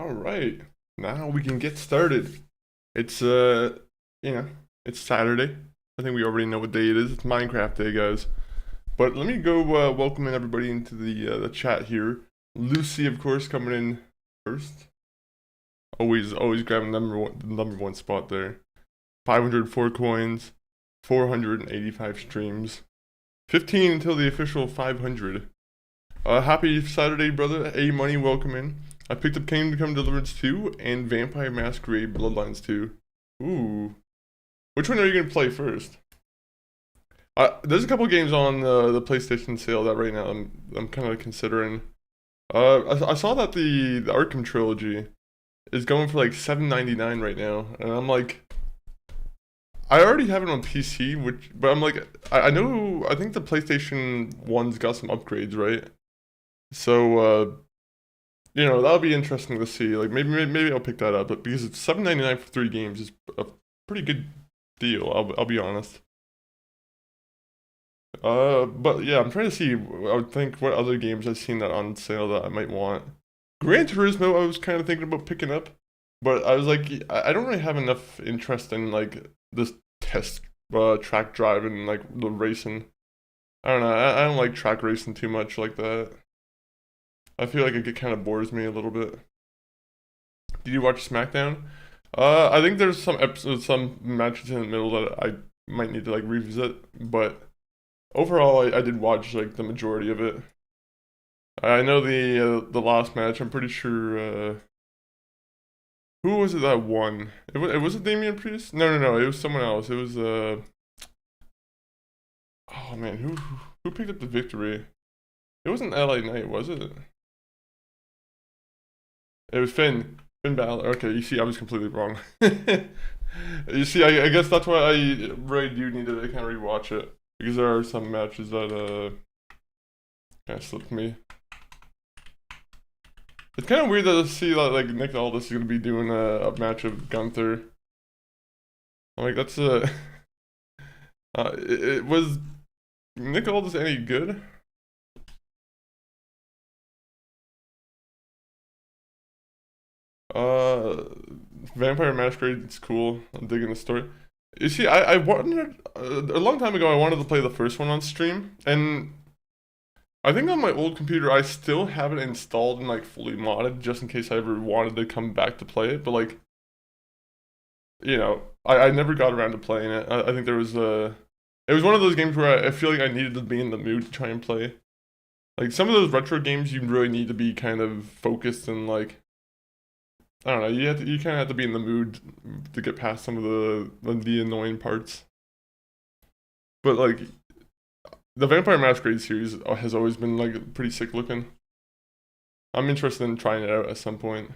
All right, now we can get started. It's you know, it's Saturday. I think we already know what day it is. It's Minecraft Day, guys. But let me go welcoming everybody into the chat here. Lucy, of course, coming in first. Always grabbing the number one spot there. 504 coins, 485 streams, 15 until the official 500. Happy Saturday, brother. A Money, welcome in. I picked up Kingdom Come Deliverance 2 and Vampire Masquerade Bloodlines 2. Ooh. Which one are you going to play first? There's a couple games on the PlayStation sale that right now I'm kind of considering. I saw that the Arkham trilogy is going for like $7.99 right now, and I'm like, I already have it on PC, but I'm like, I know, I think the PlayStation 1's got some upgrades, right? So, that'll be interesting to see. Like maybe I'll pick that up, but because it's $7.99 for 3 games is a pretty good deal. I'll be honest. But yeah, I'm trying to see. I would think what other games I've seen that on sale that I might want. Gran Turismo, I was kind of thinking about picking up, but I was like, I don't really have enough interest in like this test track driving, like the racing. I don't know. I don't like track racing too much like that. I feel like it kind of bores me a little bit. Did you watch SmackDown? I think there's some episodes, some matches in the middle that I might need to like revisit, but overall, I did watch like the majority of it. I know the last match. I'm pretty sure. Who was it that won? It was it Damian Priest? No. It was someone else. It was oh man, who picked up the victory? It wasn't LA Knight, was it? It was Finn. Finn Balor. Okay, you see, I was completely wrong. You see, I guess that's why I really do need to kind of rewatch it because there are some matches that kind of slipped me. It's kind of weird to see that like Nick Aldis is gonna be doing a match of Gunther. I'm like that's it was Nick Aldis any good? Uh, Vampire Masquerade, it's cool. I'm digging the story. You see, I wanted a long time ago. I wanted to play the first one on stream, and I think on my old computer I still have it installed and like fully modded just in case I ever wanted to come back to play it. But like, I never got around to playing it. I think there was it was one of those games where I feel like I needed to be in the mood to try and play. Like some of those retro games, you really need to be kind of focused and like I don't know. You kind of have to be in the mood to get past some of the annoying parts. But like the Vampire Masquerade series has always been like pretty sick looking. I'm interested in trying it out at some point.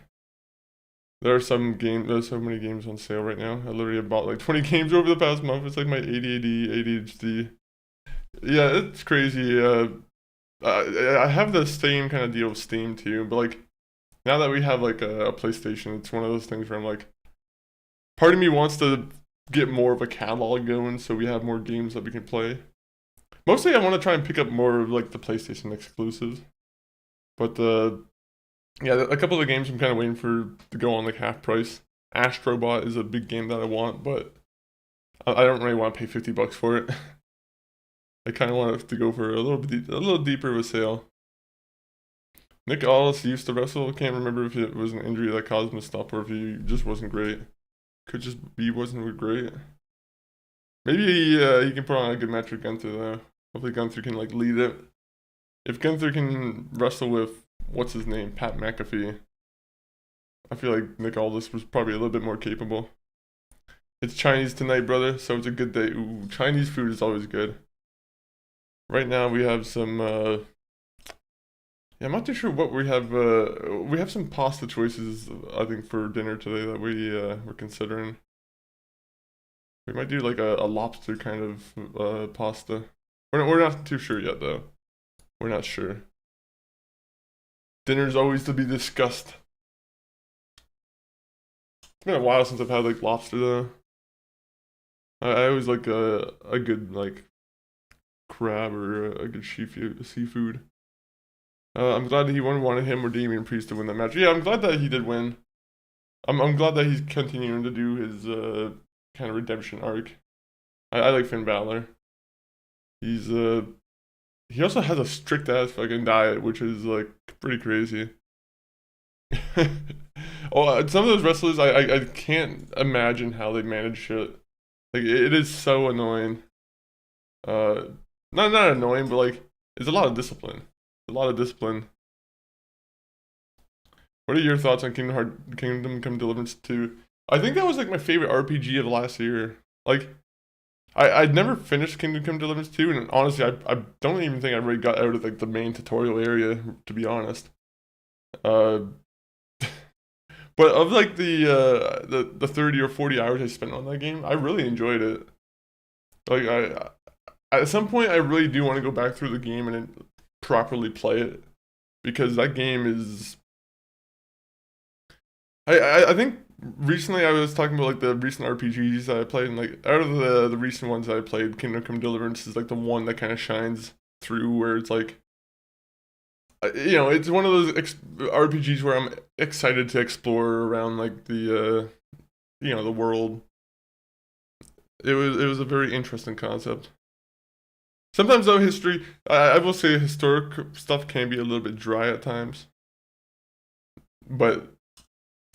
There's so many games on sale right now. I literally have bought like 20 games over the past month. It's like my ADHD. Yeah, it's crazy. I have the same kind of deal with Steam too, but like now that we have like a PlayStation, it's one of those things where I'm like, part of me wants to get more of a catalog going so we have more games that we can play. Mostly, I want to try and pick up more of like the PlayStation exclusives. But yeah, a couple of the games I'm kind of waiting for to go on like half price. Astrobot is a big game that I want, but I don't really want to pay $50 for it. I kind of want it to go for a little deeper of a sale. Nick Aldis used to wrestle. Can't remember if it was an injury that caused him to stop or if he just wasn't great. Could just be wasn't great. Maybe he can put on a good match with Gunther though. Hopefully Gunther can like lead it. If Gunther can wrestle with what's his name, Pat McAfee, I feel like Nick Aldis was probably a little bit more capable. It's Chinese tonight, brother, so it's a good day. Ooh, Chinese food is always good. Right now we have some yeah, I'm not too sure what we have. We have some pasta choices, I think, for dinner today that we're considering. We might do like a lobster kind of pasta. We're not too sure yet, though. We're not sure. Dinner's always to be discussed. It's been a while since I've had like lobster though. I always like a good like crab or a good seafood. I'm glad that he wanted him or Damian Priest to win that match. Yeah, I'm glad that he did win. I'm glad that he's continuing to do his kind of redemption arc. I like Finn Balor. He's he also has a strict ass fucking diet, which is like pretty crazy. Oh, some of those wrestlers, I can't imagine how they manage shit. Like it is so annoying. Uh, not annoying, but like it's a lot of discipline. A lot of discipline. What are your thoughts on Kingdom Come Deliverance 2? I think that was like my favorite RPG of last year. Like I'd never finished Kingdom Come Deliverance 2, and honestly I don't even think I really got out of like the main tutorial area, to be honest. Uh but of like the 30 or 40 hours I spent on that game, I really enjoyed it. Like I at some point I really do want to go back through the game and properly play it, because that game is I think recently I was talking about like the recent RPGs that I played, and like out of the recent ones that I played, Kingdom Come Deliverance is like the one that kind of shines through, where it's like it's one of those RPGs where I'm excited to explore around like the the world. It was a very interesting concept. Sometimes though history, I will say historic stuff can be a little bit dry at times, but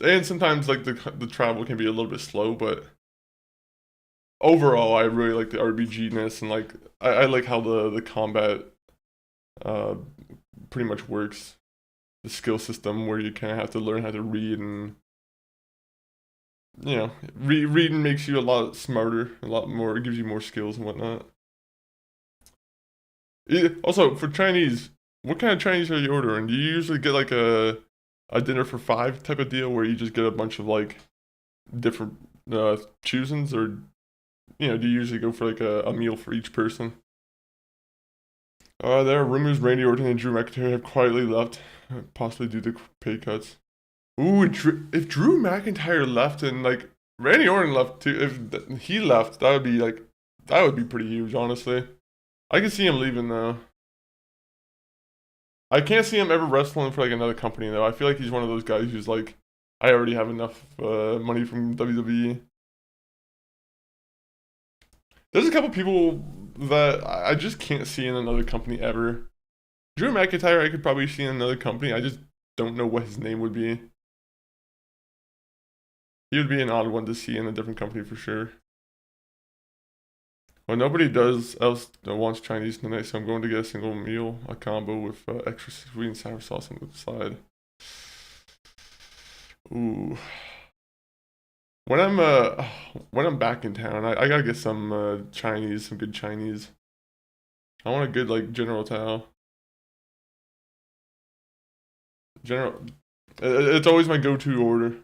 and sometimes like the travel can be a little bit slow, but overall I really like the RBG-ness, and like I like how the combat uh pretty much works. The skill system where you kind of have to learn how to read, and reading makes you a lot smarter, a lot more, it gives you more skills and whatnot. Also, for Chinese, what kind of Chinese are you ordering? Do you usually get like a dinner for five type of deal where you just get a bunch of like different choosings, or do you usually go for like a meal for each person? There are rumors Randy Orton and Drew McIntyre have quietly left, possibly due to pay cuts. Ooh, if Drew McIntyre left and like Randy Orton left too, if he left, that would be pretty huge, honestly. I can see him leaving though. I can't see him ever wrestling for like another company though. I feel like he's one of those guys who's like, I already have enough money from WWE. There's a couple people that I just can't see in another company ever. Drew McIntyre, I could probably see in another company. I just don't know what his name would be. He would be an odd one to see in a different company for sure. Well, nobody does else wants Chinese tonight, so I'm going to get a single meal, a combo with extra sweet and sour sauce on the side. Ooh. When I'm back in town, I gotta get some Chinese, some good Chinese. I want a good like General Tao. General, it's always my go-to order.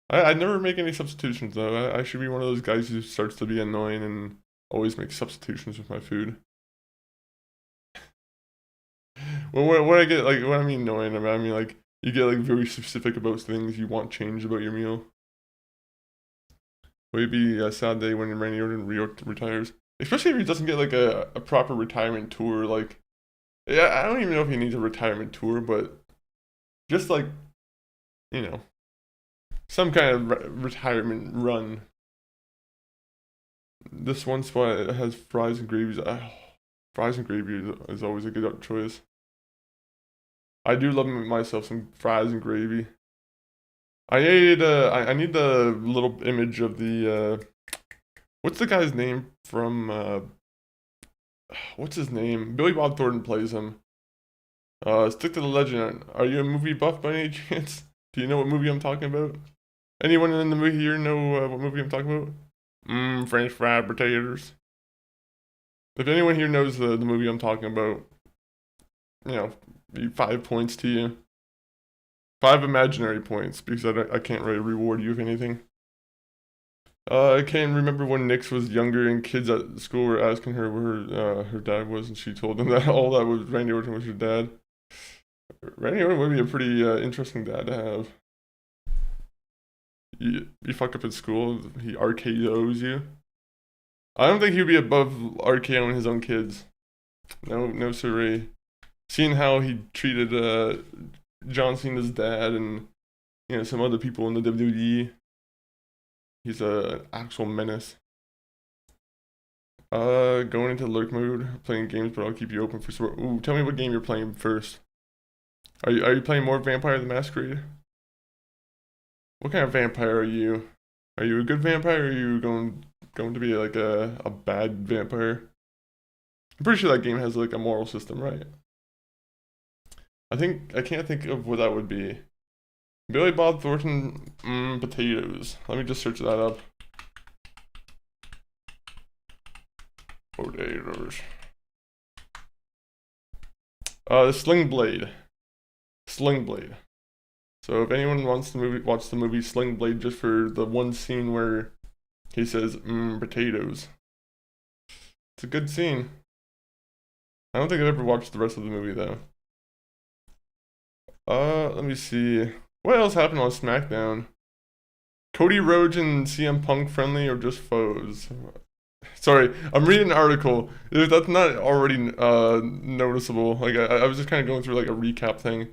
I never make any substitutions though. I should be one of those guys who starts to be annoying and always make substitutions with my food. Well, what I get, like, what I mean annoying about, I mean like you get like very specific about things you want changed about your meal. Will it be a sad day when Randy Orton retires? Especially if he doesn't get like a proper retirement tour. Like, yeah, I don't even know if he needs a retirement tour, but just like, you know, some kind of retirement run. This one spot has fries and gravy. Fries and gravy is always a good choice. I do love myself some fries and gravy. I need the little image of the what's the guy's name from what's his name? Billy Bob Thornton plays him. Stick to the legend. Are you a movie buff by any chance? Do you know what movie I'm talking about? Anyone in the movie here know what movie I'm talking about? French fried potatoes. If anyone here knows the movie I'm talking about, 5 points to you. 5 imaginary points, because I can't really reward you with anything. I can't remember when Nyx was younger and kids at school were asking her where her dad was, and she told them that all that was Randy Orton was her dad. Randy Orton would be a pretty interesting dad to have. You fuck up in school, he RKO's you. I don't think he'd be above RKOing his own kids. No, no siree. seeing how he treated John Cena's dad and some other people in the WWE. He's a actual menace. Going into lurk mode, playing games, but I'll keep you open for support. Ooh, tell me what game you're playing first. Are you playing more Vampire the Masquerade? What kind of vampire are you? Are you a good vampire, or are you going to be like a bad vampire? I'm pretty sure that game has like a moral system, right? I can't think of what that would be. Billy Bob Thornton, potatoes. Let me just search that up. Potatoes. Sling Blade. Sling Blade. So if anyone wants to watch the movie Sling Blade just for the one scene where he says, potatoes. It's a good scene. I don't think I've ever watched the rest of the movie though. Let me see. What else happened on SmackDown? Cody Rhodes and CM Punk friendly or just foes? Sorry, I'm reading an article. If that's not already noticeable, like I was just kind of going through like a recap thing.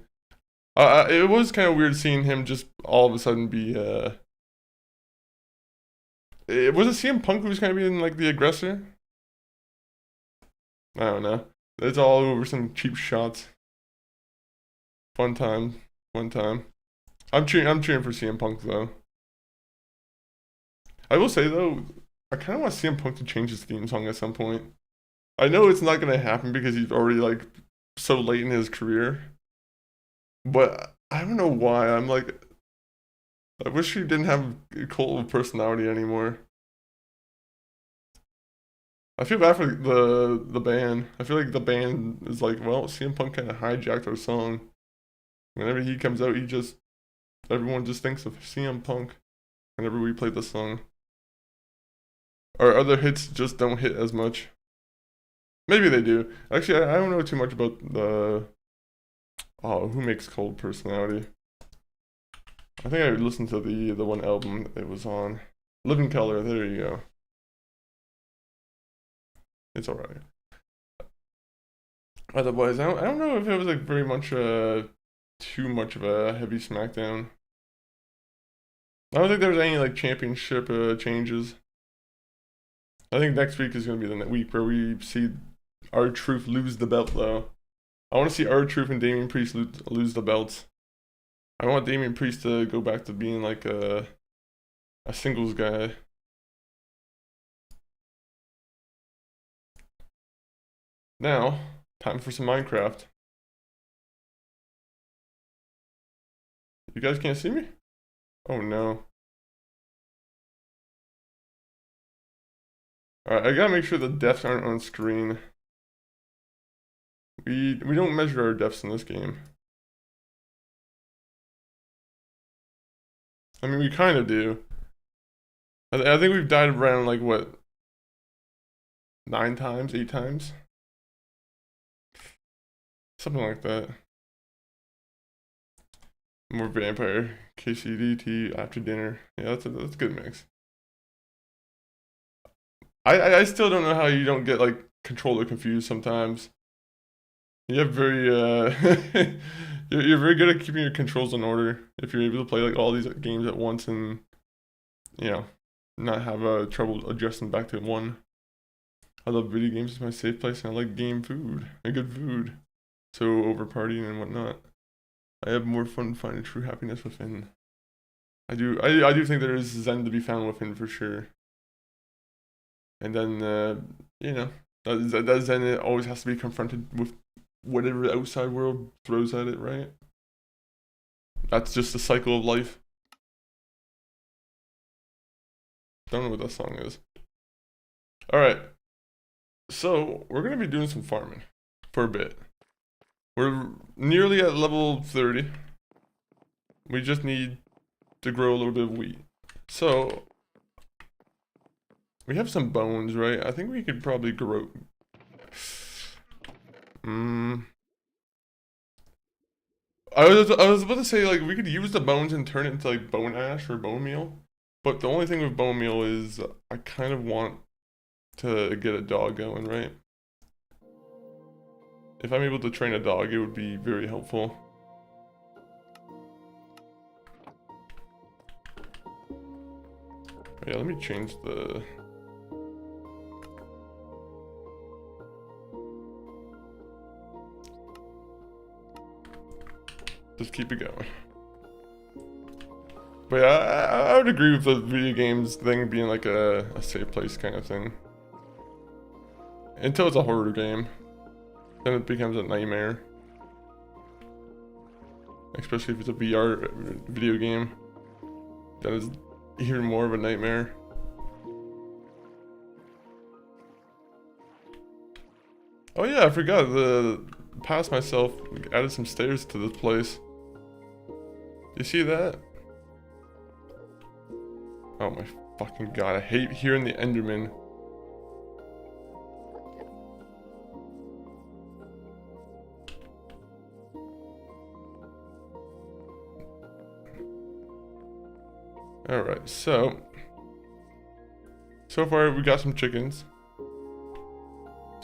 It was kind of weird seeing him just all of a sudden be was it CM Punk who was kind of being like the aggressor? I don't know. It's all over some cheap shots. Fun time. I'm cheering for CM Punk though. I will say though, I kind of want CM Punk to change his theme song at some point. I know it's not gonna happen because he's already like so late in his career. But I don't know why. I'm like, I wish he didn't have a cult of personality anymore. I feel bad for the band. I feel like the band is like, well, CM Punk kind of hijacked our song. Whenever he comes out, everyone just thinks of CM Punk whenever we play the song. Our other hits just don't hit as much. Maybe they do. Actually, I don't know too much about who makes Cold Personality. I think I listened to the one album it was on. Living Color, there you go. It's alright. Otherwise, I don't know if it was like very much too much of a heavy SmackDown. I don't think there was any like championship changes. I think next week is gonna be the week where we see R-Truth lose the belt though. I want to see R-Truth and Damian Priest lose the belts. I want Damian Priest to go back to being like a singles guy. Now, time for some Minecraft. You guys can't see me? Oh no. Alright, I gotta make sure the deaths aren't on screen. We don't measure our deaths in this game. I mean, we kind of do. I think we've died around like what? 9 times, 8 times? Something like that. More vampire. KCDT after dinner. Yeah, that's a good mix. I still don't know how you don't get like controller confused sometimes. You have very you're very good at keeping your controls in order if you're able to play like all these games at once and not have trouble adjusting back to one. I love video games. It's my safe place and I like game food and good food. So over partying and whatnot. I have more fun finding true happiness within. I do think there is zen to be found within for sure. And then that zen it always has to be confronted with whatever the outside world throws at it, right? That's just the cycle of life. Don't know what that song is. Alright. So, we're going to be doing some farming for a bit. We're nearly at level 30. We just need to grow a little bit of wheat. So, we have some bones, right? I think we could probably grow... I was about to say, like, we could use the bones and turn it into, like, bone ash or bone meal. But the only thing with bone meal is I kind of want to get a dog going, right? If I'm able to train a dog, it would be very helpful. Yeah, let me change the... Just keep it going. But yeah, I would agree with the video games thing being like a safe place kind of thing. Until it's a horror game. Then it becomes a nightmare. Especially if it's a VR video game. That is even more of a nightmare. Oh yeah, I forgot past myself added some stairs to this place. You see that? Oh my fucking god, I hate hearing the Enderman. Alright, so far we got some chickens.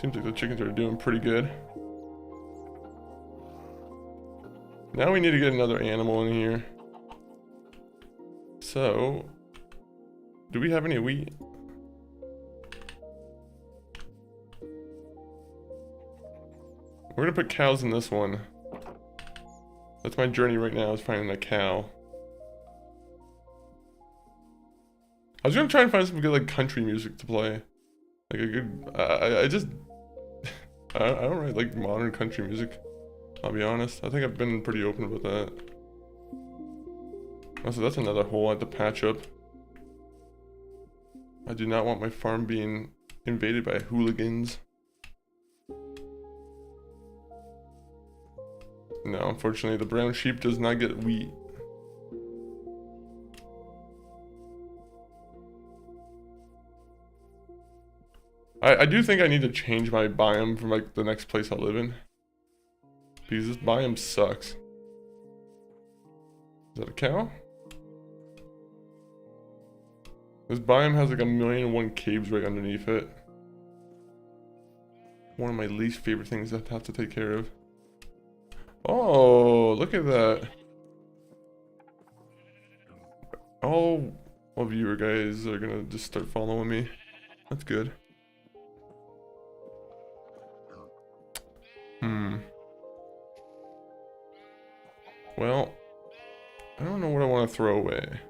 Seems like the chickens are doing pretty good. Now we need to get another animal in here. So, do we have any wheat? We're gonna put cows in this one. That's my journey right now, is finding a cow. I was gonna try and find some good like country music to play. Like a good, I just, I don't really like modern country music. I'll be honest. I think I've been pretty open about that. Also, that's another hole I have to patch up. I do not want my farm being invaded by hooligans. No, unfortunately, the brown sheep does not get wheat. I do think I need to change my biome from like the next place I live in. Because this biome sucks. Is that a cow? This biome has like 1,000,001 caves right underneath it. One of my least favorite things I have to take care of. Oh, look at that. All of you guys are gonna just start following me. That's good. Well, I don't know what I want to throw away.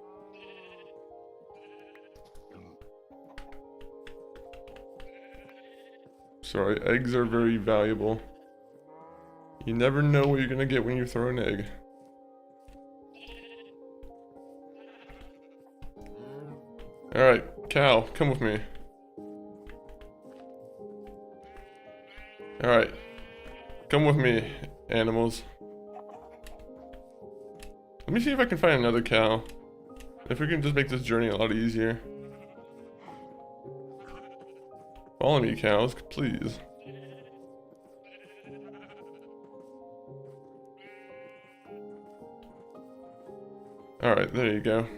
Sorry, eggs are very valuable. You never know what you're gonna get when you throw an egg. Alright, cow, come with me. Alright, come with me, animals. Let me see if I can find another cow. If we can just make this journey a lot easier. Follow me, cows, please. Alright, there you go.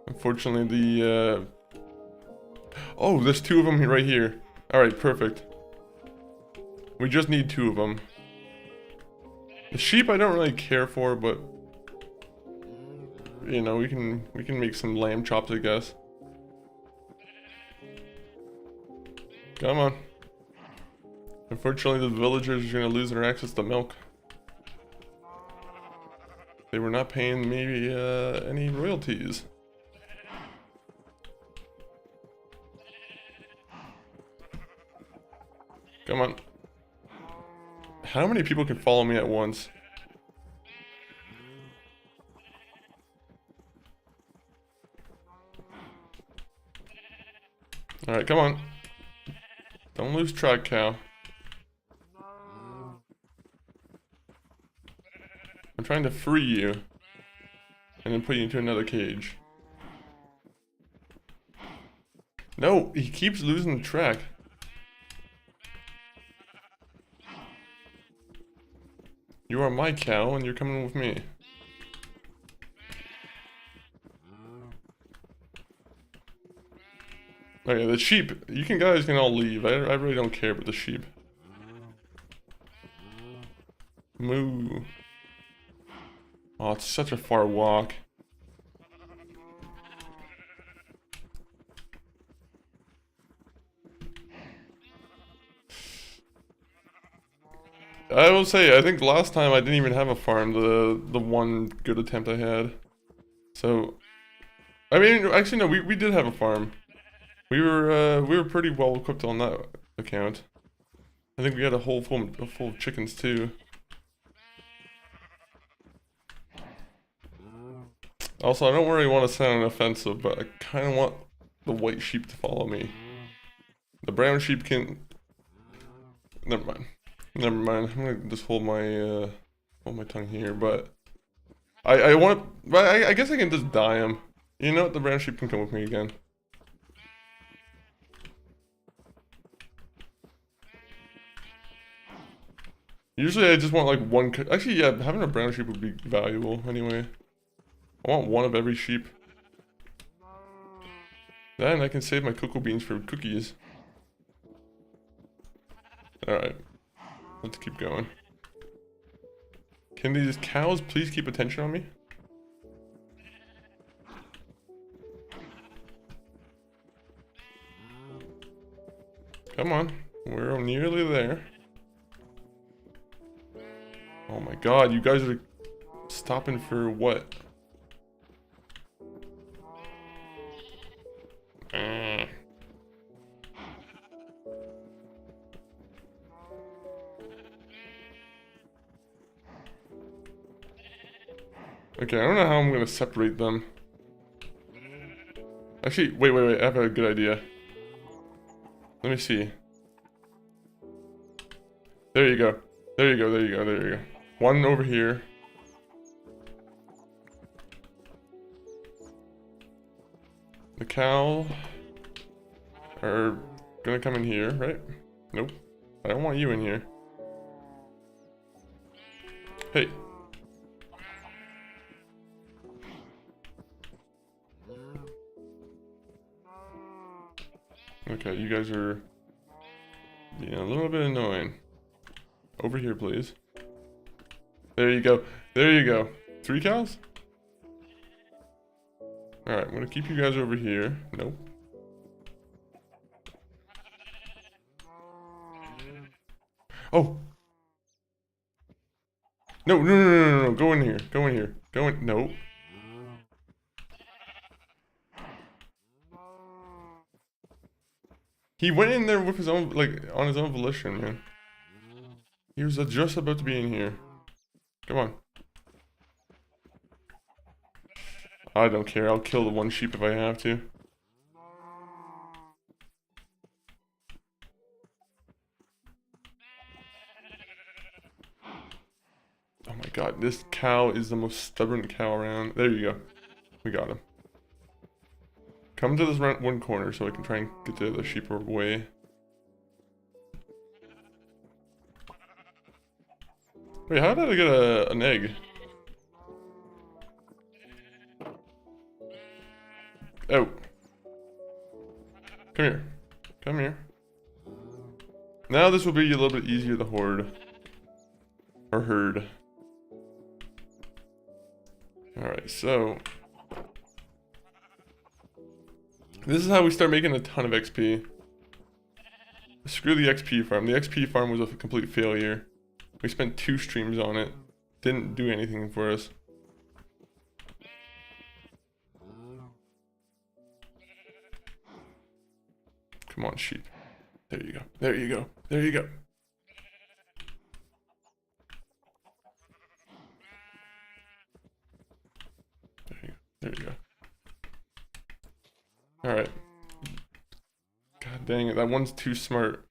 Unfortunately, oh, there's 2 of them right here. Alright, perfect. We just need 2 of them. The sheep I don't really care for, but... you know, we can make some lamb chops, I guess. Come on. Unfortunately, the villagers are gonna lose their access to milk. They were not paying me any royalties. Come on. How many people can follow me at once? Alright, come on. Don't lose track, cow. I'm trying to free you. And then put you into another cage. No, he keeps losing the track. You are my cow and you're coming with me. Okay, the sheep. You guys can all leave. I really don't care about the sheep. Moo. Oh, it's such a far walk. I will say, I think last time I didn't even have a farm, the one good attempt I had. So, I mean, actually no, we did have a farm. We were pretty well equipped on that account. I think we had a full of chickens too. Also, I don't really want to sound offensive, but I kind of want the white sheep to follow me. The brown sheep can... Never mind. Never mind. I'm gonna just hold my tongue here, but... I want... But I guess I can just dye him. You know what? The brown sheep can come with me again. Usually I just want like one... Actually, yeah, having a brown sheep would be valuable anyway. I want one of every sheep. Then I can save my cocoa beans for cookies. Alright. Let's keep going. Can these cows please keep attention on me? Come on. We're nearly there. Oh my god, you guys are stopping for what? Okay, I don't know how I'm gonna separate them. Actually, wait, I have a good idea. Let me see. There you go. There you go. One over here. The cow are gonna come in here, right? Nope. I don't want you in here. Hey. Okay, you guys are being a little bit annoying. Over here, please. There you go. There you go. 3 cows? Alright, I'm gonna keep you guys over here. Nope. Oh! No. Go in here. No. He went in there with his own, like, on his own volition, man. He was just about to be in here. Come on. I don't care. I'll kill the one sheep if I have to. Oh my god, this cow is the most stubborn cow around. There you go. We got him. Come to this one corner so I can try and get the other sheep away. Wait, how did I get an egg? Oh. Come here. Now this will be a little bit easier to hoard. Or herd. Alright, so... This is how we start making a ton of XP. Screw the XP farm. The XP farm was a complete failure. We spent 2 streams on it. Didn't do anything for us. Come on, sheep. There you go. There you go. There you go. There you go. Alright. God dang it, that one's too smart.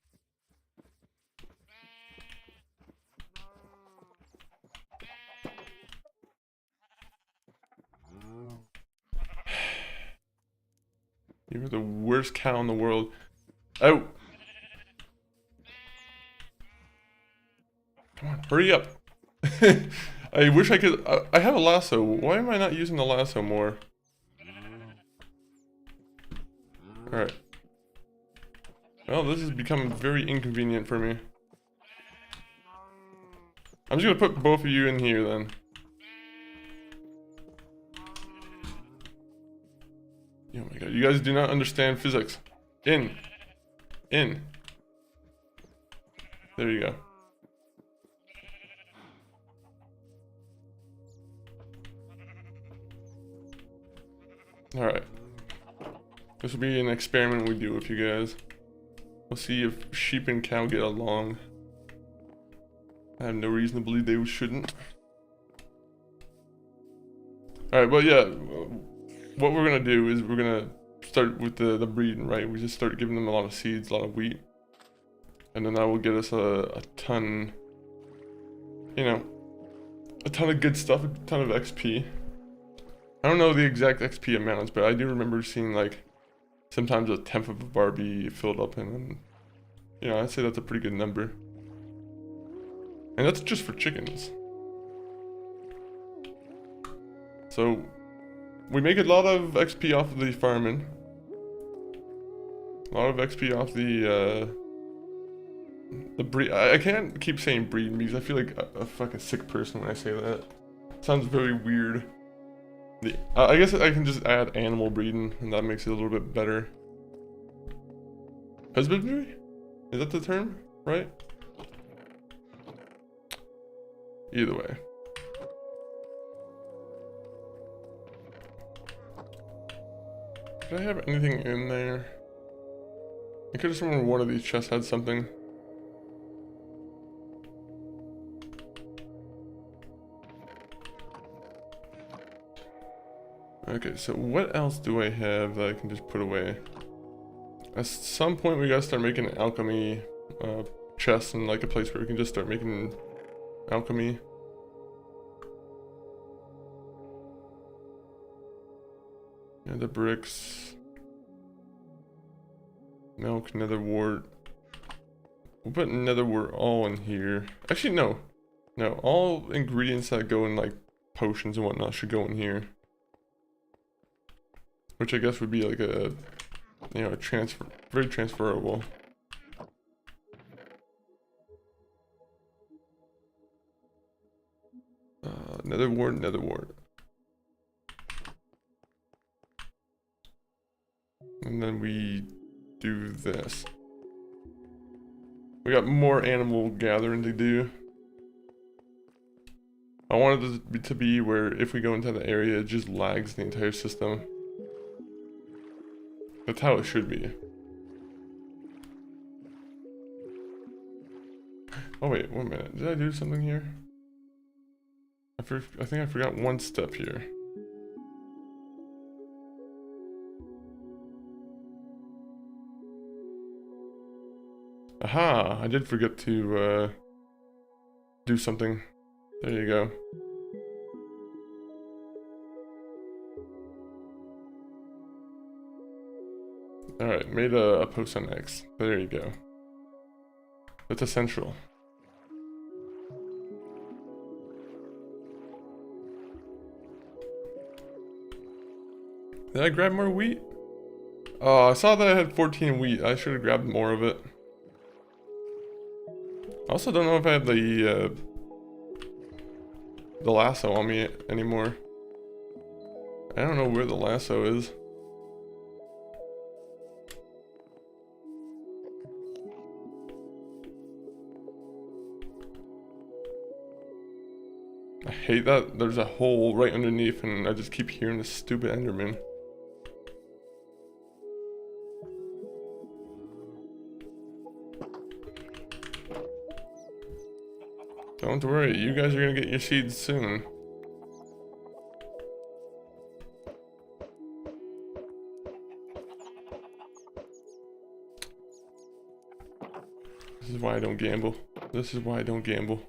You're the worst cow in the world. Oh! Come on, hurry up! I wish I could... I have a lasso. Why am I not using the lasso more? Alright. Well, this has become very inconvenient for me. I'm just gonna put both of you in here then. Oh my god, you guys do not understand physics. In. There you go. Alright. This will be an experiment we do with you guys. We'll see if sheep and cow get along. I have no reason to believe they shouldn't. Alright, but yeah, what we're gonna do is we're gonna start with the breeding, right? We just start giving them a lot of seeds, a lot of wheat. And then that will get us a ton, you know, a ton of good stuff, a ton of XP. I don't know the exact XP amounts, but I do remember seeing like sometimes a tenth of a bar be filled up, and you know, I'd say that's a pretty good number. And that's just for chickens. So we make a lot of XP off of the farming. A lot of XP off the breed. I can't keep saying breed because I feel like a fucking sick person when I say that. It sounds very weird. I guess I can just add animal breeding, and that makes it a little bit better. Husbandry? Is that the term? Right? Either way. Did I have anything in there? I could have sworn one of these chests had something. Okay, so what else do I have that I can just put away? At some point we gotta start making an alchemy chest and like a place where we can just start making alchemy. Yeah, the bricks. Milk, nether wart. We'll put nether wart all in here. Actually, no. No, all ingredients that go in like potions and whatnot should go in here. Which I guess would be like a, you know, a transfer, very transferable. Nether wart, nether wart. And then we do this. We got more animal gathering to do. I wanted it to be where if we go into the area, it just lags the entire system. That's how it should be. Oh wait, 1 minute. Did I do something here? I think I forgot one step here. Aha! I did forget to do something. There you go. Alright, made a post on X. There you go. That's essential. Did I grab more wheat? Oh, I saw that I had 14 wheat. I should have grabbed more of it. I also don't know if I have the lasso on me anymore. I don't know where the lasso is. I hate that there's a hole right underneath and I just keep hearing this stupid Enderman. Don't worry, you guys are gonna get your seeds soon. This is why I don't gamble. This is why I don't gamble.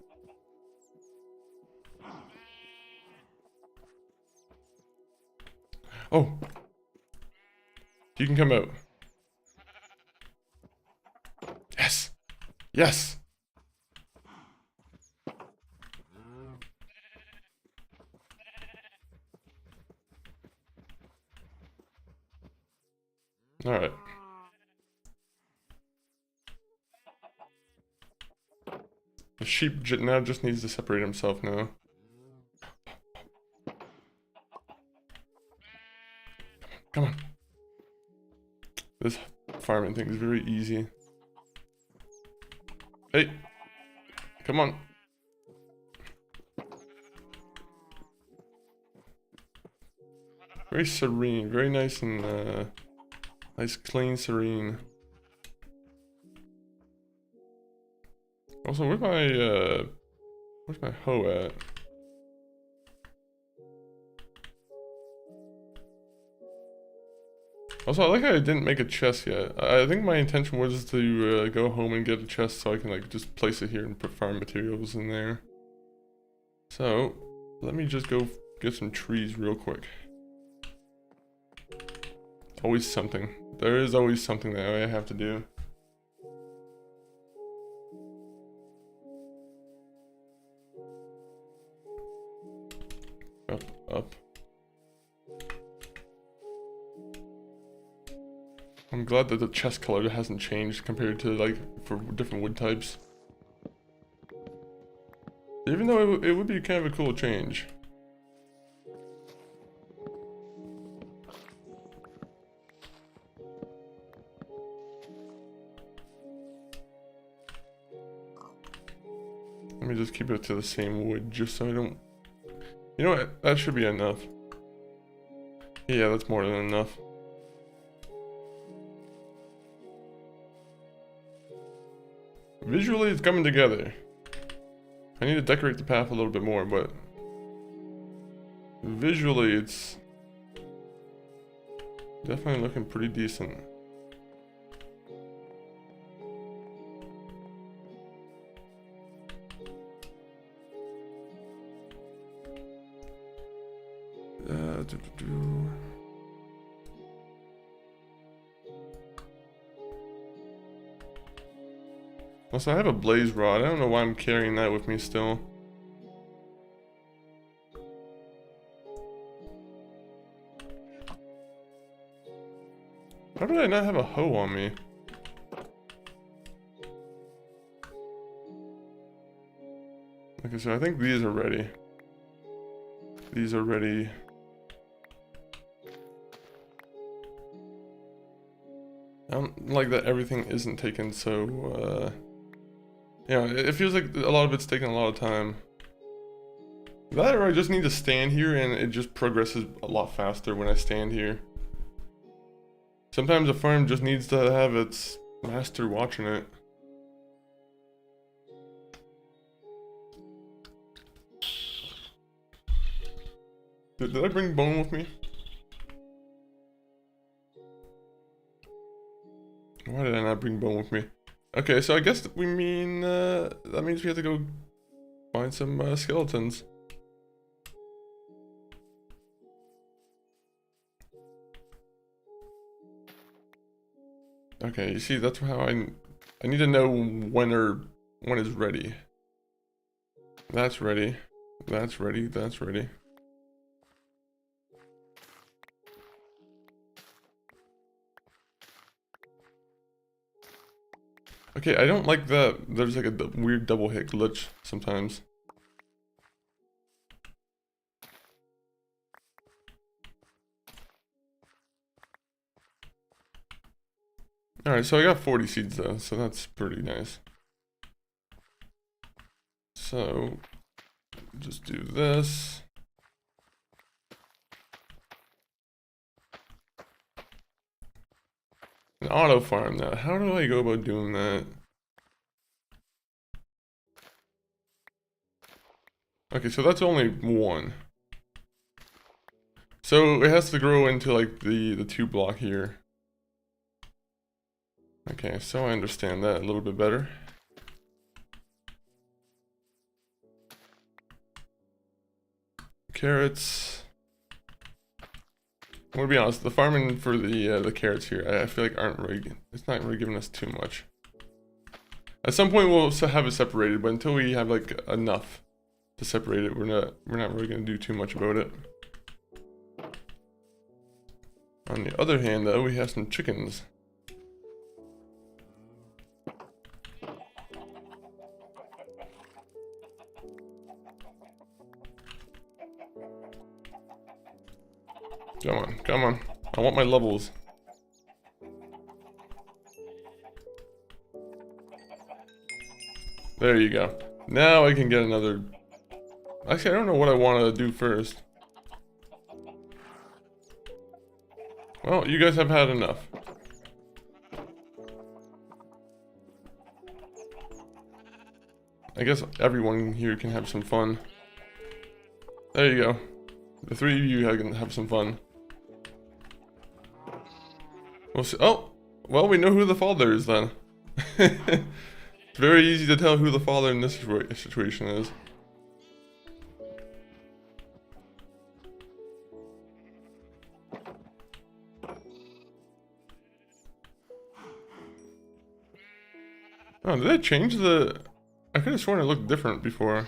Oh! You can come out. Yes! Yes! Alright. The sheep now just needs to separate himself now. Come on. This farming thing is very easy. Hey. Come on. Very serene, very nice and nice, clean, serene. Also, where's my hoe at? Also, I like how I didn't make a chest yet. I think my intention was to go home and get a chest so I can like just place it here and put farm materials in there. So, let me just go get some trees real quick. Always something. There is always something that I have to do. Up. I'm glad that the chest color hasn't changed compared to like for different wood types. Even though it would be kind of a cool change. Let me just keep it to the same wood just so I don't... You know what? That should be enough. Yeah, that's more than enough. Visually, it's coming together. I need to decorate the path a little bit more, but... Visually, it's... definitely looking pretty decent. Also, I have a blaze rod. I don't know why I'm carrying that with me still. How did I not have a hoe on me? Okay, so I think these are ready. These are ready. I don't like that everything isn't taken so, yeah, it feels like a lot of it's taking a lot of time. That or I just need to stand here and it just progresses a lot faster when I stand here. Sometimes a farm just needs to have its master watching it. Did I bring bone with me? Why did I not bring bone with me? Okay, so I guess that we mean, that means we have to go find some skeletons. Okay, you see, that's how I need to know when is ready. That's ready. That's ready. That's ready. Okay, I don't like that there's like a weird double hit glitch sometimes. Alright, so I got 40 seeds though, so that's pretty nice. So, just do this. An auto farm now. How do I go about doing that? Okay, so that's only one. So it has to grow into like the 2 block here. Okay, so I understand that a little bit better. Carrots. I'm gonna be honest, the farming for the carrots here, I feel like aren't really, it's not really giving us too much. At some point we'll have it separated, but until we have like enough to separate it, we're not really gonna do too much about it. On the other hand though, we have some chickens. Come on, come on. I want my levels. There you go. Now I can get another... Actually, I don't know what I want to do first. Well, you guys have had enough. I guess everyone here can have some fun. There you go. The three of you can have some fun. We'll see. Oh! Well, we know who the father is then. It's very easy to tell who the father in this situation is. Oh, did I change the... I could have sworn it looked different before.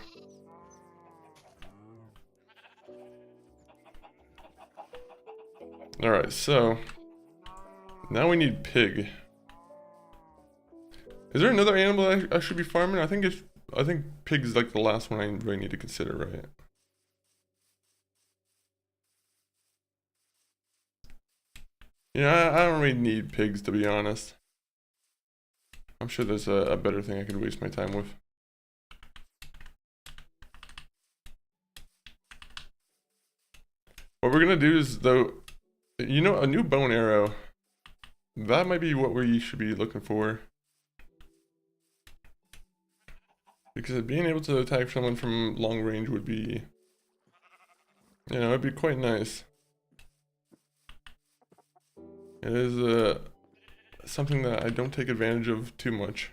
Alright, so... Now we need pig. Is there another animal I should be farming? I think pig is like the last one I really need to consider, right? Yeah, I don't really need pigs, to be honest. I'm sure there's a better thing I could waste my time with. What we're gonna do is, though, you know, a new bow and arrow. That might be what we should be looking for. Because being able to attack someone from long range would be, you know, it'd be quite nice. It is something that I don't take advantage of too much.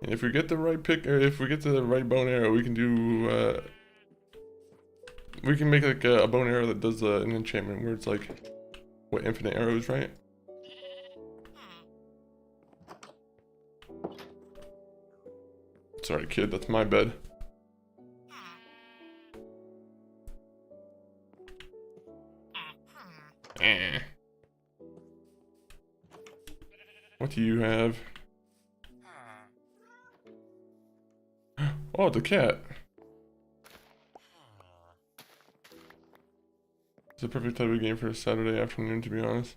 And if we get the right pick, or if we get the right bow and arrow, we can do, we can make like a bow and arrow that does an enchantment where it's like, what, infinite arrows, right? Sorry, kid, that's my bed. What do you have? Oh, the cat. It's a perfect type of game for a Saturday afternoon, to be honest.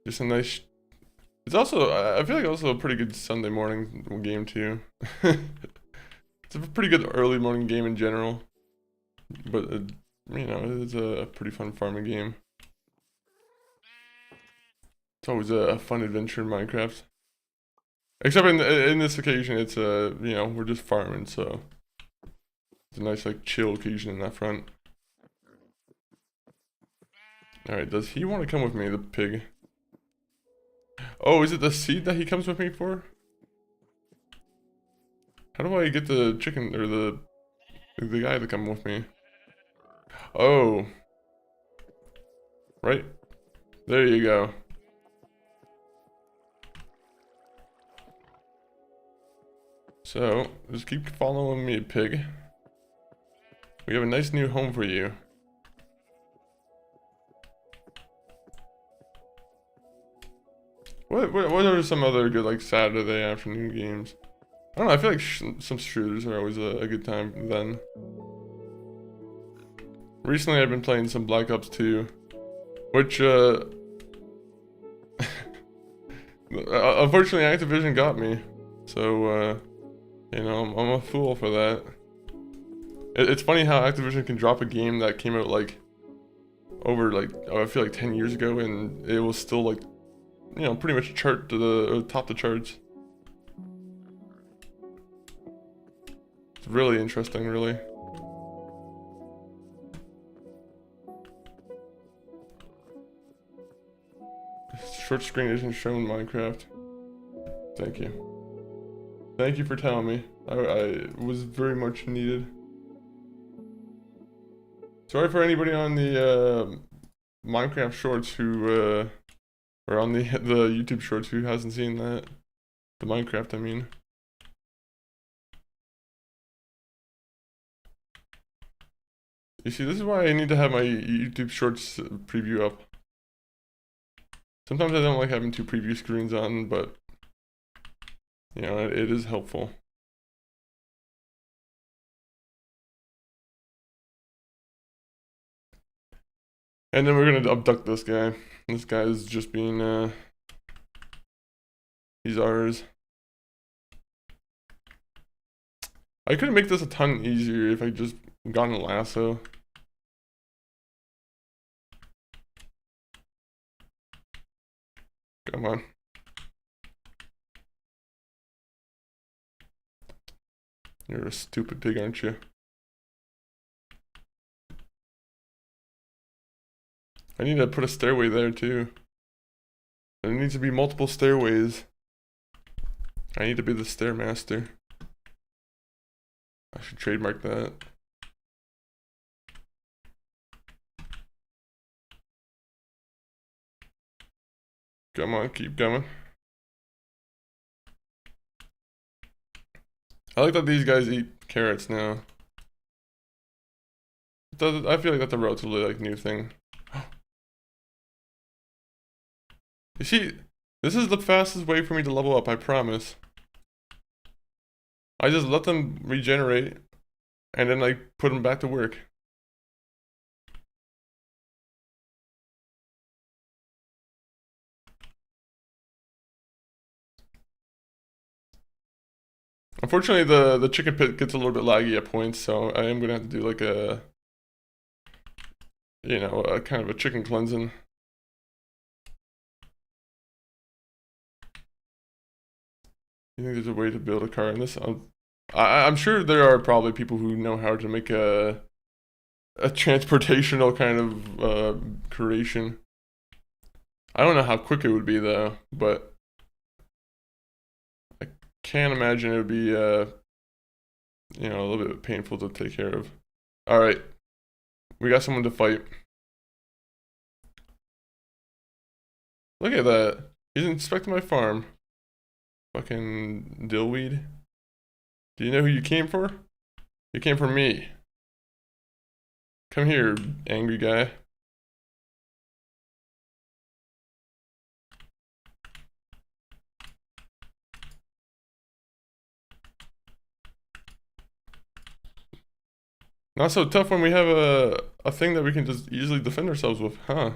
Just a nice... It's also, I feel like also a pretty good Sunday morning game too. It's a pretty good early morning game in general. But, you know, it's a pretty fun farming game. It's always a fun adventure in Minecraft. Except in this occasion, it's you know, we're just farming, so it's a nice like chill occasion in that front. All right, does he want to come with me, the pig? Oh, is it the seed that he comes with me for? How do I get the chicken or the guy to come with me? Oh, right there you go. So, just keep following me, pig. We have a nice new home for you. What are some other good, like, Saturday afternoon games? I don't know, I feel like some shooters are always a good time then. Recently I've been playing some Black Ops 2, which, unfortunately Activision got me. So, you know, I'm a fool for that. It's funny how Activision can drop a game that came out like over like I feel like 10 years ago, and it was still like, you know, pretty much chart to the top the charts. It's really interesting, really. Short screen isn't shown in Minecraft. Thank you. Thank you for telling me. I was very much needed. Sorry for anybody on the Minecraft shorts who or on the YouTube shorts who hasn't seen that. The Minecraft, I mean. You see, this is why I need to have my YouTube shorts preview up. Sometimes I don't like having two preview screens on, but you know, it is helpful. And then we're gonna abduct this guy. This guy is just being, he's ours. I could make this a ton easier if I just got a lasso. Come on. You're a stupid pig, aren't you? I need to put a stairway there too. There needs to be multiple stairways. I need to be the stairmaster. I should trademark that. Come on, keep coming. I like that these guys eat carrots now. I feel like that's a relatively like new thing. You see, this is the fastest way for me to level up, I promise. I just let them regenerate, and then I put them back to work. Unfortunately, the chicken pit gets a little bit laggy at points, so I am gonna have to do like a, you know, a kind of a chicken cleansing. You think there's a way to build a car in this? I'm sure there are probably people who know how to make a transportational kind of creation. I don't know how quick it would be though, but I can't imagine it would be you know, a little bit painful to take care of. All right, we got someone to fight. Look at that. He's inspecting my farm. Fucking dillweed. Do you know who you came for? You came for me. Come here, angry guy. Not so tough when we have a thing that we can just easily defend ourselves with, huh?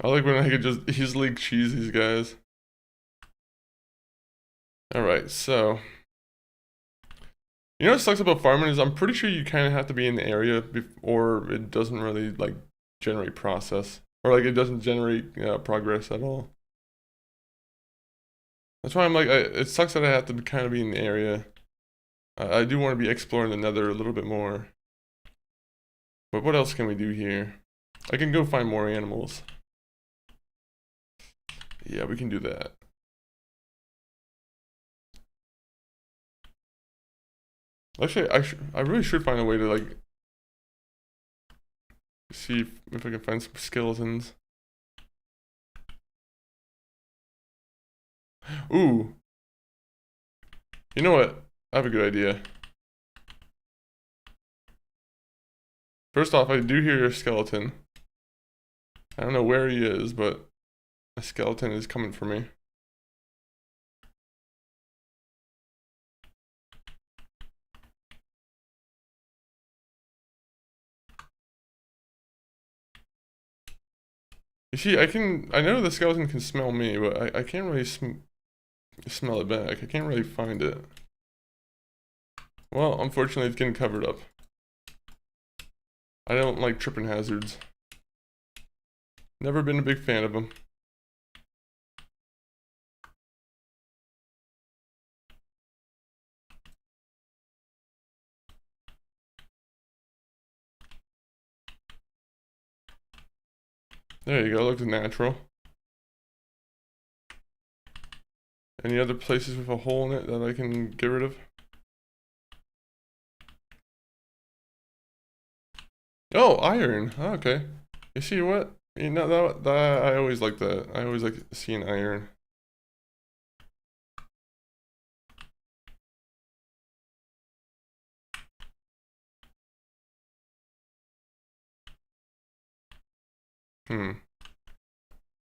I like when I could just easily cheese these guys. Alright, so you know what sucks about farming is I'm pretty sure you kind of have to be in the area or it doesn't really like generate process. Or like it doesn't generate progress at all. That's why I'm like, it sucks that I have to kind of be in the area. I do want to be exploring the Nether a little bit more. But what else can we do here? I can go find more animals. Yeah, we can do that. Actually, I really should find a way to like see if I can find some skeletons. Ooh. You know what? I have a good idea. First off, I do hear a skeleton. I don't know where he is, but a skeleton is coming for me. You see, I know the skeleton can smell me, but I can't really smell it back. I can't really find it. Well, unfortunately, it's getting covered up. I don't like tripping hazards. Never been a big fan of them. There you go, looks natural. Any other places with a hole in it that I can get rid of? Oh, iron. Oh, okay. You see what? You know that I always like that. I always like seeing iron.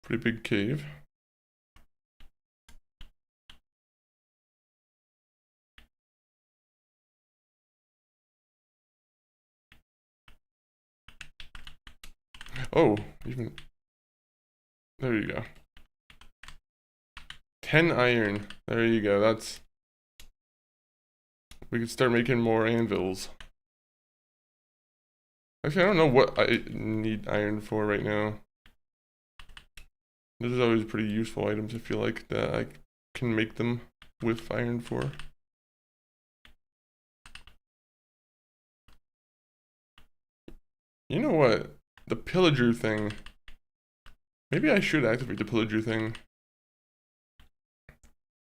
Pretty big cave. Oh, even there you go. 10 iron. There you go. That's we could start making more anvils. Actually, I don't know what I need iron for right now. This is always pretty useful items. I feel like that I can make them with iron for. You know what? The pillager thing. Maybe I should activate the pillager thing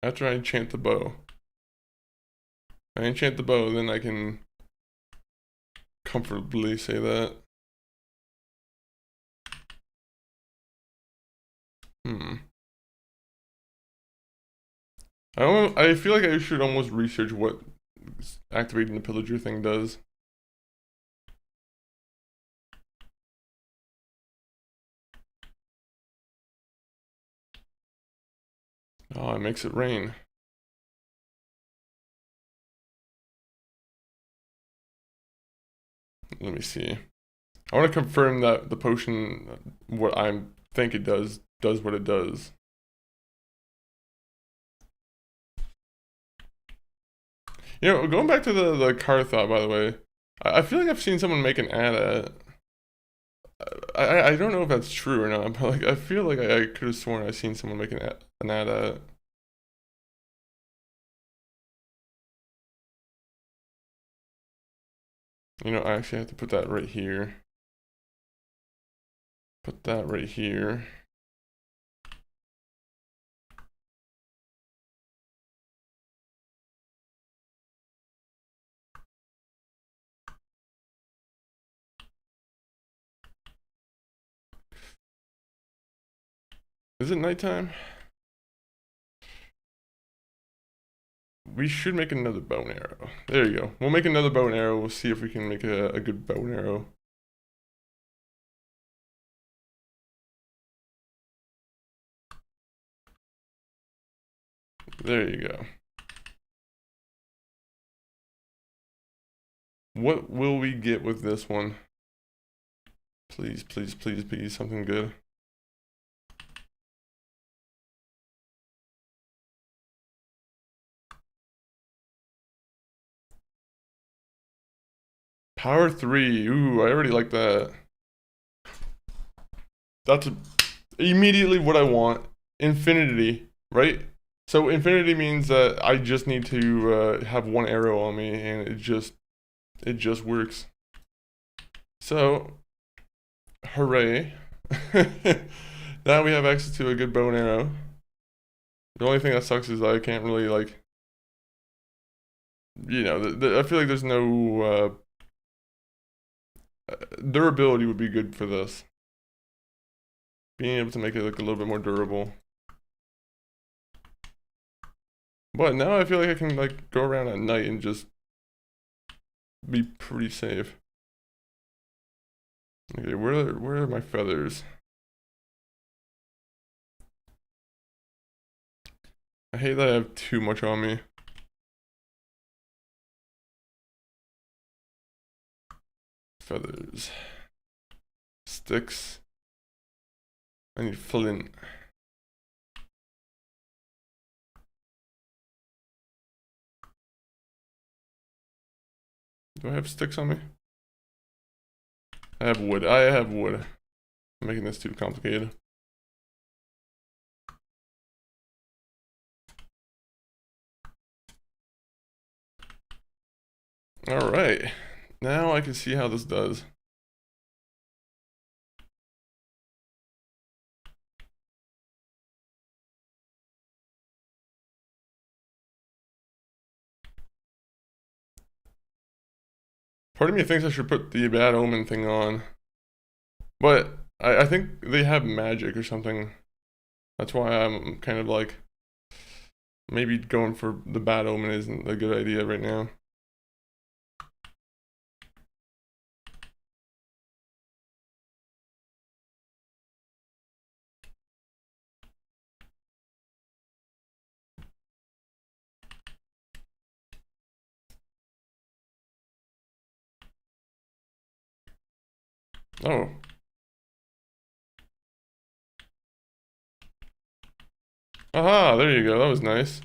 after I enchant the bow. If I enchant the bow, then I can comfortably say that. I feel like I should almost research what activating the pillager thing does. Oh, it makes it rain. Let me see. I want to confirm that the potion, what I think it does what it does. You know, going back to the car thought, by the way, I feel like I've seen someone make an ad at it. I don't know if that's true or not, but like I feel like I could have sworn I've seen someone make an ad at it. You know, I actually have to put that right here. Put that right here. Is it nighttime? We should make another bow and arrow. There you go. We'll make another bow and arrow. We'll see if we can make a good bow and arrow. There you go. What will we get with this one? Please, please, please be something good. Power 3. Ooh, I already like that. That's immediately what I want. Infinity, right? So infinity means that I just need to have one arrow on me, and it just works. So, hooray! Now we have access to a good bow and arrow. The only thing that sucks is I can't really like, you know, I feel like there's no durability would be good for this. Being able to make it look a little bit more durable. But now I feel like I can like go around at night and just be pretty safe. Okay, where are my feathers? I hate that I have too much on me. Feathers. Sticks. I need flint. Do I have sticks on me? I have wood. I have wood. I'm making this too complicated. Alright. Now I can see how this does. Part of me thinks I should put the bad omen thing on. But I think they have magic or something. That's why I'm kind of like, maybe going for the bad omen isn't a good idea right now. Oh. Aha, there you go. That was nice.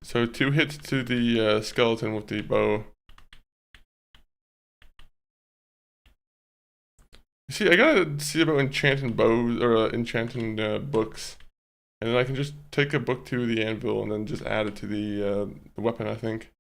So 2 hits to the skeleton with the bow. See, I gotta see about enchanting bows or enchanting books, and then I can just take a book to the anvil and then just add it to the weapon, I think.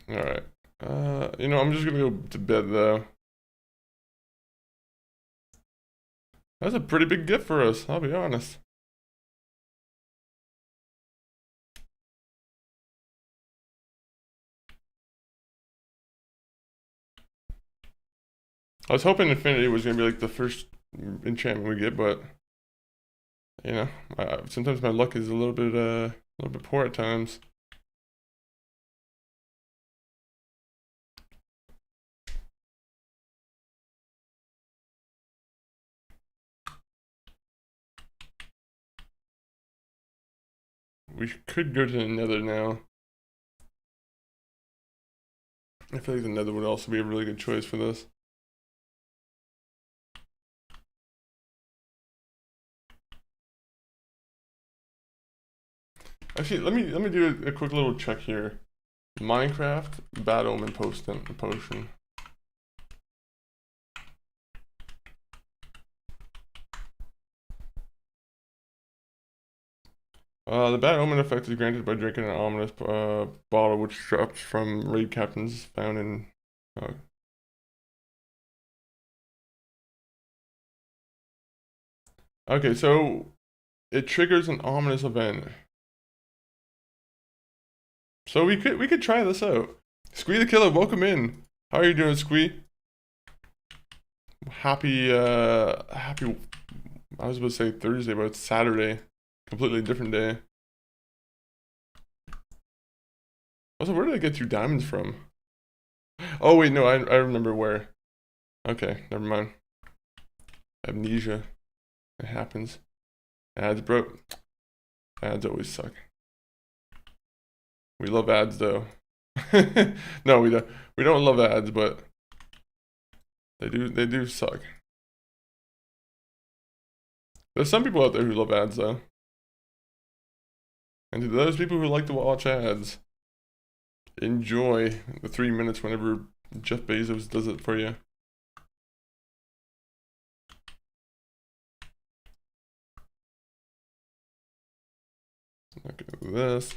All right. I'm just gonna go to bed though. That's a pretty big gift for us, I'll be honest. I was hoping Infinity was gonna be like the first enchantment we get, but sometimes my luck is a little bit poor at times. We could go to the Nether now. I feel like the Nether would also be a really good choice for this. Actually, let me do a quick little check here. Minecraft Bad Omen potion. The Bad Omen effect is granted by drinking an ominous bottle which drops from raid captains found in. Okay, so it triggers an ominous event. So we could try this out. Squee the Killer, welcome in. How are you doing, Squee? Happy I was about to say Thursday, but it's Saturday. Completely different day. Also, where did I get 2 diamonds from? Oh wait, no, I remember where. Okay, never mind. Amnesia. It happens. Ads, bro. Ads always suck. We love ads though. No, we don't. We don't love ads, but they do suck. There's some people out there who love ads though. And to those people who like to watch ads, enjoy the 3 minutes whenever Jeff Bezos does it for you. Look at this.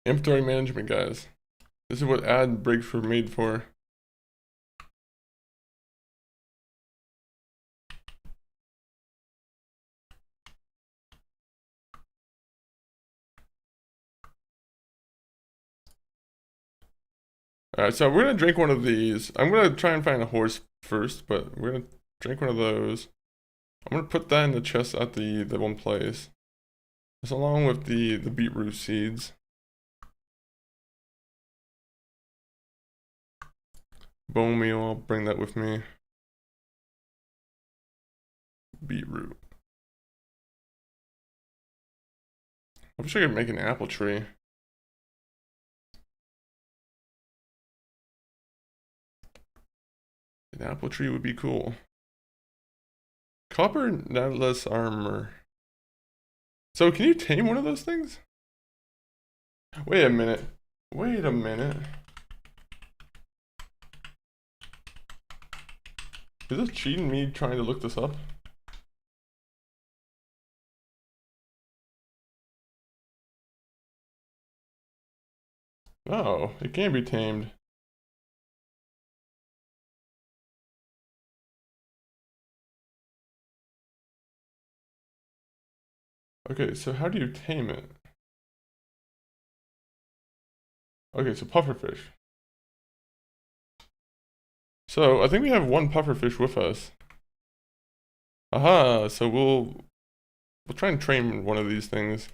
Inventory management, guys. This is what ad breaks were made for. Alright, so we're gonna drink one of these. I'm gonna try and find a horse first, but we're gonna drink one of those. I'm gonna put that in the chest at the one place. Just along with the beetroot seeds. Bone meal, I'll bring that with me. Beetroot. I wish I could make an apple tree. An apple tree would be cool. Copper netless armor. So can you tame one of those things? Wait a minute. Wait a minute. Is this cheating me trying to look this up? Oh, it can be tamed. Okay, so how do you tame it? Okay, so pufferfish. So I think we have one pufferfish with us. Aha, so we'll try and train one of these things.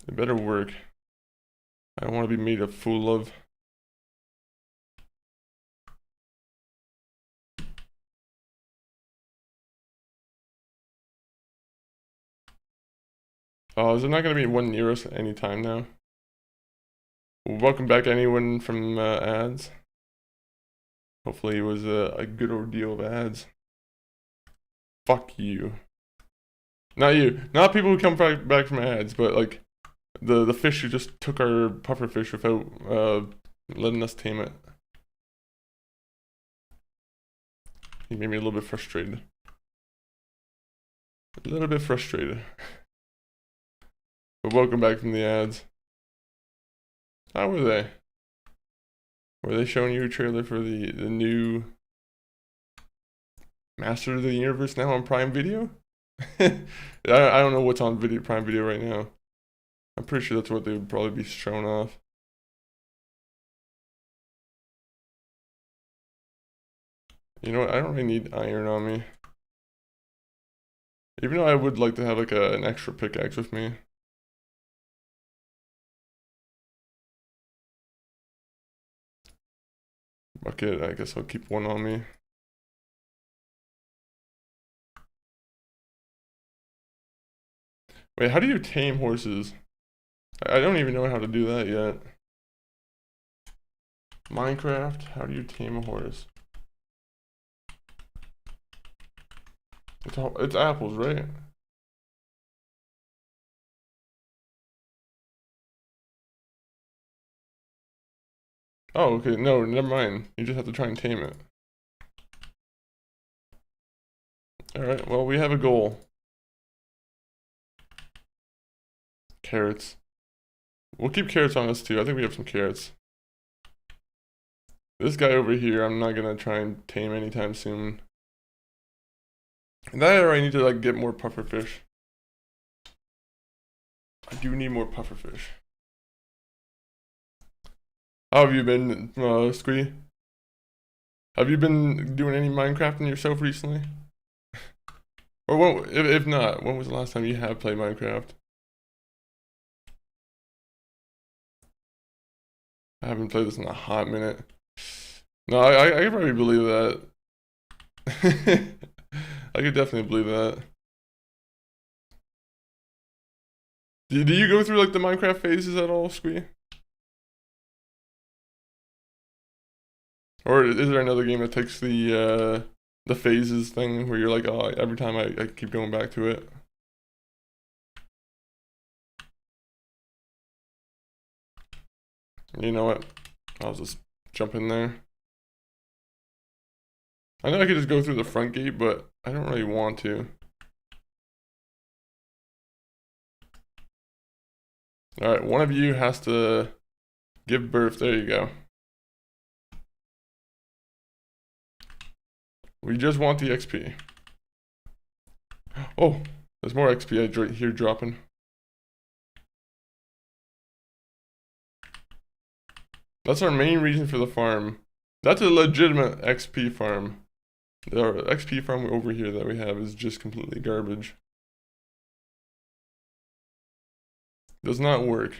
It better work. I don't want to be made a fool of. Oh, is there not gonna be one near us any time now? Welcome back, anyone from ads. Hopefully it was a good ordeal of ads. Fuck you. Not you. Not people who come back from ads, but like the fish who just took our puffer fish without letting us tame it. He made me a little bit frustrated. A little bit frustrated. But welcome back from the ads. How were they? Were they showing you a trailer for the new Master of the Universe now on Prime Video? I don't know what's on Prime Video right now. I'm pretty sure that's what they would probably be showing off. You know what? I don't really need iron on me. Even though I would like to have like an extra pickaxe with me. Bucket, I guess I'll keep one on me. Wait, how do you tame horses? I don't even know how to do that yet. Minecraft, how do you tame a horse? It's apples, right? Oh, okay, no, never mind. You just have to try and tame it. Alright, well, we have a goal. Carrots. We'll keep carrots on us too. I think we have some carrots. This guy over here, I'm not gonna try and tame anytime soon. And that or I need to like get more pufferfish. I do need more pufferfish. How have you been, Squee? Have you been doing any Minecrafting yourself recently? Or what, if not, when was the last time you have played Minecraft? I haven't played this in a hot minute. No, I could probably believe that. I could definitely believe that. Do you go through like the Minecraft phases at all, Squee? Or is there another game that takes the phases thing where you're like, oh, every time I keep going back to it? You know what? I'll just jump in there. I know I could just go through the front gate, but I don't really want to. Alright, one of you has to give birth. There you go. We just want the XP. Oh, there's more XP right here dropping. That's our main reason for the farm. That's a legitimate XP farm. The XP farm over here that we have is just completely garbage. Does not work.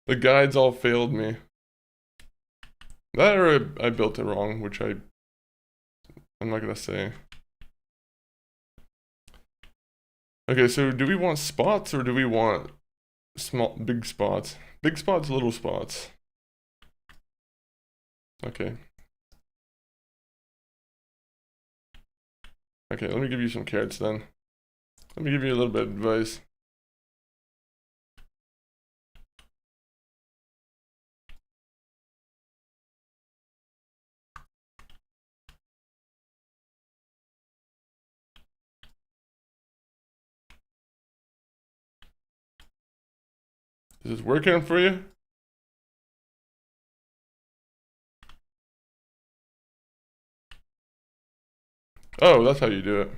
The guides all failed me. That or I built it wrong, which I'm not gonna say. Okay, so do we want spots or do we want big spots? Big spots, little spots. Okay. Okay, let me give you some carrots then. Let me give you a little bit of advice. Is this working for you? Oh, that's how you do it.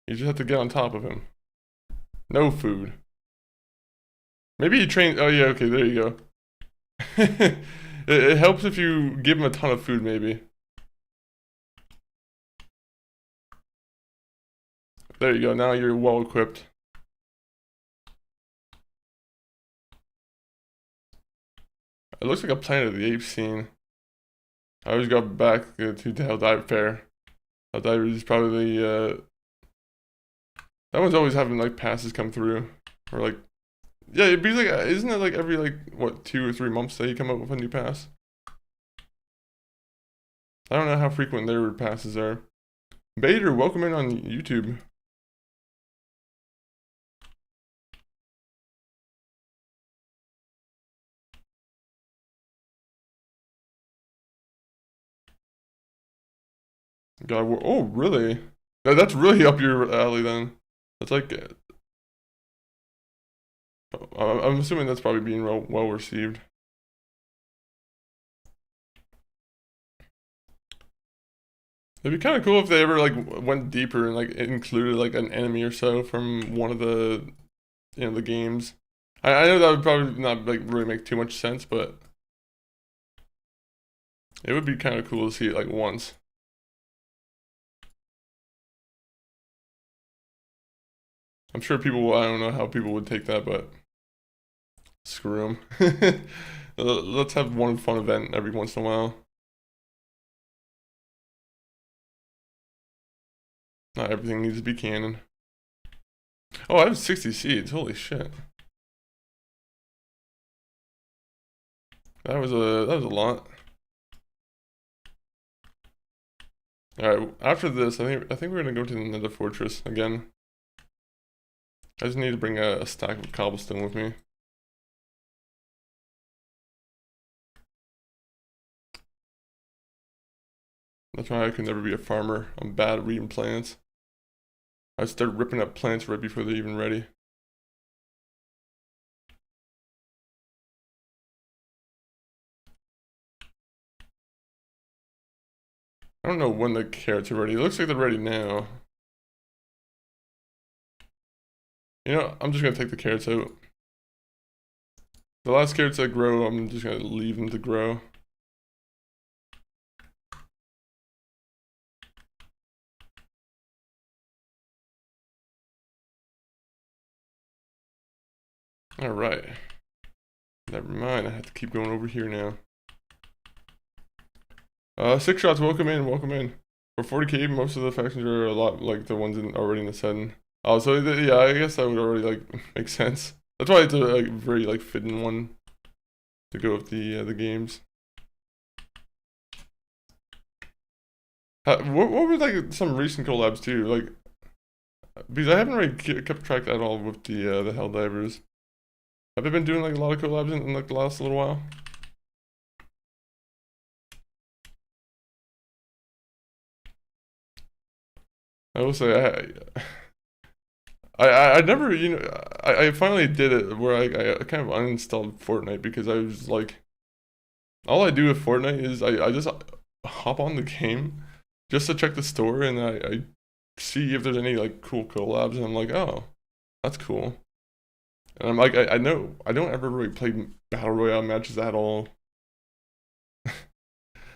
You just have to get on top of him. No food. Maybe you train. Oh, yeah, okay, there you go. It helps if you give him a ton of food, maybe. There you go, now you're well equipped. It looks like a Planet of the Apes scene. I always got back to Helldive Fair. Helldive is probably That one's always having like passes come through, or like, yeah, it'd be like, isn't it like every like what 2 or 3 months that you come up with a new pass? I don't know how frequent their passes are. Bader, welcome in on YouTube. God, oh really? That's really up your alley then. That's like, I'm assuming that's probably being well received. It'd be kind of cool if they ever like went deeper and like included like an enemy or so from one of the the games. I know that would probably not like really make too much sense, but it would be kind of cool to see it like once. I'm sure people, I don't know how people would take that, but screw them. Let's have one fun event every once in a while. Not everything needs to be canon. Oh, I have 60 seeds. Holy shit. That was a lot. Alright, after this, I think we're gonna go to the Nether Fortress again. I just need to bring a stack of cobblestone with me. That's why I could never be a farmer. I'm bad at reading plants. I start ripping up plants right before they're even ready. I don't know when the carrots are ready. It looks like they're ready now. You know, I'm just gonna take the carrots out. The last carrots that grow, I'm just gonna leave them to grow. Alright. Never mind, I have to keep going over here now. 6 shots, welcome in, welcome in. For 40k, most of the factions are a lot like the ones already in the setting. Oh, so yeah, I guess that would already like make sense. That's why it's a like very like fitting one to go with the games. What were like some recent collabs too? Like, because I haven't really kept track at all with the Helldivers. Have they been doing like a lot of collabs in like the last little while? I will say I never I finally did it where I kind of uninstalled Fortnite because I was like, all I do with Fortnite is I just hop on the game just to check the store and I see if there's any like cool collabs and I'm like, oh, that's cool. And I'm like, I know I don't ever really play battle royale matches at all.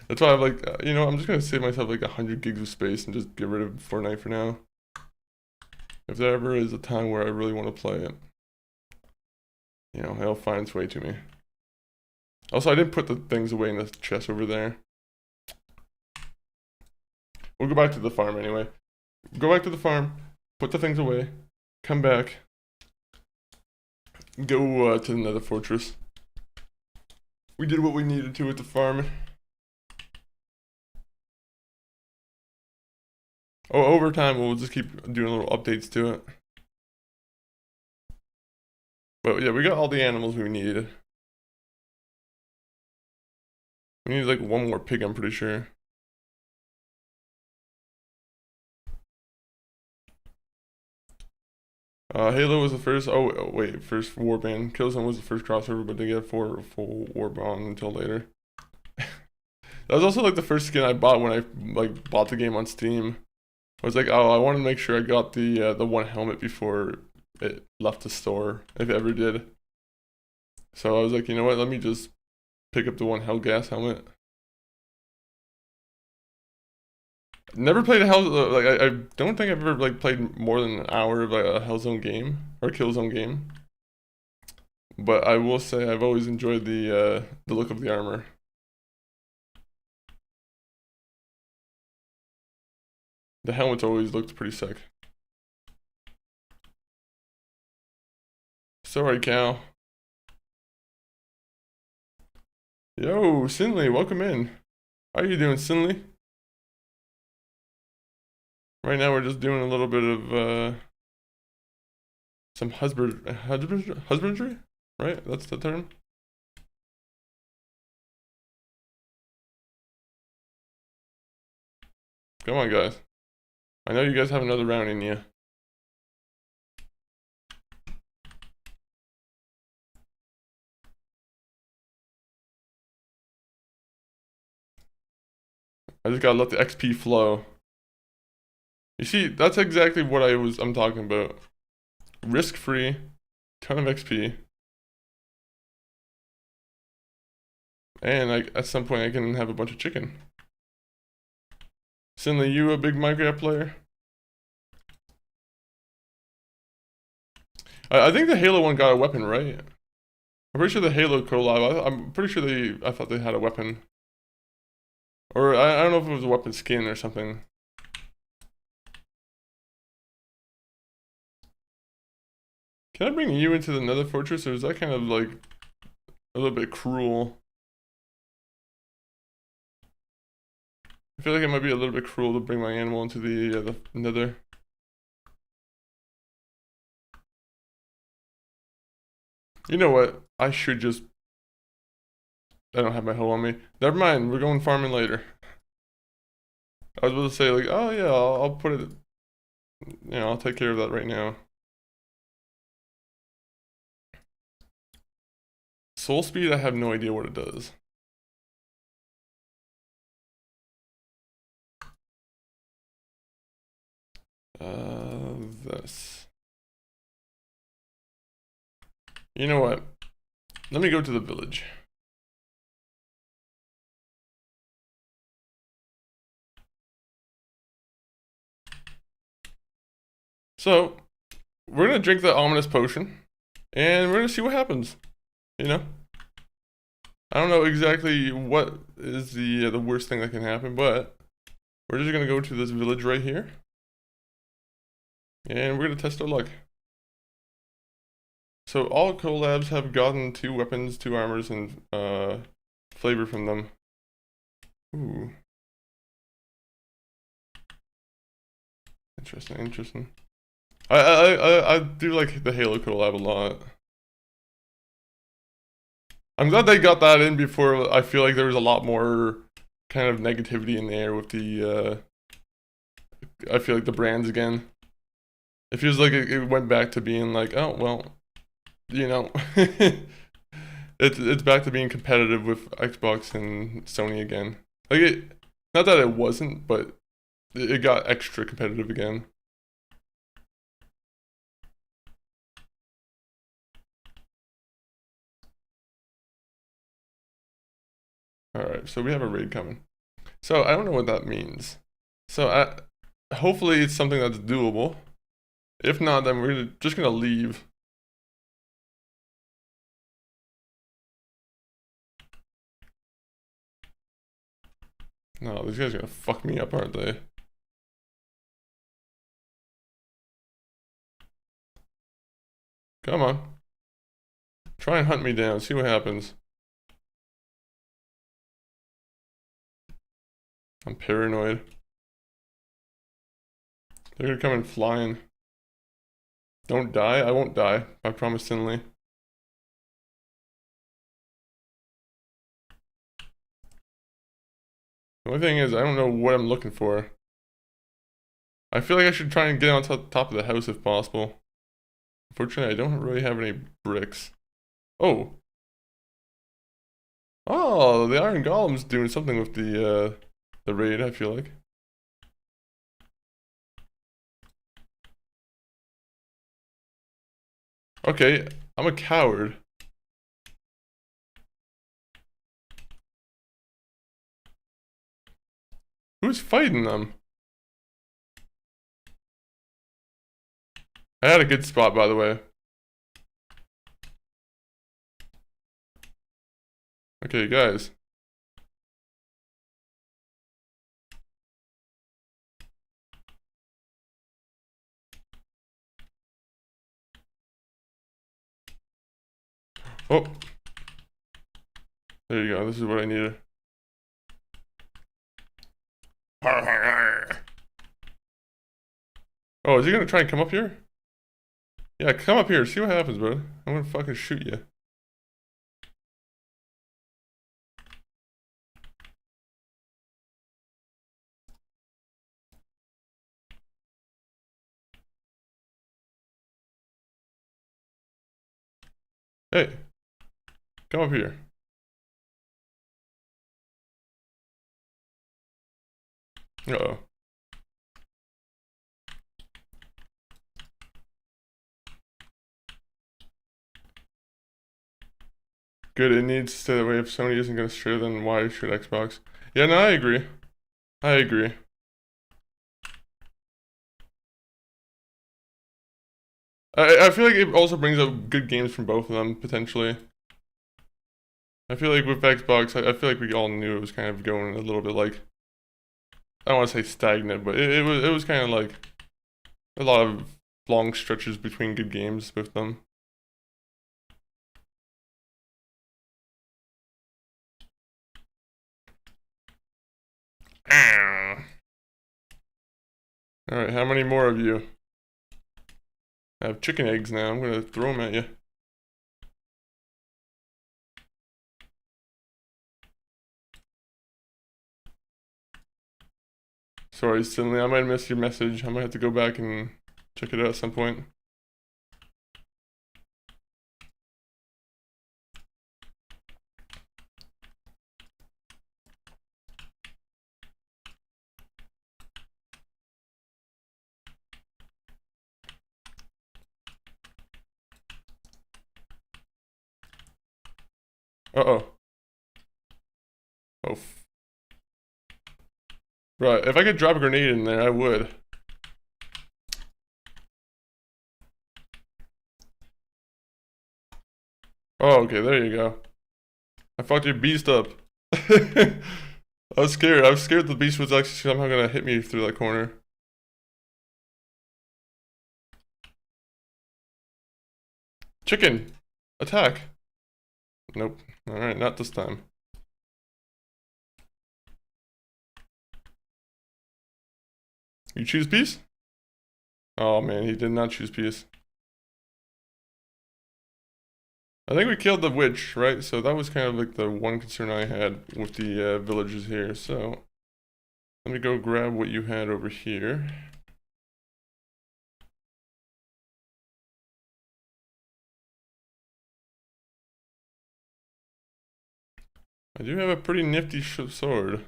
That's why I'm like, I'm just gonna save myself like 100 gigs of space and just get rid of Fortnite for now. If there ever is a time where I really want to play it, it'll find its way to me. Also, I didn't put the things away in the chest over there. We'll go back to the farm anyway. Go back to the farm, put the things away, come back, go to the Nether Fortress. We did what we needed to at the farm. Oh, over time, we'll just keep doing little updates to it. But yeah, we got all the animals we needed. We need like one more pig, I'm pretty sure. Halo was the first. Oh wait, first warband. Killzone was the first crossover, but they get a full warband until later. That was also like the first skin I bought when I like bought the game on Steam. I was like, oh, I wanted to make sure I got the one helmet before it left the store, if it ever did. So I was like, you know what? Let me just pick up the one Hellgas helmet. Never played a Hell like I don't think I've ever like played more than an hour of like, a Hellzone game or Killzone game. But I will say I've always enjoyed the look of the armor. The helmet's always looked pretty sick. Sorry, Cal. Yo, Sinley, welcome in. How are you doing, Sinley? Right now we're just doing a little bit of some husbandry, right? That's the term. Come on, guys. I know you guys have another round in you. I just gotta let the XP flow. You see, that's exactly what I'm talking about. Risk-free, ton of XP. And at some point I can have a bunch of chicken. Sinley, you a big Minecraft player? I think the Halo one got a weapon, right? I'm pretty sure the Halo collab, I'm pretty sure I thought they had a weapon. Or I don't know if it was a weapon skin or something. Can I bring you into the Nether Fortress, or is that kind of like a little bit cruel? I feel like it might be a little bit cruel to bring my animal into the Nether. You know what? I should just... I don't have my hoe on me. Never mind, we're going farming later. I was about to say like, oh yeah, I'll put it... You know, I'll take care of that right now. Soul speed, I have no idea what it does. This. You know what? Let me go to the village. So, we're gonna drink the ominous potion, and we're gonna see what happens. You know? I don't know exactly what is the worst thing that can happen, but we're just gonna go to this village right here, and we're gonna test our luck. So all collabs have gotten 2 weapons, 2 armors, and flavor from them. Ooh. Interesting, interesting. I do like the Halo collab a lot. I'm glad they got that in before. I feel like there was a lot more kind of negativity in the air with the I feel like the brands again. It feels like it went back to being like, oh well, you know, it's back to being competitive with Xbox and Sony again. Like not that it wasn't, but it got extra competitive again. Alright, so we have a raid coming. So I don't know what that means. So hopefully it's something that's doable. If not, then we're just gonna leave. No, these guys are gonna fuck me up, aren't they? Come on. Try and hunt me down, see what happens. I'm paranoid. They're gonna come in flying. Don't die? I won't die. I promise Sinley. The only thing is, I don't know what I'm looking for. I feel like I should try and get on top of the house if possible. Unfortunately, I don't really have any bricks. Oh. Oh, the Iron Golem's doing something with the raid, I feel like. Okay, I'm a coward. Who's fighting them? I had a good spot, by the way. Okay, guys. Oh. There you go. This is what I needed. Oh, is he gonna try and come up here? Yeah, come up here. See what happens, bro. I'm gonna fucking shoot you. Hey, come up here. Uh-oh. Good, it needs to, that way if Sony isn't gonna share, then why should Xbox? Yeah, no, I agree. I agree. I feel like it also brings up good games from both of them, potentially. I feel like with Xbox, I feel like we all knew it was kind of going a little bit like, I don't want to say stagnant, but it was kind of like a lot of long stretches between good games with them. Alright, how many more of you? I have chicken eggs now. I'm gonna throw them at you. Sorry, Stanley, I might have missed your message. I might have to go back and check it out at some point. Uh-oh. Oh. Right, if I could drop a grenade in there, I would. Oh, okay, there you go. I fucked your beast up. I was scared. I was scared the beast was actually somehow gonna hit me through that corner. Chicken! Attack! Nope. Alright, not this time. You choose peace? Oh man, he did not choose peace. I think we killed the witch, right? So that was kind of like the one concern I had with the villagers here. So let me go grab what you had over here. I do have a pretty nifty sword.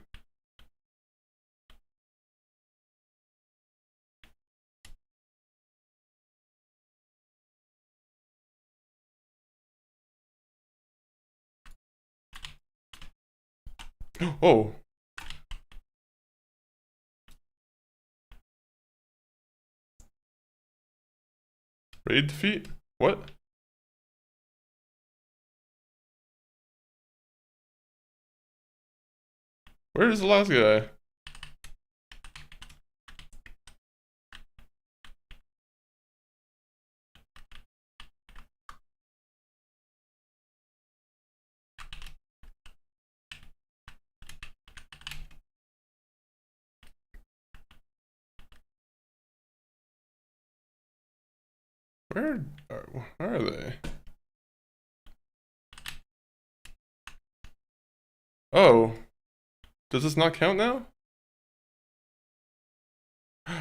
Oh! Raid defeat? What? Where's the last guy? Where are they? Oh. Does this not count now?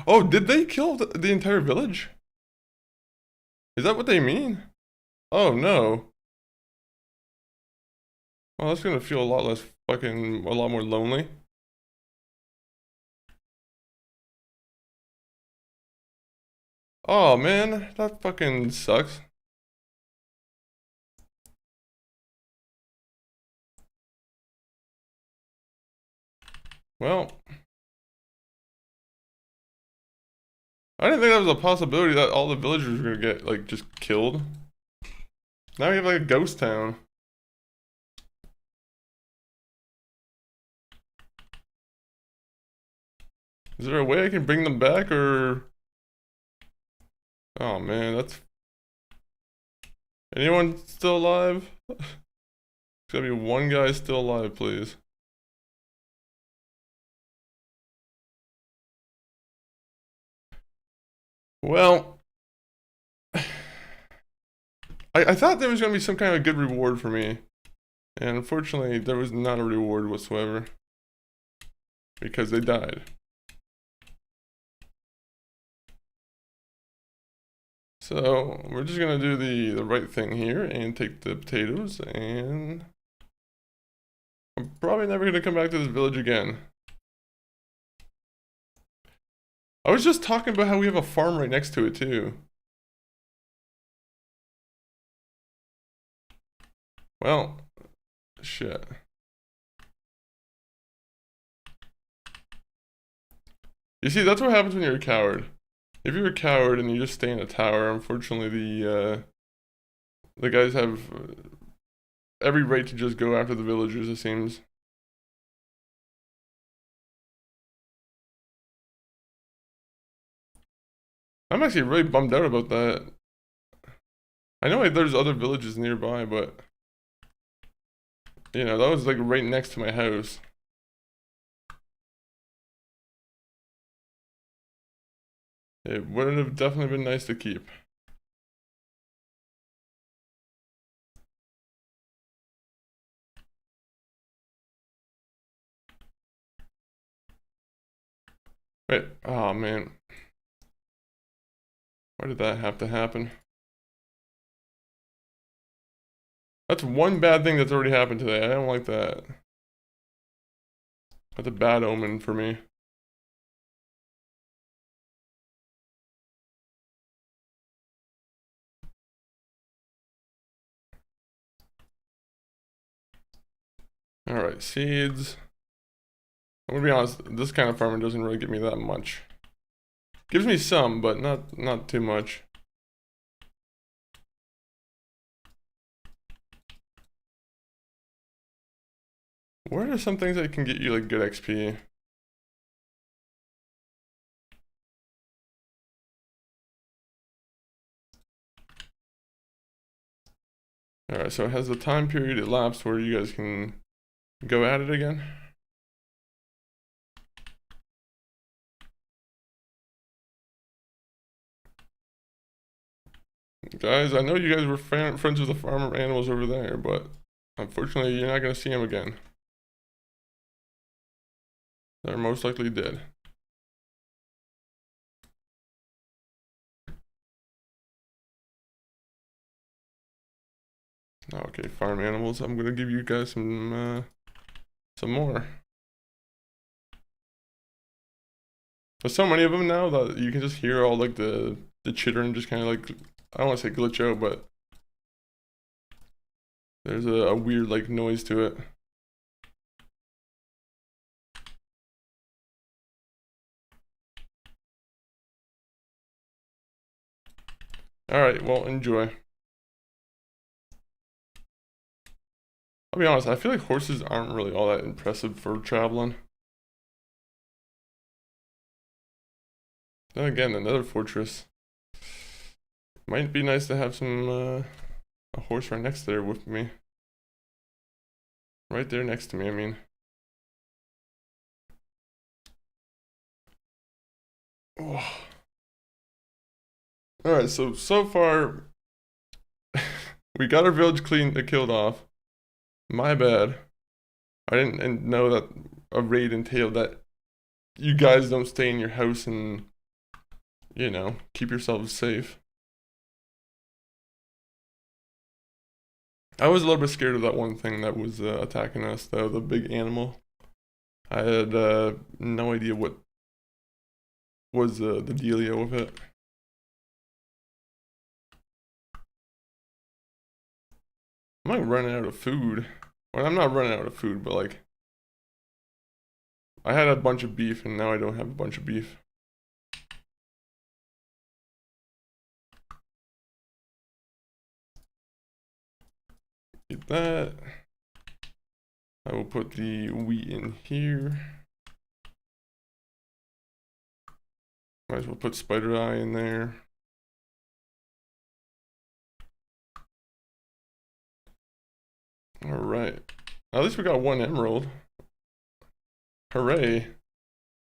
Oh, did they kill the entire village? Is that what they mean? Oh no. Oh, that's gonna feel a lot less fucking, a lot more lonely. Oh man, that fucking sucks. Well, I didn't think that was a possibility that all the villagers were gonna get, like, just killed. Now we have, like, a ghost town. Is there a way I can bring them back, or... Oh, man, that's... Anyone still alive? There's gotta be one guy still alive, please. Well, I thought there was gonna be some kind of good reward for me. And unfortunately, there was not a reward whatsoever. Because they died. So, we're just gonna do the right thing here and take the potatoes, and I'm probably never gonna come back to this village again. I was just talking about how we have a farm right next to it too. Well, shit. You see, that's what happens when you're a coward. If you're a coward and you just stay in a tower, unfortunately the guys have every right to just go after the villagers, it seems. I'm actually really bummed out about that. I know there's other villages nearby, but you know, that was like right next to my house. It would have definitely been nice to keep. Wait, oh man. Why did that have to happen? That's one bad thing that's already happened today. I don't like that. That's a bad omen for me. Alright, seeds. I'm gonna be honest, this kind of farming doesn't really give me that much. Gives me some, but not too much. Where are some things that can get you like good XP? Alright, so has the time period elapsed where you guys can go at it again? Guys, I know you guys were friends with the farmer animals over there, but unfortunately you're not gonna see them again. They're most likely dead. Okay, farm animals. I'm gonna give you guys some more. There's so many of them now that you can just hear all like the chittering just kind of like, I don't want to say glitch out, but there's a weird like noise to it. Alright, well, enjoy. I'll be honest, I feel like horses aren't really all that impressive for traveling. Then again, the Nether Fortress. Might be nice to have some, a horse right next there with me. Right there next to me, I mean. Oh. Alright, so far, we got our village killed off. My bad. I didn't know that a raid entailed that you guys don't stay in your house and, you know, keep yourselves safe. I was a little bit scared of that one thing that was attacking us, though, the big animal. I had no idea what was the dealio with it. I'm like running out of food. Well, I'm not running out of food, but like, I had a bunch of beef and now I don't have a bunch of beef. Get that. I will put the wheat in here. Might as well put spider eye in there. Alright. At least we got 1 emerald. Hooray.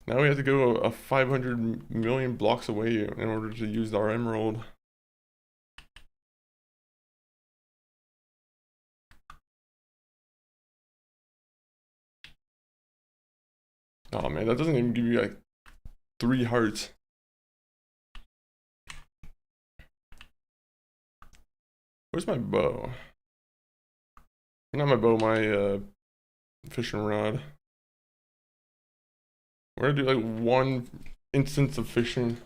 Now we have to go a 500 million blocks away in order to use our emerald. Oh man, that doesn't even give you like 3 hearts. Where's my bow? Not my bow, my fishing rod. We're gonna do like 1 instance of fishing.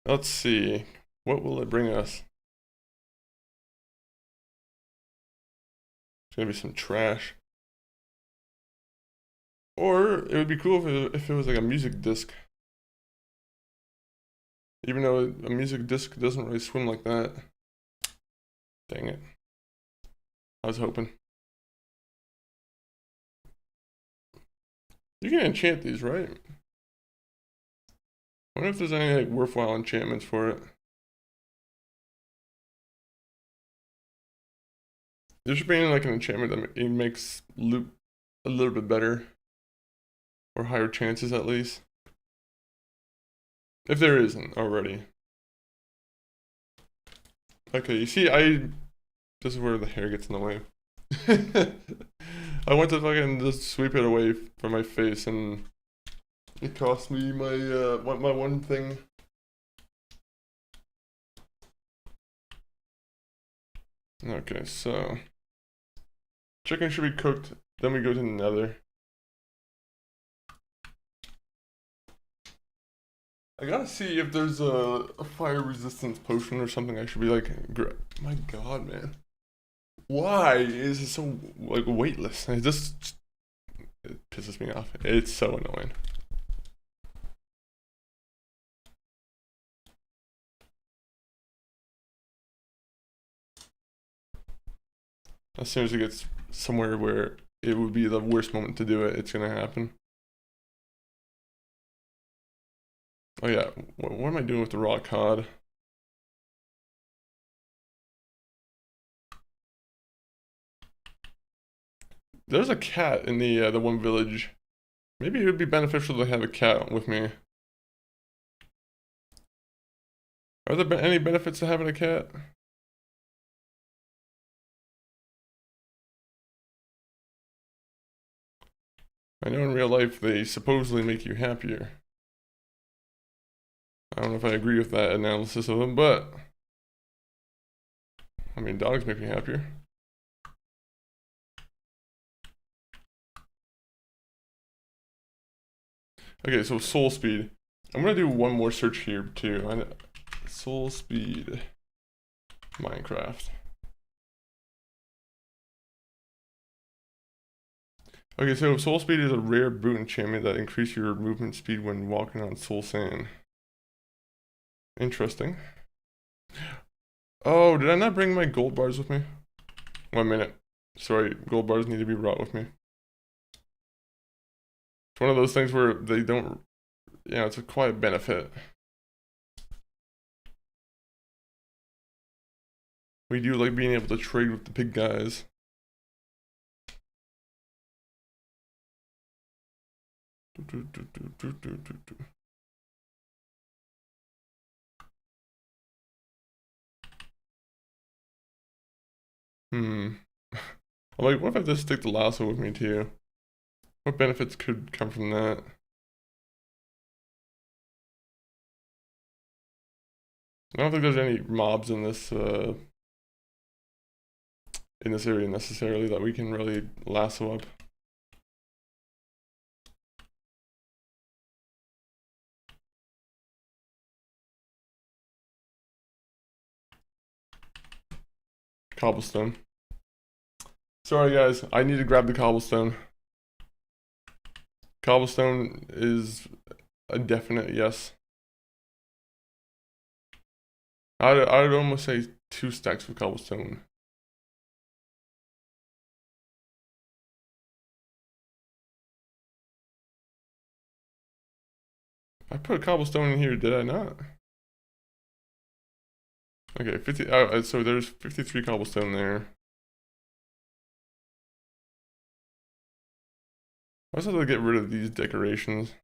Let's see. What will it bring us? It's gonna be some trash. Or it would be cool if it was like a music disc. Even though a music disc doesn't really swim like that. Dang it. I was hoping. You can enchant these, right? I wonder if there's any like worthwhile enchantments for it. There should be like an enchantment that it makes loot a little bit better. Or higher chances at least. If there isn't already. Okay, you see, this is where the hair gets in the way. I went to fucking just sweep it away from my face and it cost me my my 1 thing. Okay, so chicken should be cooked, then we go to the nether. I gotta see if there's a fire resistance potion or something I should be like, my god, man. Why is it so like weightless? It pisses me off. It's so annoying. As soon as it gets somewhere where it would be the worst moment to do it, it's gonna happen. Oh yeah, what am I doing with the raw cod? There's a cat in the one village. Maybe it would be beneficial to have a cat with me. Are there any benefits to having a cat? I know in real life they supposedly make you happier. I don't know if I agree with that analysis of them, but I mean, dogs make me happier. Okay, so soul speed. I'm gonna do 1 more search here too. Soul speed, Minecraft. Okay, so soul speed is a rare boot enchantment that increases your movement speed when walking on soul sand. Interesting. Oh, did I not bring my gold bars with me? 1 minute. Sorry, gold bars need to be brought with me. It's one of those things where they don't, yeah, it's a quiet benefit. We do like being able to trade with the big guys. I'm like, what if I just stick the lasso with me too? What benefits could come from that? I don't think there's any mobs in this area necessarily that we can really lasso up. Cobblestone. Sorry guys, I need to grab the cobblestone. Cobblestone is a definite yes. I'd almost say 2 stacks of cobblestone. I put cobblestone in here, did I not? Okay, 50. Oh, so there's 53 cobblestone there. I just have to get rid of these decorations.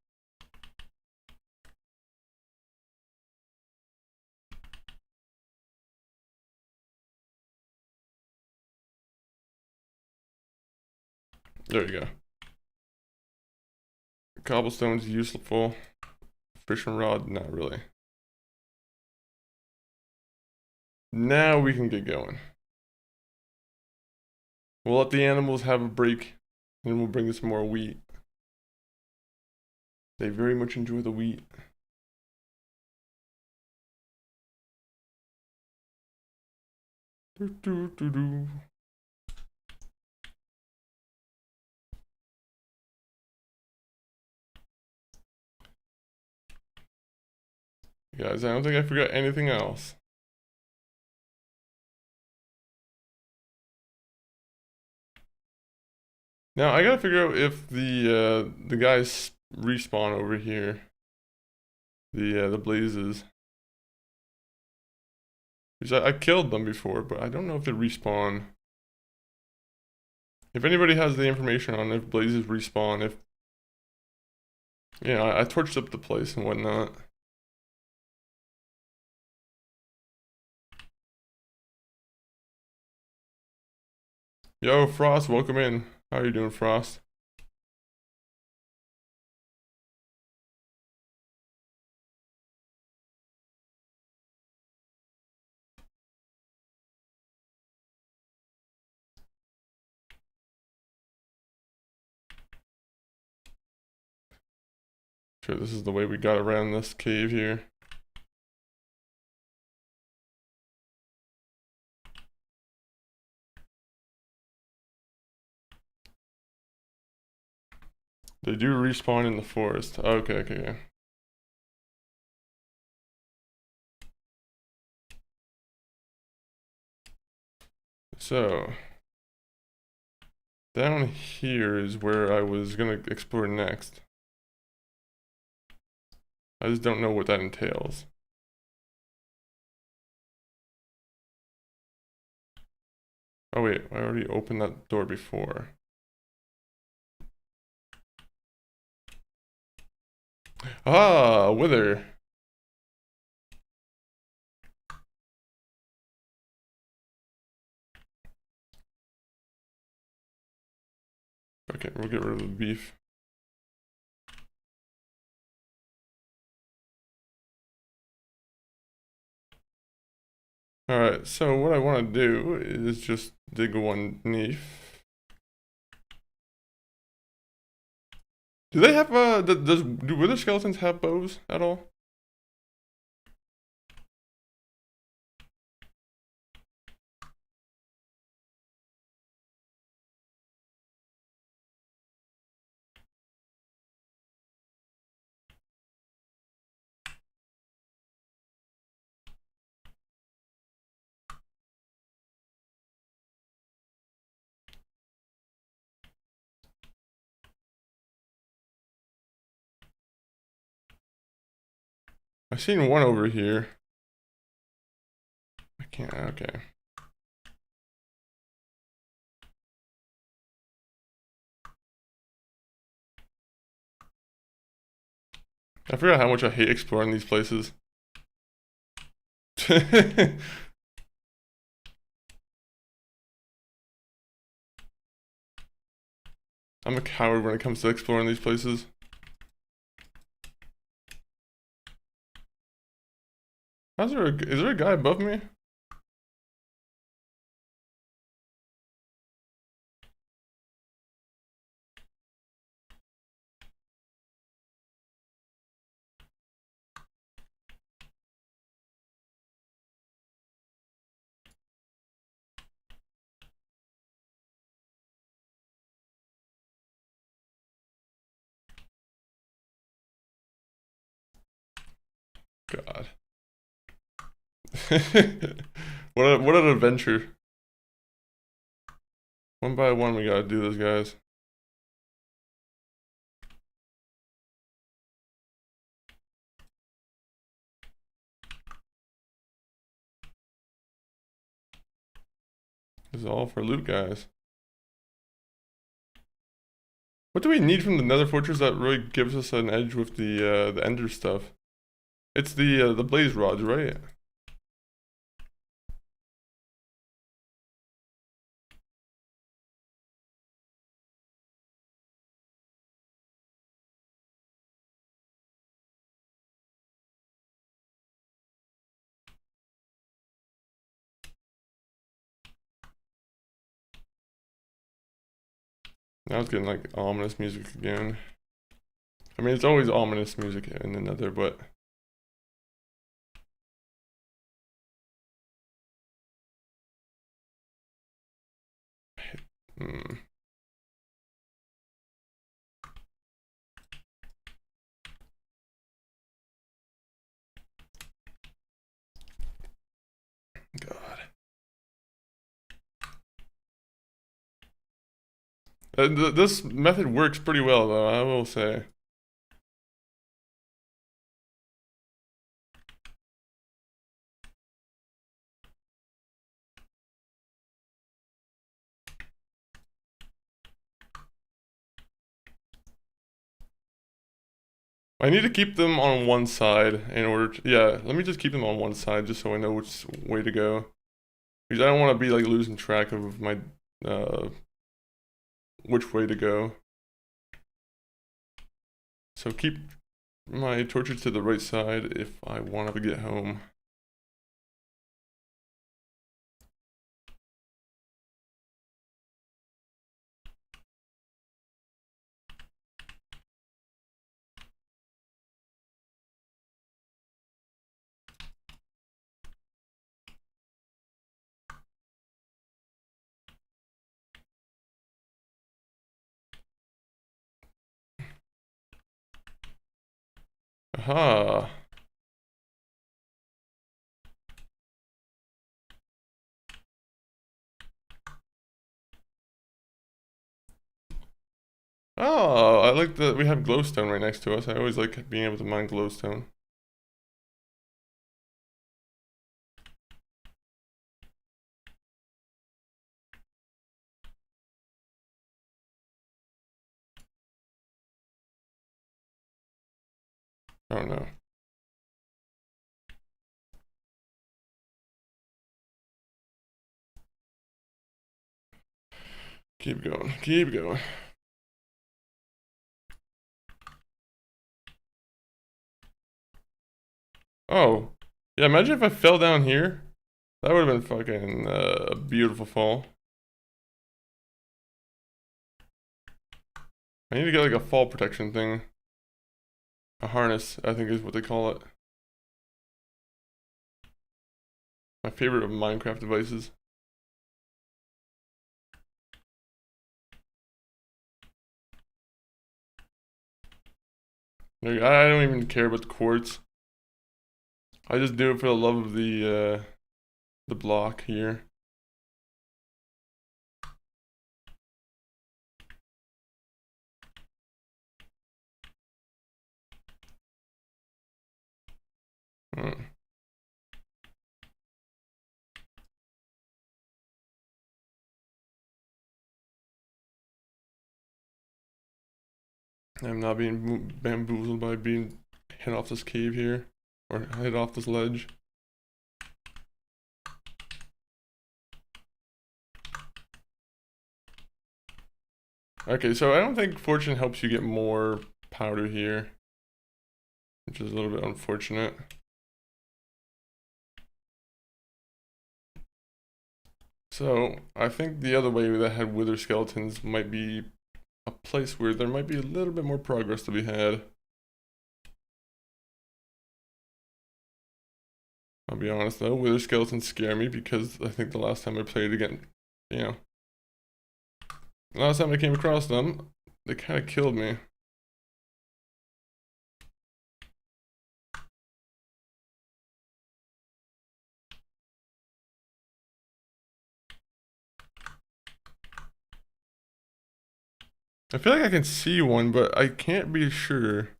There you go. Cobblestone's useful. Fishing rod, not really. Now we can get going. We'll let the animals have a break, and we'll bring in some more wheat. They very much enjoy the wheat. Do, do, do, do. Guys, I don't think I forgot anything else. Now I gotta figure out if the guys respawn over here. The blazes. Because I killed them before, but I don't know if they respawn. If anybody has the information on if blazes respawn, if I torched up the place and whatnot. Yo, Frost, welcome in. How are you doing, Frost? Sure, this is the way we got around this cave here. They do respawn in the forest. Okay, okay. So, down here is where I was gonna explore next. I just don't know what that entails. Oh wait, I already opened that door before. Ah, wither. Okay, we'll get rid of the beef. Alright, so what I want to do is just dig one leaf. Do they have, do wither skeletons have bows at all? I seen one over here. I can't, okay. I forgot how much I hate exploring these places. I'm a coward when it comes to exploring these places. Is there a guy above me? God. What an adventure. One by one we gotta do this, guys. This is all for loot, guys. What do we need from the Nether Fortress that really gives us an edge with the Ender stuff? It's the blaze rods, right? Now it's getting like ominous music again. I mean, it's always ominous music in the Nether, but hmm. God. This method works pretty well, though, I will say. I need to keep them on one side in order to, yeah, let me just keep them on one side just so I know which way to go. Because I don't want to be like losing track of my, which way to go. So keep my torches to the right side if I want to get home. Aha. Oh, I like that we have glowstone right next to us. I always like being able to mine glowstone. Oh no. Keep going, keep going. Oh, yeah, imagine if I fell down here. That would have been fucking a beautiful fall. I need to get like a fall protection thing. A harness, I think is what they call it. My favorite of Minecraft devices. I don't even care about the quartz. I just do it for the love of the block here. Hmm. I'm not being bamboozled by being hit off this cave here, or hit off this ledge. Okay, so I don't think fortune helps you get more powder here, which is a little bit unfortunate. So I think the other way that had wither skeletons might be a place where there might be a little bit more progress to be had. I'll be honest though, wither skeletons scare me because I think the last time I played again, you know, last time I came across them, they kind of killed me. I feel like I can see one, but I can't be sure.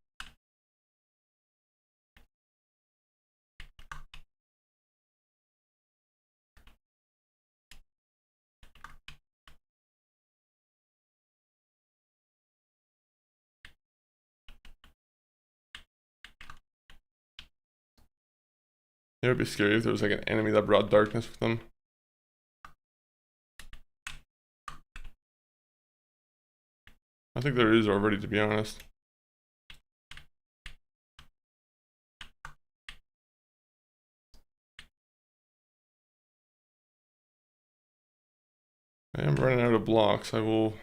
It would be scary if there was like an enemy that brought darkness with them. I think there is already, to be honest. I am running out of blocks. I will...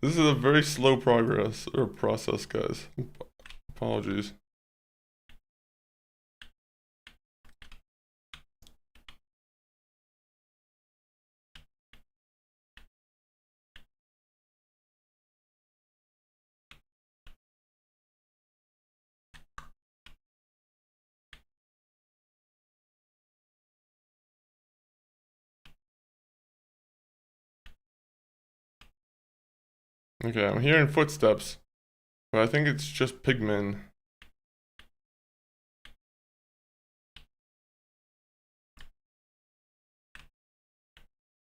This is a very slow progress or process, guys. Apologies. Okay, I'm hearing footsteps, but I think it's just pigmen.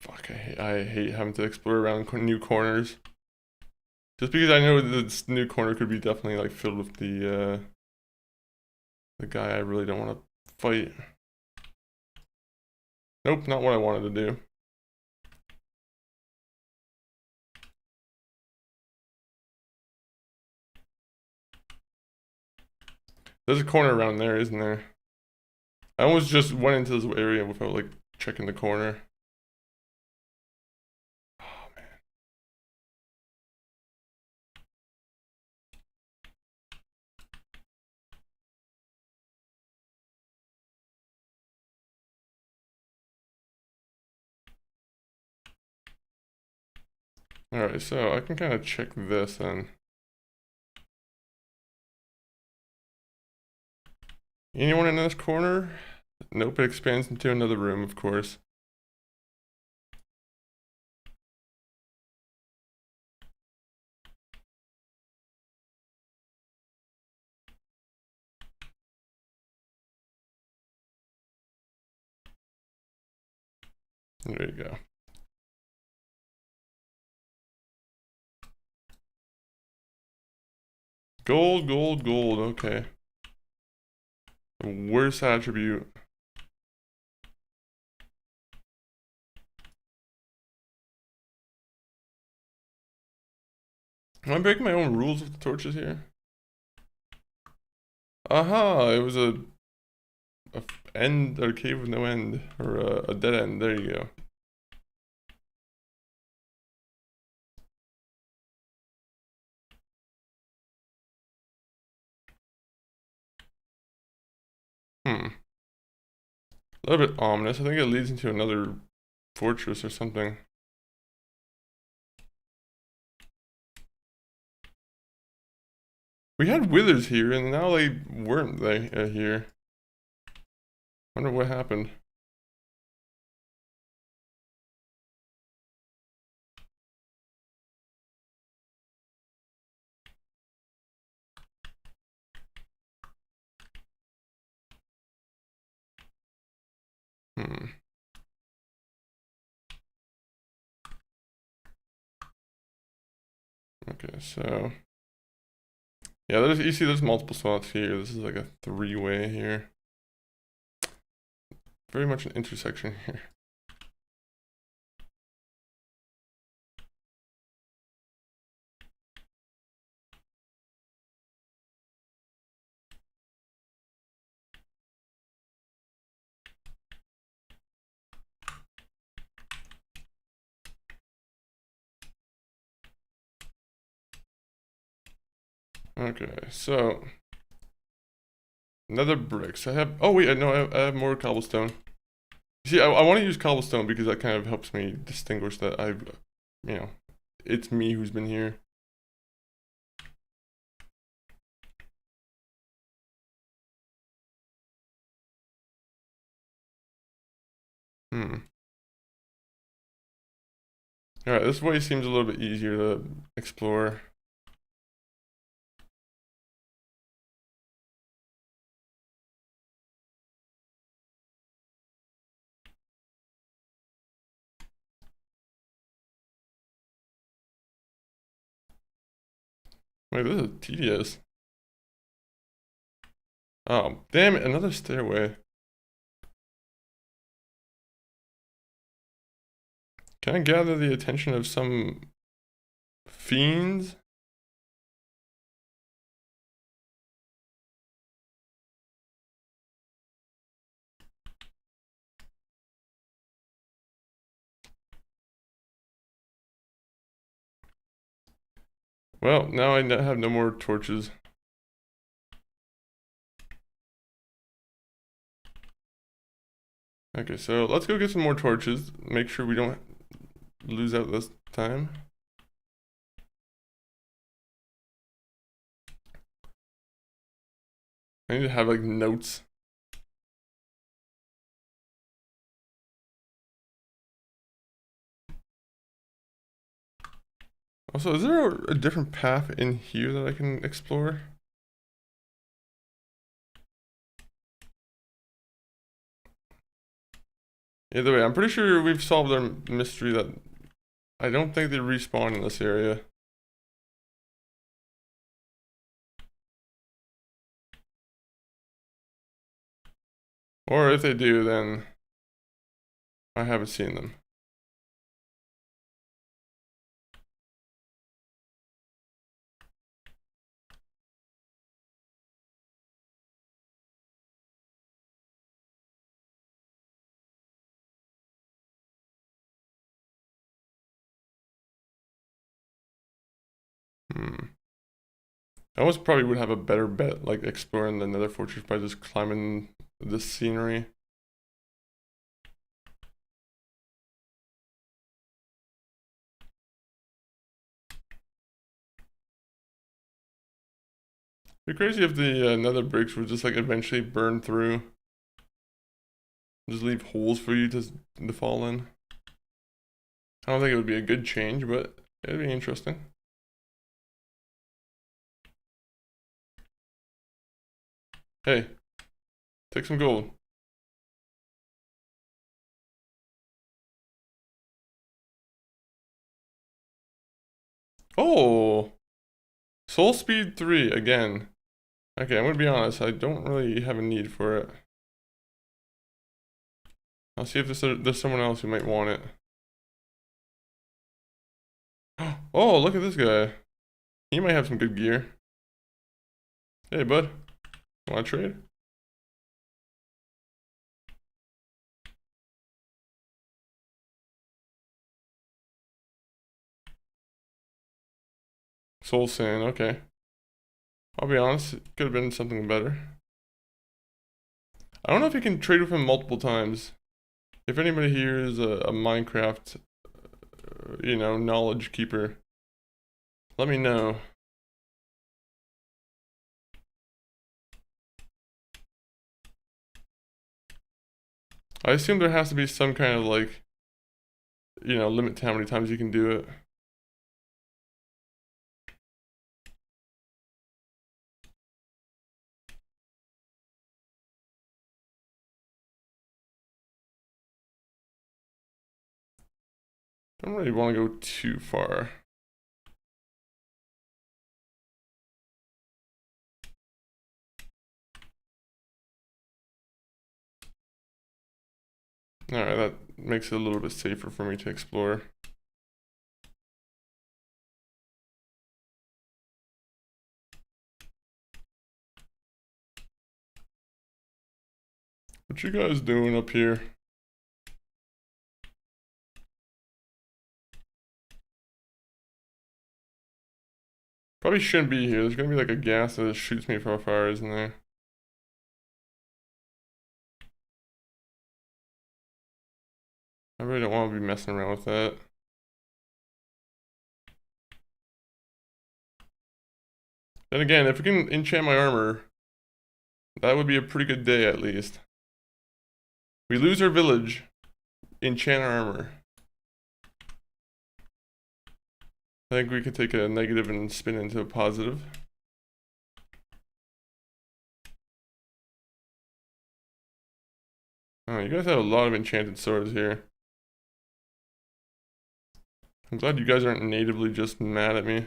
Fuck, I hate having to explore around new corners. Just because I know this new corner could be definitely like filled with the guy I really don't want to fight. Nope, not what I wanted to do. There's a corner around there, isn't there? I almost just went into this area without like checking the corner. Oh man. Alright, so I can kind of check this then. Anyone in this corner? Nope, it expands into another room, of course. There you go. Gold, gold, gold, okay. The worst attribute. Am I breaking my own rules with the torches here? Aha, it was a end, or cave with no end, or a dead end, there you go. A little bit ominous. I think it leads into another fortress or something. We had withers here, and now they weren't here. Wonder what happened. Okay, so yeah, you see there's multiple spots here. This is like a three-way here. Very much an intersection here. Okay, so nether bricks. I have. Oh wait, no, I have more cobblestone. See, I want to use cobblestone because that kind of helps me distinguish that it's me who's been here. Alright, this way seems a little bit easier to explore. Wait, this is tedious. Oh, damn it, another stairway. Can I gather the attention of some fiends? Well, now I have no more torches. Okay, so let's go get some more torches. Make sure we don't lose out this time. I need to have like notes. Also, is there a different path in here that I can explore? Either way, I'm pretty sure we've solved our mystery that I don't think they respawn in this area. Or if they do, then I haven't seen them. I almost probably would have a better bet, like exploring the Nether Fortress by just climbing the scenery. It'd be crazy if the Nether bricks would just like eventually burn through. Just leave holes for you to fall in. I don't think it would be a good change, but it'd be interesting. Hey, take some gold. Oh! Soul Speed 3 again. Okay, I'm gonna be honest, I don't really have a need for it. I'll see if there's someone else who might want it. Oh, look at this guy. He might have some good gear. Hey, bud. Wanna trade? Soul Sand, okay. I'll be honest, it could have been something better. I don't know if you can trade with him multiple times. If anybody here is a Minecraft, knowledge keeper, let me know. I assume there has to be some kind of like, limit to how many times you can do it. Don't really want to go too far. Alright, that makes it a little bit safer for me to explore. What you guys doing up here? Probably shouldn't be here. There's gonna be like a gas that shoots me from afar, isn't there? I really don't want to be messing around with that. Then again, if we can enchant my armor, that would be a pretty good day at least. We lose our village, enchant our armor. I think we could take a negative and spin into a positive. Oh, you guys have a lot of enchanted swords here. I'm glad you guys aren't natively just mad at me.